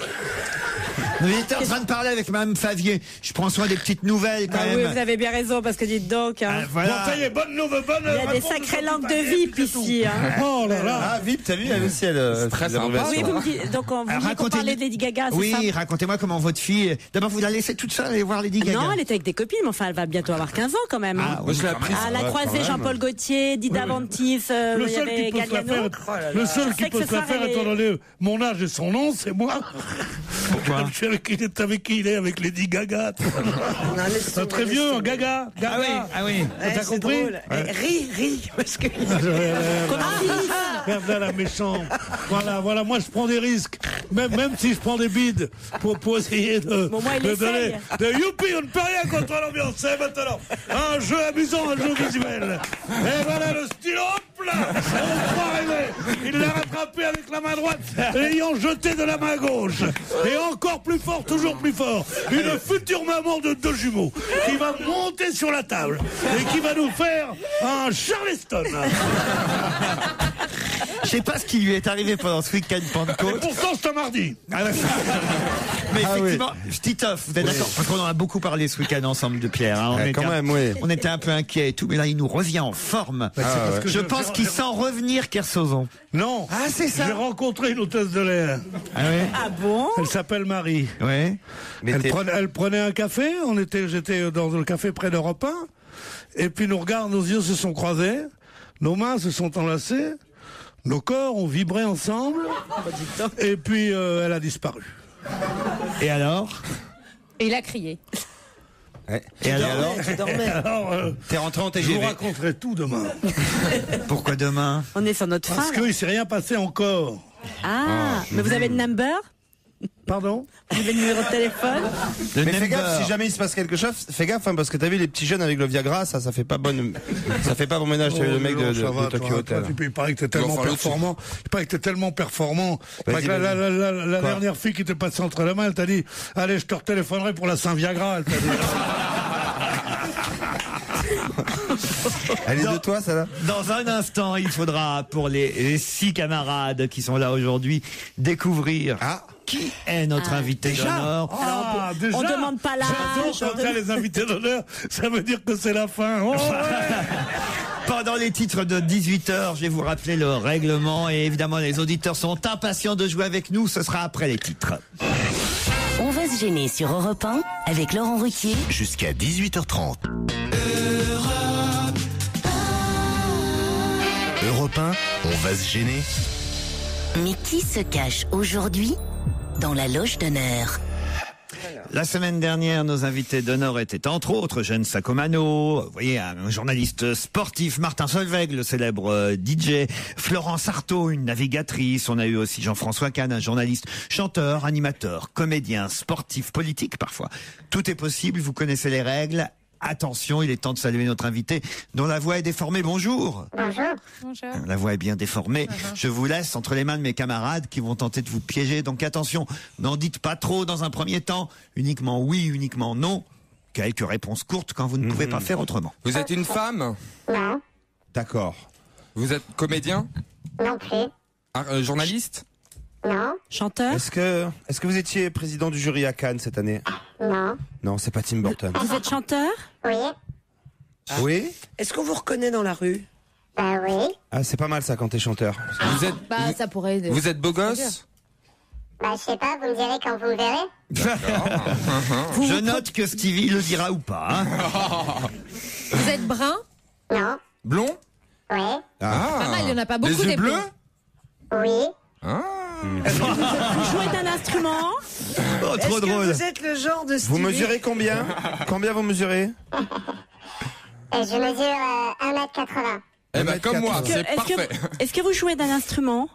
C: J'étais en train de parler avec Mme Favier. Je prends soin des petites nouvelles quand même.
F: Oui, vous avez bien raison, parce que dites donc. Hein.
C: Voilà.
G: Bon, ça y est, bonne nouvelle.
F: Il y a des sacrées langues de VIP ici. Hein.
G: Oh là là.
E: Ah, VIP, t'as vu, elle aussi, elle.
B: Très sympa.
F: Oui, vous me dites. Donc, on vous parlait de Lady Gaga, c'est ça?
C: Oui, racontez-moi comment votre fille. D'abord, vous la laissez toute seule aller voir Lady Gaga?
F: Non, elle était avec des copines, mais enfin, elle va bientôt avoir 15 ans quand même.
B: Moi, je l'ai appris.
F: Elle a croisé Jean-Paul Gaultier, Dida Ventis, il y avait Galliano.
G: Le seul qui peut se la faire, étant donné mon âge et son nom, c'est moi.
C: Pourquoi?
G: Avec qui il est, avec Lady Gaga. C'est très vieux, un Gaga.
C: Ah oui.
G: T'as compris?
H: Ris, parce que...
G: Merde là, la méchante. Voilà, moi je prends des risques. Même si je prends des bides pour essayer de donner. Youpi, on ne peut rien contre l'ambiance, c'est maintenant. Un jeu amusant, un jeu visuel. Et voilà le stylo, hop là. Il l'a rattrapé avec la main droite, l'ayant jeté de la main gauche. Et encore plus fort, toujours plus fort. Une future maman de 2 jumeaux qui va monter sur la table et qui va nous faire un Charleston.
C: Je sais pas ce qui lui est arrivé pendant ce week-end Pentecôte.
G: Et pourtant, c'est un mardi.
C: Mais effectivement, Titoff, vous êtes d'accord? Parce qu'on en a beaucoup parlé ce week-end ensemble de Pierre. Hein. On était un peu inquiets et tout, mais là, il nous revient en forme. Je pense qu'il sent revenir Kersozon.
G: Non.
C: Ah, c'est ça.
G: J'ai rencontré une hôtesse de l'air.
C: Ah oui.
F: Ah bon?
G: Elle s'appelle Marie.
C: Oui.
G: Elle prenait un café. J'étais dans le café près d'Europe 1. Et puis nos yeux se sont croisés. Nos mains se sont enlacées. Nos corps ont vibré ensemble. Et puis elle a disparu.
C: Et alors?
D: Et il a crié.
C: Ouais. Et alors
H: Tu dormais.
C: T'es rentré en TGV.
G: Je vous raconterai tout demain.
C: Pourquoi demain?
F: On est sur notre
G: Parce
F: phare.
G: qu'il s'est rien passé encore.
F: Ah, mais vous avez le number?
G: Pardon?
F: Vous avez le numéro de téléphone?
E: Mais fais gaffe, si jamais il se passe quelque chose, fais gaffe, hein, parce que t'as vu les petits jeunes avec le Viagra, ça fait pas bon ménage. T'as vu le mec de Tokyo Hotel.
G: Il paraît que t'es tellement performant. Il paraît que t'es tellement performant. La dernière fille qui t'est passée entre les mains, elle t'a dit, allez, je te retéléphonerai pour la Saint-Viagra, elle t'a dit.
E: Elle est de toi, ça là?
C: Dans un instant, il faudra, pour les 6 camarades qui sont là aujourd'hui, découvrir qui est notre invité d'honneur.
G: Déjà.
F: On demande pas l'âge.
G: Comme ça, les invités d'honneur, ça veut dire que c'est la fin. Oh, ouais.
C: Pendant les titres de 18h, je vais vous rappeler le règlement et évidemment les auditeurs sont impatients de jouer avec nous, ce sera après les titres.
A: On va se gêner sur Europe 1 avec Laurent Ruquier
L: jusqu'à 18h30. Europe 1, on va se gêner.
A: Mais qui se cache aujourd'hui dans la loge d'honneur?
C: La semaine dernière, nos invités d'honneur étaient entre autres Jeanne Sacomano, vous voyez, un journaliste sportif, Martin Solveig, le célèbre DJ, Florence Artaud, une navigatrice, on a eu aussi Jean-François Kahn, un journaliste, chanteur, animateur, comédien, sportif, politique parfois. Tout est possible, vous connaissez les règles. Attention, il est temps de saluer notre invité dont la voix est déformée. Bonjour.
P: Bonjour.
D: Bonjour.
C: La voix est bien déformée. Je vous laisse entre les mains de mes camarades qui vont tenter de vous piéger. Donc attention, n'en dites pas trop dans un premier temps. Uniquement oui, uniquement non. Quelques réponses courtes quand vous ne pouvez pas faire autrement.
B: Vous êtes une femme?
P: Non.
B: D'accord. Vous êtes comédien?
P: Non plus.
B: Journaliste?
P: Non.
F: Chanteur?
E: Est-ce que vous étiez président du jury à Cannes cette année?
P: Non.
E: Non, c'est pas Tim Burton.
F: Vous êtes chanteur?
P: Oui.
E: Oui?
H: Est-ce qu'on vous reconnaît dans la rue?
P: Bah oui.
E: Ah, c'est pas mal ça quand t'es chanteur.
D: Ça pourrait aider.
B: Vous êtes beau gosse?
P: Bah je sais pas, vous me direz quand vous me verrez.
C: Je note que Stevie le dira ou pas. Hein.
D: Vous êtes brun?
P: Non.
B: Blond?
P: Oui.
D: Pas mal, il y en a pas beaucoup.
B: Les yeux
D: des
B: bleus?
P: Oui.
F: Vous jouez d'un instrument?
C: Oh, trop
H: Est-ce que
C: drôle.
H: vous êtes le genre de Stevie?
E: Vous mesurez combien? Combien vous mesurez?
P: Je mesure 1m80.
B: Eh ben comme moi, c'est
F: Est-ce
B: parfait.
F: est-ce que vous jouez d'un instrument?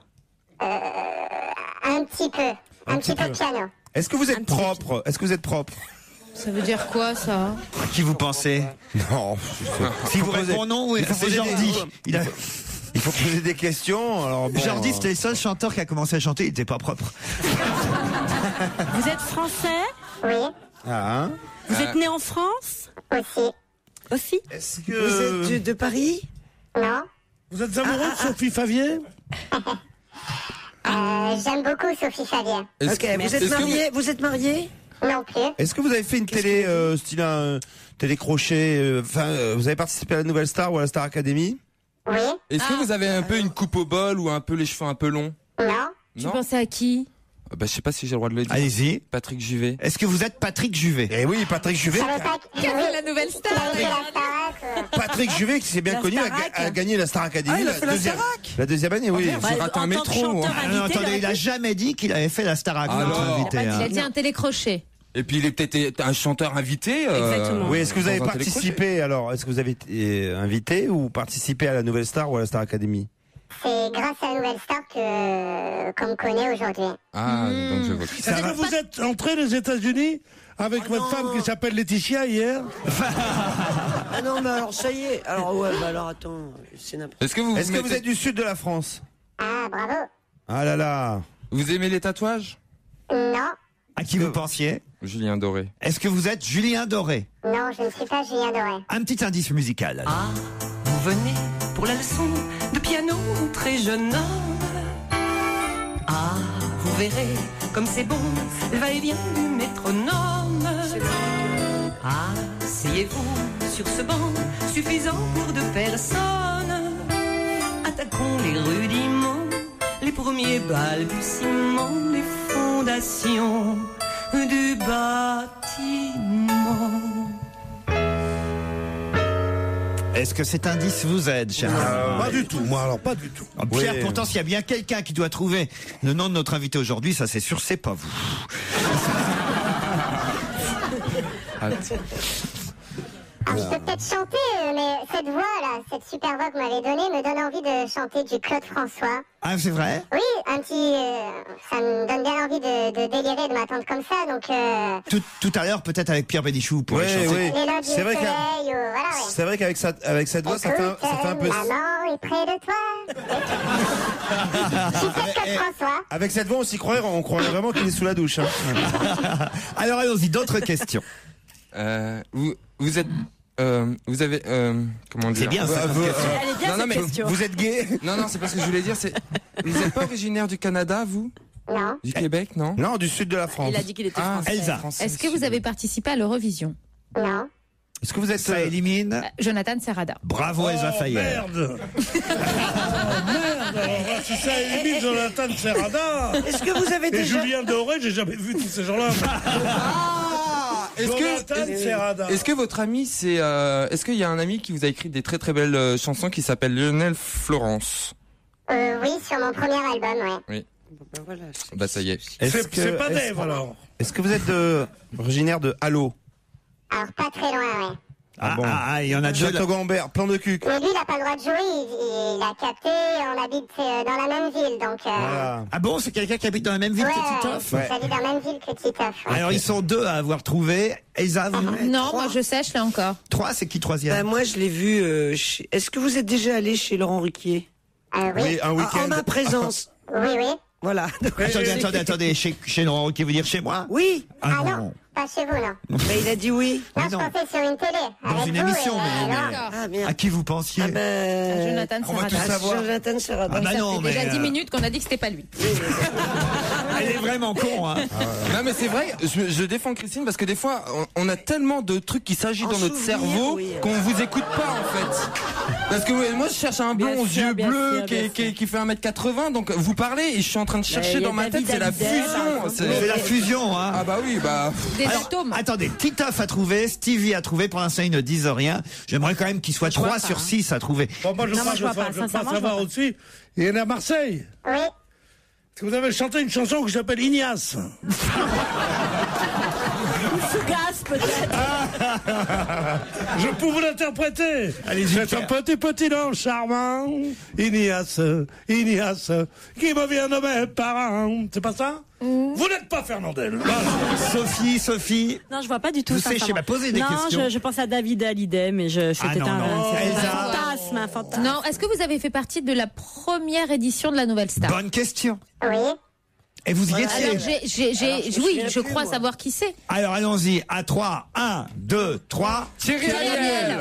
P: Un petit peu. Un petit peu de piano.
E: Est-ce que vous êtes propre? Est-ce que vous êtes propre?
D: Ça veut dire quoi, ça?
C: Qui vous pensez?
E: Non.
C: Si vous répondez non, c'est Jordi.
E: Il faut poser des questions. Alors bon,
C: Jordi, c'était le seul chanteur qui a commencé à chanter, il était pas propre.
F: Vous êtes français?
P: Oui.
E: Ah, hein?
F: Vous êtes né en France? Aussi.
E: Est-ce que
H: Vous êtes de Paris?
P: Non.
G: Vous êtes amoureux de Sophie Favier?
P: J'aime beaucoup Sophie Favier.
H: Ok, vous êtes marié? Vous êtes marié?
P: Non plus.
E: Est-ce que vous avez fait une télé style télé crochet? Vous avez participé à la Nouvelle Star ou à la Star Academy?
P: Oui.
B: Est-ce que vous avez un peu une coupe au bol ou un peu les cheveux un peu longs?
P: Non.
D: Tu pensais à qui?
B: Bah je sais pas si j'ai le droit de le dire.
C: Allez-y.
B: Patrick Juvet.
C: Est-ce que vous êtes Patrick Juvet?
E: Eh oui, Patrick Juvet.
D: Qui a fait la Nouvelle Star?
E: Patrick Juvet, qui s'est bien connu, a gagné la Star Academy.
H: Ah, il a fait la
E: la deuxième année, oui.
D: Bah,
B: J'ai raté un métro.
C: Attendez, il a jamais dit qu'il avait fait la Starac, notre invité.
D: Il a dit un télécrochet.
B: Et puis il est peut-être un chanteur invité.
F: Exactement.
E: Oui, est-ce que vous avez
B: dans un
E: participé alors? Est-ce que vous avez été invité ou participé à la Nouvelle Star ou à la Star Academy?
P: c'est grâce à la nouvelle star qu'on me connaît aujourd'hui.
B: Ah, donc je vois.
G: Est-ce que vous êtes entré aux États-Unis avec votre femme qui s'appelle Laetitia hier?
H: Ah non, mais alors ça y est. Alors ouais, bah alors attends, c'est n'importe.
B: Est-ce que vous
E: êtes du sud de la France?
P: Ah, bravo.
E: Ah là là.
B: Vous aimez les tatouages?
P: Non.
C: À qui vous pensiez?
B: Julien Doré.
C: Est-ce que vous êtes Julien Doré?
P: Non, je ne suis pas Julien Doré.
C: Un petit indice musical.
Q: Ah, vous venez pour la leçon de piano, très jeune homme. Ah, vous verrez comme c'est bon, le va-et-vient du métronome. Asseyez-vous sur ce banc, suffisant pour 2 personnes. Attaquons les rudiments, les premiers balbutiements, les fondations du bâtiment.
C: Est-ce que cet indice vous aide, cher
G: Pas du tout, moi alors pas du tout.
C: Pierre, pourtant, s'il y a bien quelqu'un qui doit trouver le nom de notre invité aujourd'hui, ça c'est sûr, c'est pas vous.
P: Alors, je peux peut-être chanter, mais cette voix-là, cette super voix que vous m'avez donnée, me donne envie de chanter du Claude François.
C: Ah, c'est vrai?
P: Oui, un petit... ça me donne bien envie de délirer, de m'attendre comme ça, donc...
C: Tout à l'heure, peut-être avec Pierre Bénichou, vous pourrez chanter.
E: Oui.
P: C'est vrai,
E: C'est vrai qu'avec cette voix, ça fait un peu...
P: Maman est près de toi. Je suis Claude François.
E: Avec cette voix, on croirait vraiment qu'il est sous la douche. Hein.
C: Alors, allons-y, d'autres questions.
B: Vous êtes... vous avez... comment dire?
C: C'est bien ça.
F: Elle est bien,
B: non, mais
F: question.
B: vous êtes gay? Non, c'est parce que je voulais dire, vous n'êtes pas originaire du Canada, vous?
P: Non.
B: Du Québec, non?
E: Non, du sud de la France.
F: Il a dit qu'il était français.
C: Elsa.
D: Est-ce que vous avez participé à l'Eurovision?
P: Non.
E: Est-ce que vous êtes...
C: Ça élimine.
D: Jonathan Serrada.
C: Bravo, Elsa Fayer.
G: Merde. Alors, si ça élimine Jonathan Serrada.
H: Est-ce que vous avez
G: Et
H: déjà...
G: Julien Doré, j'ai jamais vu tous ces gens-là.
B: Est-ce que votre ami, c'est... est-ce qu'il y a un ami qui vous a écrit des très très belles chansons qui s'appelle Lionel Florence?
P: Oui, sur mon premier album,
B: Oui.
H: Ben voilà,
B: Bah ça y est.
G: C'est pas Dave, alors.
E: Est-ce que vous êtes originaire de Halo?
P: Alors, pas très loin, ouais.
C: Il y en a deux.
E: Château Gambert, plan de cul.
P: Mais lui, il n'a pas le droit de jouer, il a capté, on habite dans la même ville, donc...
E: Voilà.
C: Ah bon, c'est quelqu'un qui habite dans la même ville que Titoff?
P: J'habite dans la même ville que Titoff. Ouais.
C: Alors, ils sont 2 à avoir trouvé. Elsa, vous?
D: Non, moi je sèche là encore.
C: 3, c'est qui troisième?
H: Ben, moi, je l'ai vu chez... Est-ce que vous êtes déjà allé chez Laurent Ruquier?
P: Oui.
E: Un week-end.
H: En ma présence.
P: Oui.
H: Voilà.
C: Attendez, chez Laurent Ruquier, vous dire chez moi?
H: Oui.
P: Ah non, pas chez vous, non.
H: Mais il a dit oui.
P: Non, je pensais sur une télé.
C: Dans une émission, mais
H: Ah, bien.
C: à qui vous pensiez?
D: Jonathan
E: On va tout
D: Serrada.
E: savoir.
H: Jonathan Serrada.
C: Ah bah
D: Ça
C: non,
D: fait
C: mais
D: déjà 10 minutes qu'on a dit que c'était pas lui.
C: elle est vraiment con, hein.
B: Non mais c'est vrai, je défends Christine parce que des fois on a tellement de trucs qui s'agitent dans notre cerveau qu'on vous écoute pas en fait. Parce que moi je cherche un blond aux yeux bleus qui fait 1m80, donc vous parlez et je suis en train de chercher dans ma tête, c'est la fusion.
C: C'est la fusion, hein.
B: Ah bah oui, bah...
D: Des
C: Alors,
D: atomes.
C: attendez, Titoff a trouvé, Stevie a trouvé, pour l'instant ils ne disent rien. J'aimerais quand même qu'il soit 3 sur 6 à trouver.
G: Bon, moi, je veux pas savoir aussi. Il y en a à Marseille.
P: Oui.
G: Est-ce que vous avez chanté une chanson qui s'appelle Ignace?
F: Fougasse, peut-être.
G: Je peux vous l'interpréter.
C: Allez-y,
G: C'est un petit nom charmant, Ignace, qui me vient de mes parents. C'est pas ça? Vous n'êtes pas Fernandel.
C: Sophie.
F: Non, je vois pas du tout.
C: Vous séchez, poser des questions.
F: Non, je pense à David Hallyday, mais c'était un fantasme.
D: Non, est-ce que vous avez fait partie de la première édition de la Nouvelle Star?
C: Bonne question.
P: Oui.
C: Et vous y étiez?
D: Alors, oui, je crois savoir qui c'est.
C: Alors allons-y, à 3, 1, 2, 3.
B: Thierry Amiel.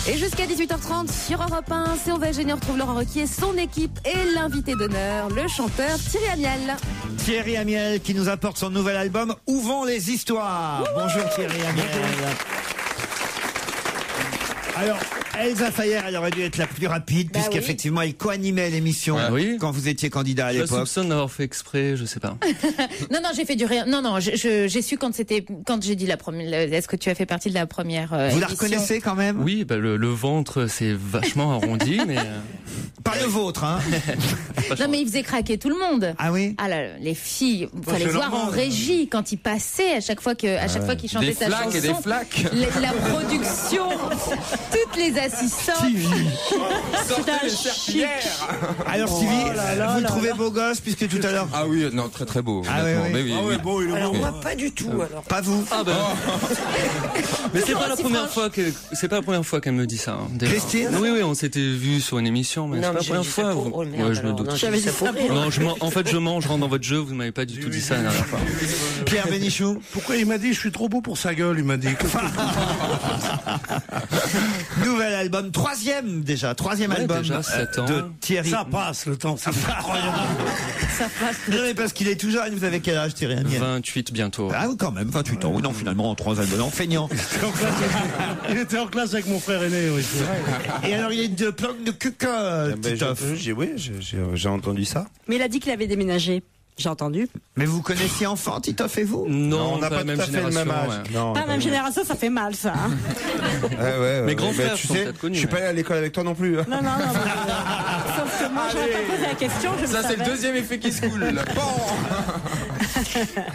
O: Et jusqu'à 18h30 sur Europe 1, c'est On va gêner, on retrouve Laurent Ruquier, son équipe et l'invité d'honneur, le chanteur Thierry Amiel.
C: Thierry Amiel qui nous apporte son nouvel album Où vont les histoires. Bonjour Thierry Amiel. Alors, Elsa Fayer, elle aurait dû être la plus rapide, puisqu'effectivement, elle co-animait l'émission quand vous étiez candidat à l'époque.
R: Je soupçonne d'avoir fait exprès, je sais pas.
D: Non, j'ai fait du rien. Non, j'ai su quand j'ai dit la première. Est-ce que tu as fait partie de la première
C: Vous la reconnaissez quand même?
R: Oui, le ventre, c'est vachement arrondi, mais.
C: Pas le vôtre, hein.
D: Non, mais il faisait craquer tout le monde.
C: Ah oui?
D: Ah là, les filles, il fallait voir en régie quand il passait, à chaque fois qu'il chantait sa chanson.
B: Des flaques et des flaques.
D: La production, toutes les assistantes.
B: Sortez les serpillères.
C: Alors Stevie, vous le trouvez beau gosse puisque tout à l'heure.
B: Ah oui, non, très très beau.
C: Ah oui, oui.
B: Mais oui, oui.
H: Bon, alors moi pas du tout. Alors.
C: Pas vous.
R: Ah ben. Mais c'est pas la première fois qu'elle me dit ça. Hein,
C: Christine.
R: Oui, on s'était vu sur une émission, mais c'est pas la première fois. Ouais, je me doute. Non, en fait, je rentre dans votre jeu. Vous m'avez pas du tout dit ça la dernière fois.
C: Pierre Bénichou.
G: Pourquoi il m'a dit je suis trop beau pour sa gueule, il m'a dit.
C: Nouvel album, troisième album
R: déjà, 7 ans.
C: de Thierry.
G: Ça passe le temps, c'est incroyable.
C: Ça passe. Non mais parce qu'il est tout jeune, vous avez quel âge Thierry Amiel?
R: 28 bientôt.
C: Ah oui, quand même, 28 ans. Oui, non, finalement, en 3 albums, feignant.
G: Il était en classe avec mon frère aîné, oui.
C: Et alors, il est de plan de cuca, Titoff.
E: Oui, j'ai entendu ça.
F: Mais il a dit qu'il avait déménagé. J'ai entendu.
C: Mais vous connaissiez enfant, Titoff et vous?
R: Non,
E: on n'a pas
R: la même
E: tout à fait le même âge.
R: ouais.
E: Non,
F: Pas la même génération, ça fait mal, ça. Hein.
R: Mes grands frères
E: tu
R: sont
E: sais,
R: peut-être connus.
E: je suis pas allé à l'école avec toi non plus.
F: Non. Sauf que moi, j'aurais pas posé la question.
B: Ça, c'est le deuxième effet qui se coule.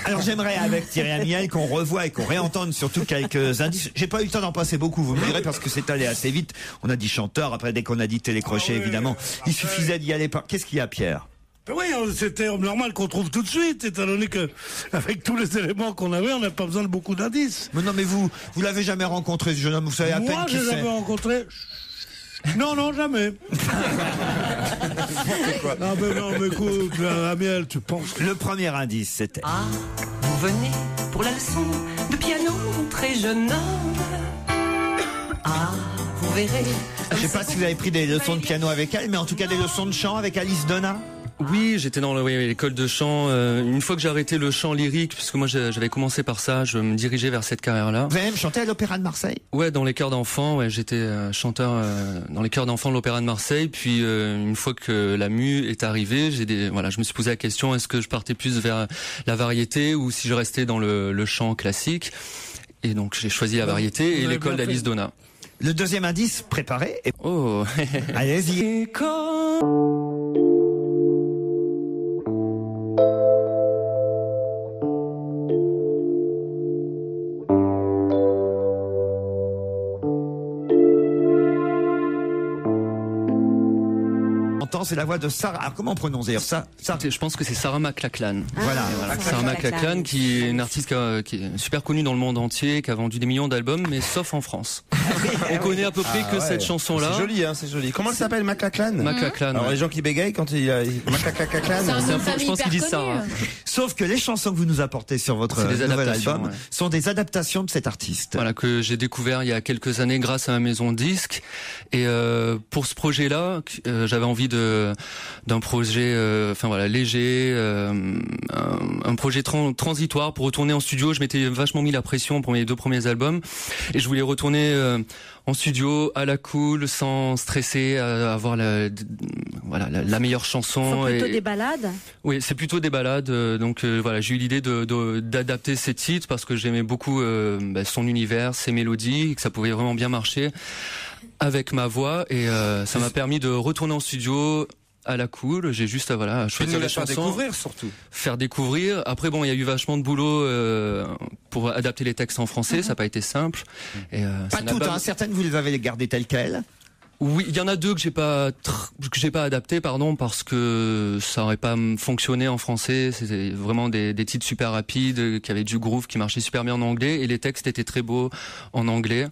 C: Alors j'aimerais avec Thierry Amiel qu'on revoie et qu'on réentende surtout quelques indices. J'ai pas eu le temps d'en passer beaucoup, vous me direz, parce que c'est allé assez vite. On a dit chanteur, après dès qu'on a dit télécrochet, évidemment, il suffisait d'y aller. Qu'est-ce qu'il y a, Pierre?
G: Oui, c'était normal qu'on trouve tout de suite, étant donné que, avec tous les éléments qu'on avait, on n'a pas besoin de beaucoup d'indices.
C: Mais non, mais vous l'avez jamais rencontré, ce jeune homme, vous savez à peine qui c'est.
G: Moi, je l'avais rencontré. Non, jamais. Non, mais écoute, Amiel, tu penses.
C: Le premier indice, c'était.
Q: Ah, vous venez pour la leçon de piano, très jeune homme. Ah, vous verrez.
C: Je sais pas si vous avez pris des leçons de piano avec elle, mais en tout cas des leçons de chant avec Alice Donna.
R: Oui, j'étais dans l'école de chant. Une fois que j'ai arrêté le chant lyrique, puisque moi j'avais commencé par ça, je me dirigeais vers cette carrière-là.
C: Vous avez même chanté à l'Opéra de Marseille?
R: Ouais, dans les chœurs d'enfants. Ouais, j'étais chanteur dans les chœurs d'enfants de l'Opéra de Marseille. Puis une fois que la mue est arrivée, je me suis posé la question, est-ce que je partais plus vers la variété ou si je restais dans le chant classique? Et donc j'ai choisi la variété et l'école d'Alice Donna.
C: Le deuxième indice préparé.
R: Oh,
C: allez-y. C'est la voix de Sarah. Alors, comment on prononce d'ailleurs ça?
R: Je pense que c'est Sarah McLachlan.
C: Voilà.
R: Sarah McLachlan, qui est une artiste qui est super connue dans le monde entier, qui a vendu des millions d'albums, mais sauf en France. On connaît à peu près que cette chanson-là.
E: C'est joli, hein, c'est joli. Comment elle s'appelle, McLachlan?
R: McLachlan.
E: Alors les gens qui bégayent quand il y a McLachlan.
R: Je pense qu'ils disent ça. Hein.
C: Sauf que les chansons que vous nous apportez sur votre nouvel album sont des adaptations de cet artiste.
R: Voilà, que j'ai découvert il y a quelques années grâce à ma maison de disques. Et pour ce projet-là, j'avais envie d'un projet léger, un projet transitoire pour retourner en studio. Je m'étais vachement mis la pression pour mes 2 premiers albums et je voulais retourner en studio à la cool, sans stresser, avoir la meilleure chanson.
F: C'est plutôt des ballades?
R: Oui, c'est plutôt des ballades. Donc j'ai eu l'idée d'adapter ces titres parce que j'aimais beaucoup son univers, ses mélodies, et que ça pouvait vraiment bien marcher avec ma voix. Et ça m'a permis de retourner en studio à la cool. J'ai juste choisir les chansons,
B: faire découvrir surtout.
R: Faire découvrir. Après il y a eu vachement de boulot pour adapter les textes en français. Ça n'a pas été simple. Et,
C: pas toutes, certaines vous les avez gardées telles quelles.
R: Oui, il y en a 2 que j'ai pas adapté, parce que ça aurait pas fonctionné en français. C'était vraiment des titres super rapides, qui avaient du groove, qui marchaient super bien en anglais, et les textes étaient très beaux en anglais.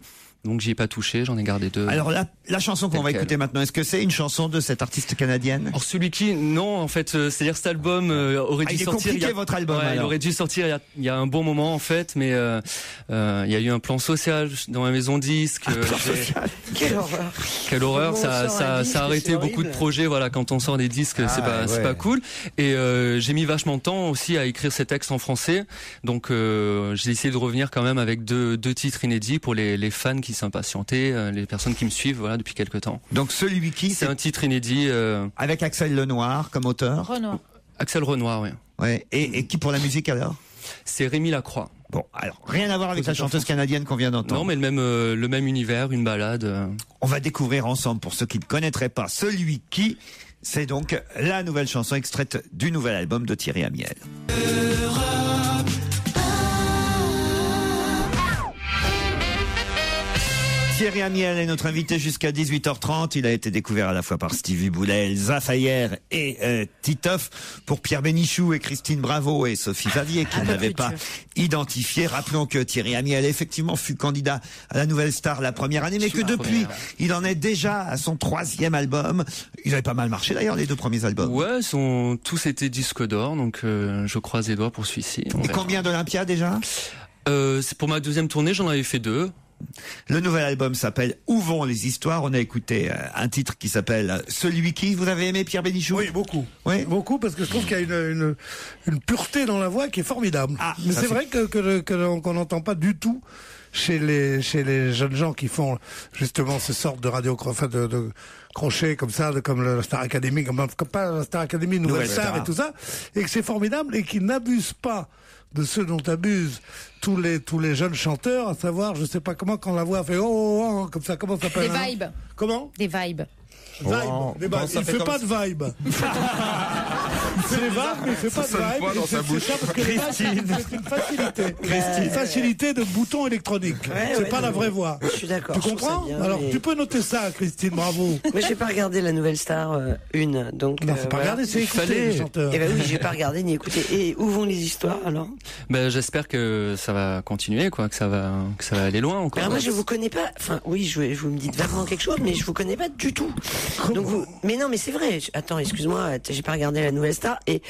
R: Donc j'y ai pas touché, j'en ai gardé 2.
C: Alors la chanson qu'on va écouter maintenant, est-ce que c'est une chanson de cette artiste canadienne?
R: Alors non, en fait, c'est-à-dire cet album aurait dû sortir.
C: Il est compliqué votre album.
R: Il aurait dû sortir il y a un bon moment en fait, mais il y a eu un plan social dans ma maison disque.
H: Plan social. Quelle horreur.
R: Ça a arrêté beaucoup de projets. Voilà, quand on sort des disques, c'est pas cool. Et j'ai mis vachement de temps aussi à écrire ces textes en français. Donc j'ai essayé de revenir quand même avec deux titres inédits pour les fans qui s'impatientaient, les personnes qui me suivent depuis quelques temps.
C: Donc celui-ci,
R: c'est un titre inédit
C: avec Axel Lenoir comme auteur.
D: Renoir.
R: Axel Renoir, oui.
C: Ouais. Et qui pour la musique alors?
R: C'est Rémi Lacroix.
C: Bon, alors rien à voir avec la chanteuse canadienne qu'on vient d'entendre.
R: Non, mais le même univers, une balade.
C: On va découvrir ensemble, pour ceux qui ne connaîtraient pas, Celui qui. C'est donc la nouvelle chanson extraite du nouvel album de Thierry Amiel. Thierry Amiel est notre invité jusqu'à 18h30. Il a été découvert à la fois par Stevie Boulet, Elsa Fayer et Titoff. Pour Pierre Bénichou et Christine Bravo et Sophie Favier qui n'avaient pas identifié. Rappelons que Thierry Amiel effectivement fut candidat à la Nouvelle Star la première année, mais que depuis, il en est déjà à son 3e album. Il avait pas mal marché d'ailleurs, les 2 premiers albums.
R: Ouais, tous étaient disques d'or, donc je croise les doigts pour celui-ci.
C: Et combien d'Olympia déjà?
R: C'est pour ma 2e tournée, j'en avais fait 2.
C: Le nouvel album s'appelle Où vont les histoires. On a écouté un titre qui s'appelle Celui qui. Vous avez aimé, Pierre Bénichou?
G: Oui, beaucoup.
C: Oui,
G: beaucoup, parce que je trouve qu'il y a une pureté dans la voix qui est formidable. Mais c'est vrai qu'on n'entend pas du tout chez les jeunes gens qui font justement ces sortes de radio de crochet comme ça, comme la Star Academy, comme pas la Star Academy, Nouvelle Star et tout ça, et que c'est formidable et qui n'abusent pas de ceux dont abusent tous les jeunes chanteurs, à savoir, je sais pas comment, quand la voix fait oh, comme ça, comment ça s'appelle?
D: Des vibes.
G: Comment?
D: Des vibes.
G: Il fait pas de vibe. Il fait des vagues, mais il fait pas de vibe.
B: Dans sa bouche.
G: C'est ça, parce que c'est une facilité. Une facilité de bouton électronique. C'est pas la vraie voix.
H: Je suis d'accord.
G: Tu comprends? Alors, tu peux noter ça, Christine, bravo.
H: Mais j'ai pas regardé la Nouvelle Star donc.
G: Non, faut pas regarder, c'est écouter les chanteurs.
H: Eh ben oui, j'ai pas regardé ni écouté. Et où vont les histoires, alors?
R: Ben, j'espère que ça va continuer, quoi, que ça va aller loin encore.
H: Alors moi, je vous connais pas. Enfin, oui, vous me dites vaguement quelque chose, mais je vous connais pas du tout. Donc mais non, mais c'est vrai. Attends, excuse-moi, j'ai pas regardé la Nouvelle Star et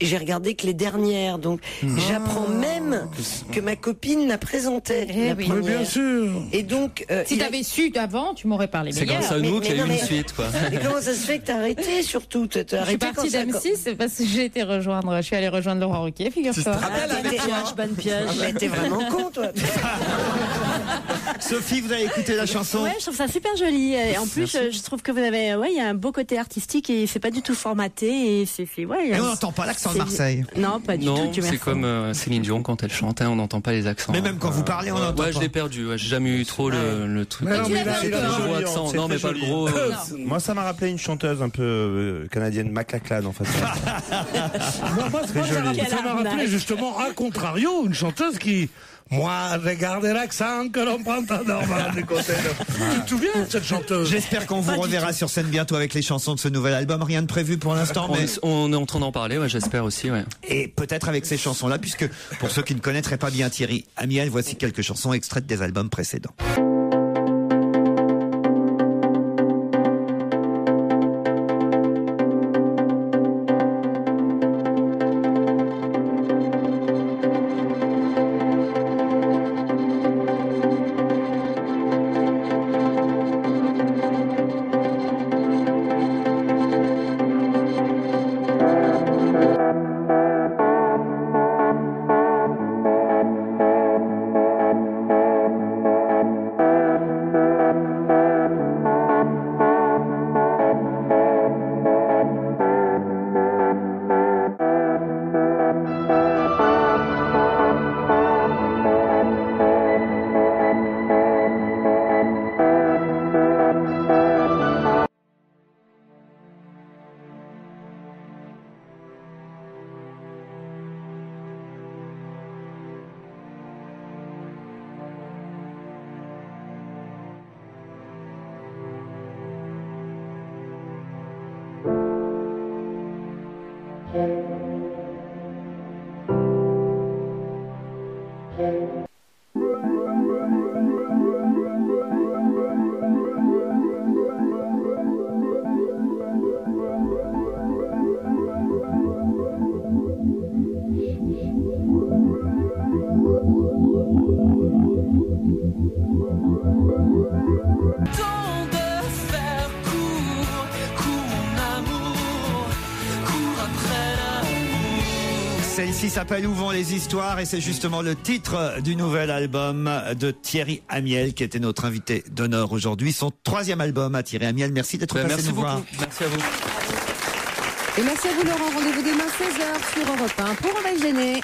H: j'ai regardé que les dernières. Donc j'apprends même que ma copine la présentait. La première.
G: Mais bien sûr.
H: Et donc
D: si t'avais su avant, tu m'aurais parlé.
R: C'est grâce à nous qu'il y a eu une suite, quoi.
H: Et comment ça se fait que t'as arrêté surtout?
D: Je suis partie d'M6, c'est parce que je suis allée rejoindre Laurent Ruquier, figure-toi.
H: Bonne pioche. Mais t'es vraiment con, toi.
C: Sophie, vous avez écouté la chanson?
F: Ouais, je trouve ça super joli. Et en plus, je trouve que vous avez, il y a un beau côté artistique et c'est pas du tout formaté et c'est fait,
C: Et on n'entend pas l'accent de Marseille.
F: Non, pas du tout.
R: Non, c'est comme Céline Dion quand elle chante, on n'entend pas les accents.
C: Mais même quand vous parlez, on n'entend pas.
R: Ouais, je l'ai perdu. J'ai jamais eu trop le truc.
E: Mais non, mais
R: il a le gros accent. Non, mais pas le gros.
E: Moi, ça m'a rappelé une chanteuse un peu canadienne, McLachlan, en fait.
G: Moi, ça m'a rappelé justement, à contrario, une chanteuse qui... Moi, regardez l'accent que l'on prend à normal du côté. Tu te souviens de cette chanteuse?
C: J'espère qu'on vous reverra sur scène bientôt avec les chansons de ce nouvel album. Rien de prévu pour l'instant, mais
R: on est en train d'en parler, j'espère aussi, ouais.
C: Et peut-être avec ces chansons-là, puisque pour ceux qui ne connaîtraient pas bien Thierry Amiel, voici quelques chansons extraites des albums précédents. Celle-ci s'appelle Où vont les histoires et c'est justement le titre du nouvel album de Thierry Amiel qui était notre invité d'honneur aujourd'hui. Son 3e album à Thierry Amiel. Merci d'être passé nous voir.
R: Merci à vous.
O: Et merci à vous Laurent. Rendez-vous demain 16h sur Europe 1 pour On va gêner.